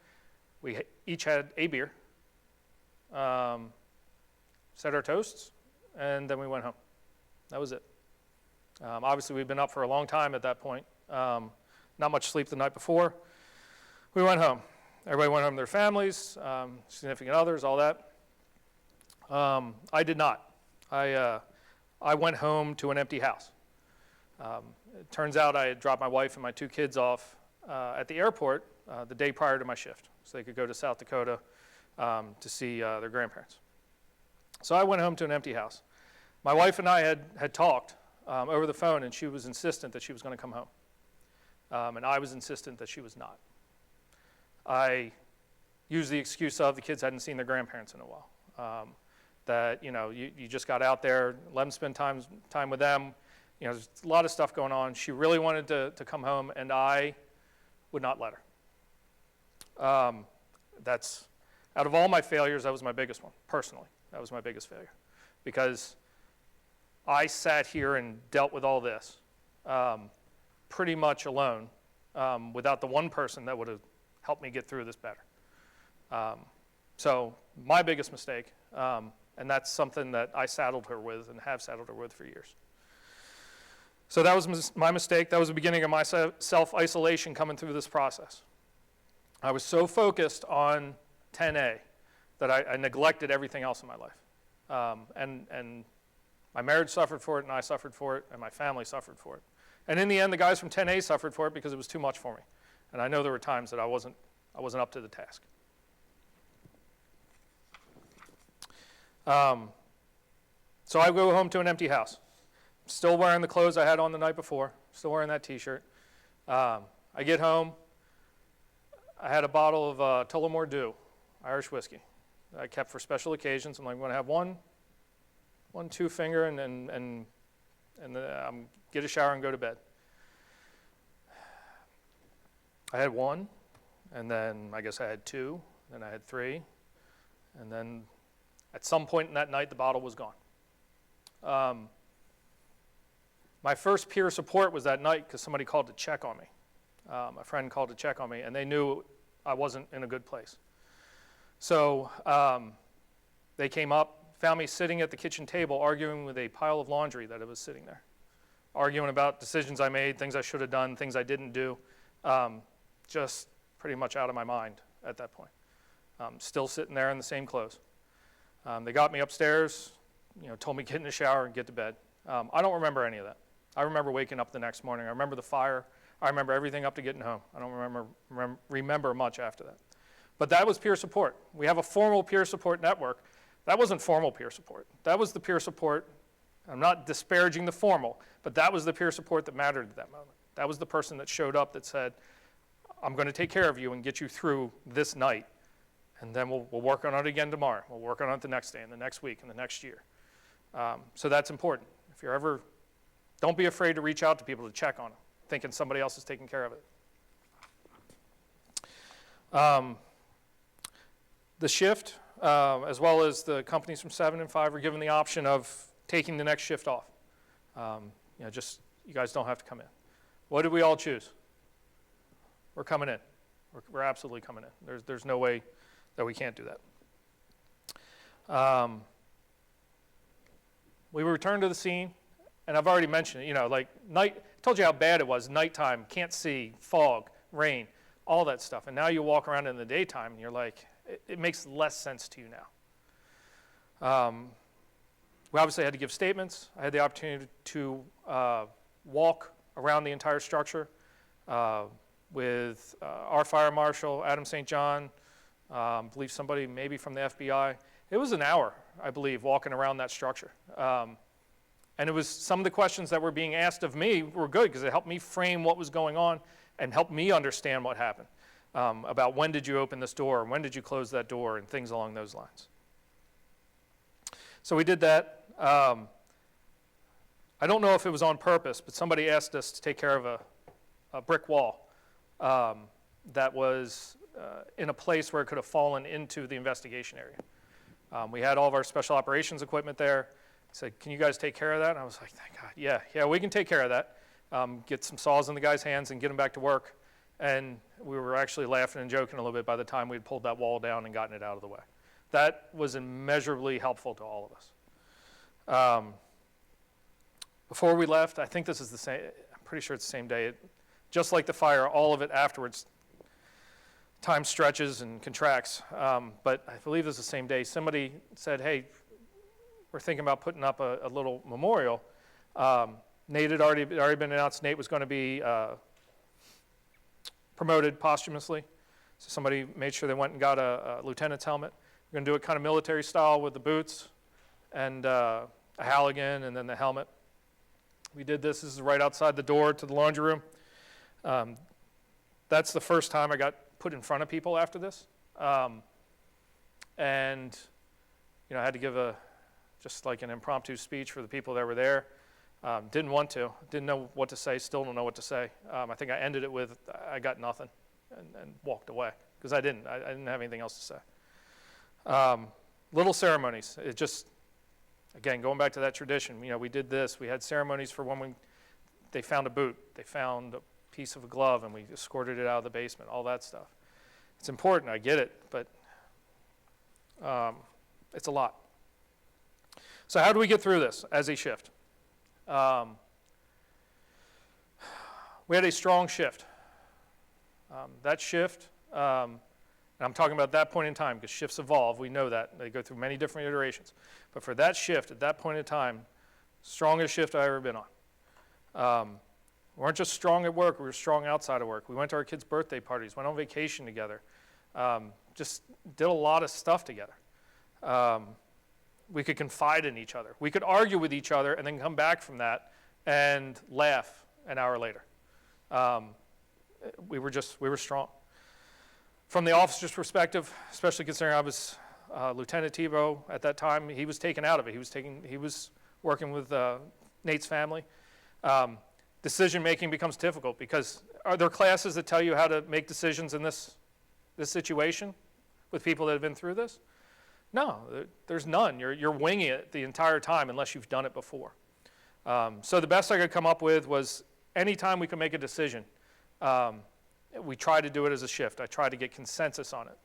S4: We each had a beer, said our toasts, and then we went home. That was it. Obviously, we'd been up for a long time at that point. Not much sleep the night before. We went home. Everybody went home to their families, significant others, all that. I did not. I went home to an empty house. It turns out I had dropped my wife and my 2 kids off at the airport the day prior to my shift, so they could go to South Dakota to see their grandparents. So I went home to an empty house. My wife and I had talked over the phone, and she was insistent that she was going to come home. And I was insistent that she was not. I used the excuse of the kids hadn't seen their grandparents in a while. That, you just got out there, let them spend time with them. There's a lot of stuff going on. She really wanted to come home, and I would not let her. That's, out of all my failures, that was my biggest one, personally. That was my biggest failure. Because I sat here and dealt with all this pretty much alone without the one person that would have helped me get through this better. So my biggest mistake, and that's something that I saddled her with and have saddled her with for years. So that was my mistake. That was the beginning of my self-isolation coming through this process. I was so focused on 10A that I neglected everything else in my life. And my marriage suffered for it, and I suffered for it, and my family suffered for it. And in the end, the guys from 10A suffered for it because it was too much for me. And I know there were times that I wasn't up to the task. So I go home to an empty house. Still wearing the clothes I had on the night before. Still wearing that T-shirt. I get home. I had a bottle of Tullamore Dew, Irish whiskey, that I kept for special occasions. I'm like, I'm going to have one 2-finger, and get a shower and go to bed. I had 1, and then I guess I had 2, then I had 3, and then at some point in that night, the bottle was gone. My first peer support was that night because somebody called to check on me. A friend called to check on me, and they knew I wasn't in a good place. So they came up, found me sitting at the kitchen table arguing with a pile of laundry that was sitting there, arguing about decisions I made, things I should have done, things I didn't do, just pretty much out of my mind at that point. Still sitting there in the same clothes. They got me upstairs, told me get in the shower and get to bed. I don't remember any of that. I remember waking up the next morning. I remember the fire. I remember everything up to getting home. I don't remember much after that. But that was peer support. We have a formal peer support network. That wasn't formal peer support. That was the peer support. I'm not disparaging the formal, but that was the peer support that mattered at that moment. That was the person that showed up that said, I'm going to take care of you and get you through this night, and then we'll work on it again tomorrow. We'll work on it the next day and the next week and the next year. So that's important. If you're ever, don't be afraid to reach out to people to check on them, thinking somebody else is taking care of it. The shift, as well as the companies from 7 and 5, are given the option of taking the next shift off. You guys don't have to come in. What did we all choose? We're coming in. We're absolutely coming in. There's no way that we can't do that. We returned to the scene, and I've already mentioned it, like night, I told you how bad it was, nighttime, can't see, fog, rain, all that stuff. And now you walk around in the daytime and you're like, it makes less sense to you We obviously had to give statements. I had the opportunity to walk around the entire structure with our fire marshal, Adam St. John, I believe somebody maybe from the FBI. It was an hour, I believe, walking around that structure. And it was some of the questions that were being asked of me were good because it helped me frame what was going on and helped me understand what happened about when did you open this door and when did you close that door and things along those lines. So we did that. I don't know if it was on purpose, but somebody asked us to take care of a brick wall that was in a place where it could have fallen into the investigation area. We had all of our special operations equipment there. I said, can you guys take care of that? And I was like, thank God, yeah, we can take care of that. Get some saws in the guy's hands and get them back to work. And we were actually laughing and joking a little bit by the time we'd pulled that wall down and gotten it out of the way. That was immeasurably helpful to all of us. Before we left, I think this is the same, I'm pretty sure it's the same day. Just like the fire, all of it afterwards, time stretches and contracts. But I believe it was the same day. Somebody said, hey, we're thinking about putting up a little memorial. Nate had already been announced. Nate was going to be promoted posthumously. So somebody made sure they went and got a lieutenant's helmet. We're going to do it kind of military style with the boots and a Halligan and then the helmet. We did this. This is right outside the door to the laundry room. That's the first time I got put in front of people after this. And, you know, I had to give just like an impromptu speech for the people that were there. Didn't want to, didn't know what to say, still don't know what to say. I think I ended it with, I got nothing, and walked away, because I didn't have anything else to say. Little ceremonies, it just, again, going back to that tradition, you know, we did this, we had ceremonies for when they found a boot, they found a piece of a glove, and we escorted it out of the basement, all that stuff. It's important, I get it, but it's a lot. So how do we get through this as a shift? We had a strong shift. That shift, and I'm talking about that point in time because shifts evolve, we know that. They go through many different iterations. But for that shift, at that point in time, strongest shift I've ever been on. We weren't just strong at work, we were strong outside of work. We went to our kids' birthday parties, went on vacation together, just did a lot of stuff together. We could confide in each other. We could argue with each other and then come back from that and laugh an hour later. We were strong. From the officer's perspective, especially considering I was Lieutenant Tebow at that time, he was taken out of it. He was working with Nate's family. Decision-making becomes difficult because are there classes that tell you how to make decisions in this situation with people that have been through this? No, there's none. You're winging it the entire time unless you've done it before. So the best I could come up with was anytime we could make a decision, we tried to do it as a shift. I tried to get consensus on it.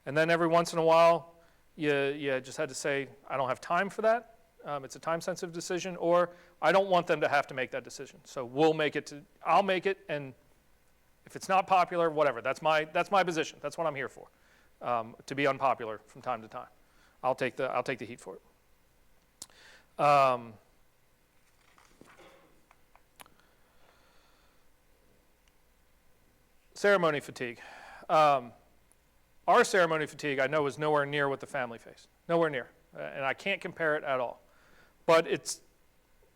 S4: And then every once in a while, you just had to say, I don't have time for that. It's a time-sensitive decision, or I don't want them to have to make that decision. So I'll make it, and if it's not popular, whatever. That's my position. That's what I'm here for. To be unpopular from time to time. I'll take the heat for it. Ceremony fatigue. Our ceremony fatigue, I know, was nowhere near what the family faced. Nowhere near. And I can't compare it at all. But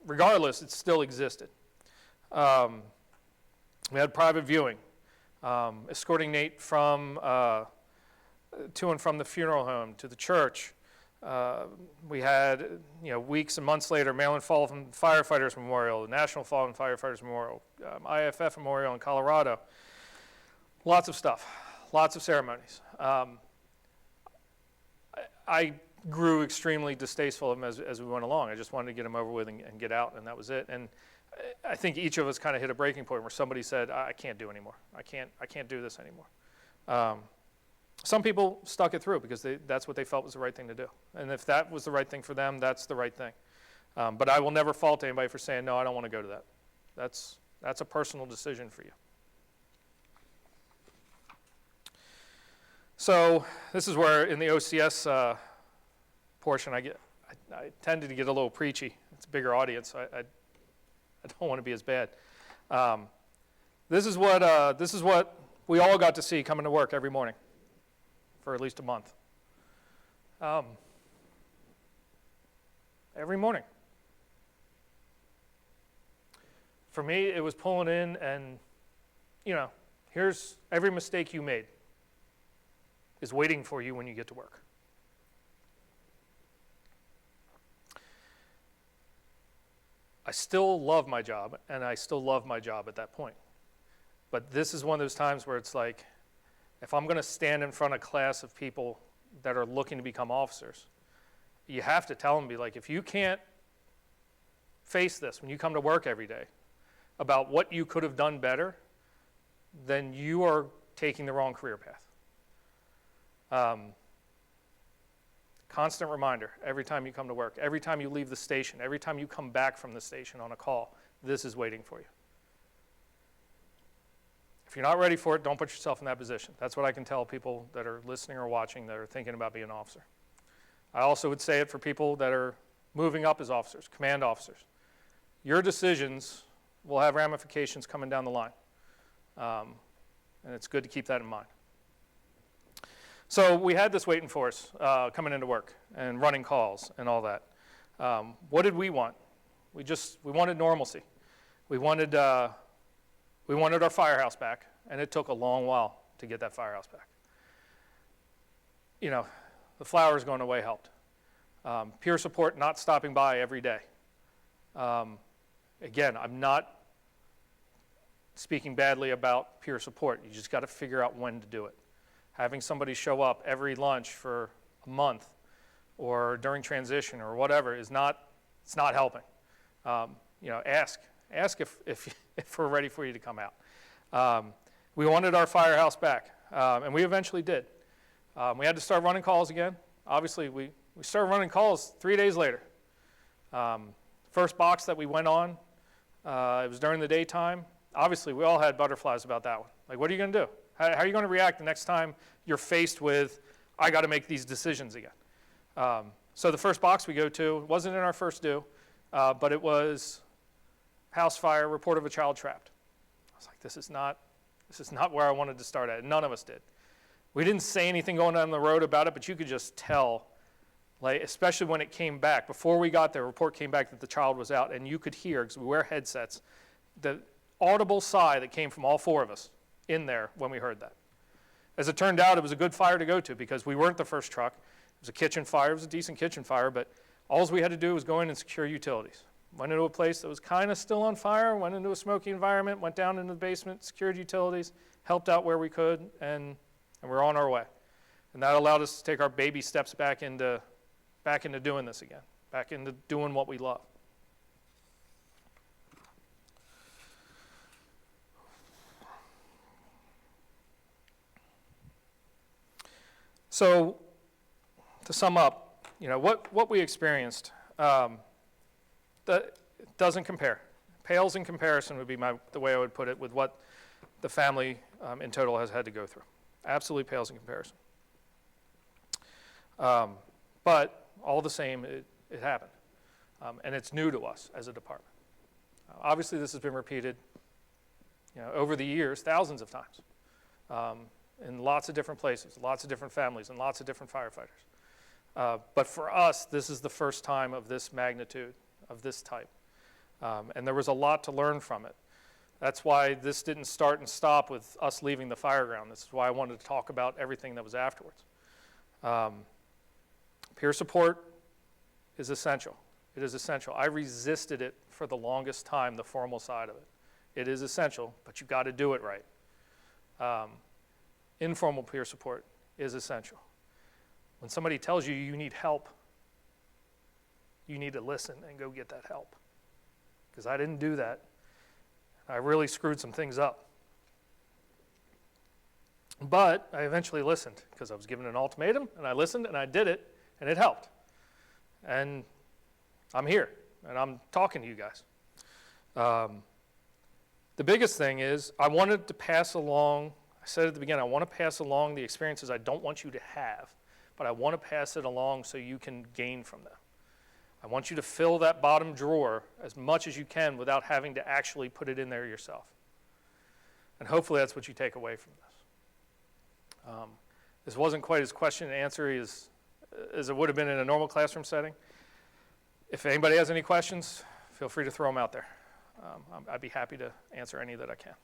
S4: regardless, it still existed. We had private viewing, escorting Nate from to and from the funeral home to the church. We had, weeks and months later, Maryland Fallen Firefighters Memorial, the National Fallen Firefighters Memorial, IFF Memorial in Colorado. Lots of stuff, lots of ceremonies. I grew extremely distasteful of them as we went along. I just wanted to get them over with and get out, and that was it. And I think each of us kind of hit a breaking point where somebody said, I can't do anymore. I can't do this anymore. Some people stuck it through because that's what they felt was the right thing to do. And if that was the right thing for them, that's the right thing. But I will never fault anybody for saying, no, I don't want to go to that. That's a personal decision for you. So this is where in the OCS portion, I tended to get a little preachy. It's a bigger audience, so I don't want to be as bad. This is what we all got to see coming to work every morning for at least a month. Every morning. For me, it was pulling in and, here's every mistake you made is waiting for you when you get to work. I still love my job, and I still love my job at that point. But this is one of those times where it's like, if I'm going to stand in front of a class of people that are looking to become officers, you have to tell them, be like, if you can't face this when you come to work every day about what you could have done better, then you are taking the wrong career path. Constant reminder every time you come to work, every time you leave the station, every time you come back from the station on a call, this is waiting for you. If you're not ready for it, don't put yourself in that position. That's what I can tell people that are listening or watching that are thinking about being an officer. I also would say it for people that are moving up as officers, command officers. Your decisions will have ramifications coming down the line. And it's good to keep that in mind. So we had this waiting for us coming into work and running calls and all that. What did we want? We wanted normalcy. We wanted our firehouse back, and it took a long while to get that firehouse back. The flowers going away helped. Peer support, not stopping by every day. Again, I'm not speaking badly about peer support. You just got to figure out when to do it. Having somebody show up every lunch for a month or during transition or whatever it's not helping. Ask if we're ready for you to come out. We wanted our firehouse back, and we eventually did. We had to start running calls again. Obviously, we started running calls 3 days later. First box that we went on, it was during the daytime. Obviously, we all had butterflies about that one. Like, what are you going to do? How are you going to react the next time you're faced with, I got to make these decisions again? So the first box we go to wasn't in our first due, but it was house fire, report of a child trapped. I was like, this is not where I wanted to start at. None of us did. We didn't say anything going down the road about it, but you could just tell, like, especially when it came back. Before we got there, a report came back that the child was out, and you could hear, because we wear headsets, the audible sigh that came from all four of us in there when we heard that. As it turned out, it was a good fire to go to because we weren't the first truck. It was a kitchen fire. It was a decent kitchen fire, but all we had to do was go in and secure utilities. Went into a place that was kind of still on fire, went into a smoky environment, went down into the basement, secured utilities, helped out where we could, and we're on our way. And that allowed us to take our baby steps back into doing this again, back into doing what we love. So, to sum up, what we experienced, that doesn't compare. Pales in comparison would be the way I would put it with what the family in total has had to go through. Absolutely pales in comparison. But all the same, it happened. And it's new to us as a department. Obviously, this has been repeated over the years, thousands of times. In lots of different places, lots of different families, and lots of different firefighters. But for us, this is the first time of this magnitude, of this type. And there was a lot to learn from it. That's why this didn't start and stop with us leaving the Fireground. This is why I wanted to talk about everything that was afterwards. Peer support is essential. It is essential. I resisted it for the longest time, the formal side of it. It is essential, but you've got to do it right. Informal peer support is essential. When somebody tells you you need help, you need to listen and go get that help. Because I didn't do that. I really screwed some things up. But I eventually listened because I was given an ultimatum, and I listened, and I did it, and it helped. And I'm here, and I'm talking to you guys. The biggest thing is I wanted to pass along, I said at the beginning, I want to pass along the experiences I don't want you to have, but I want to pass it along so you can gain from them. I want you to fill that bottom drawer as much as you can without having to actually put it in there yourself. And hopefully that's what you take away from this. This wasn't quite as question and answer as it would have been in a normal classroom setting. If anybody has any questions, feel free to throw them out there. I'd be happy to answer any that I can.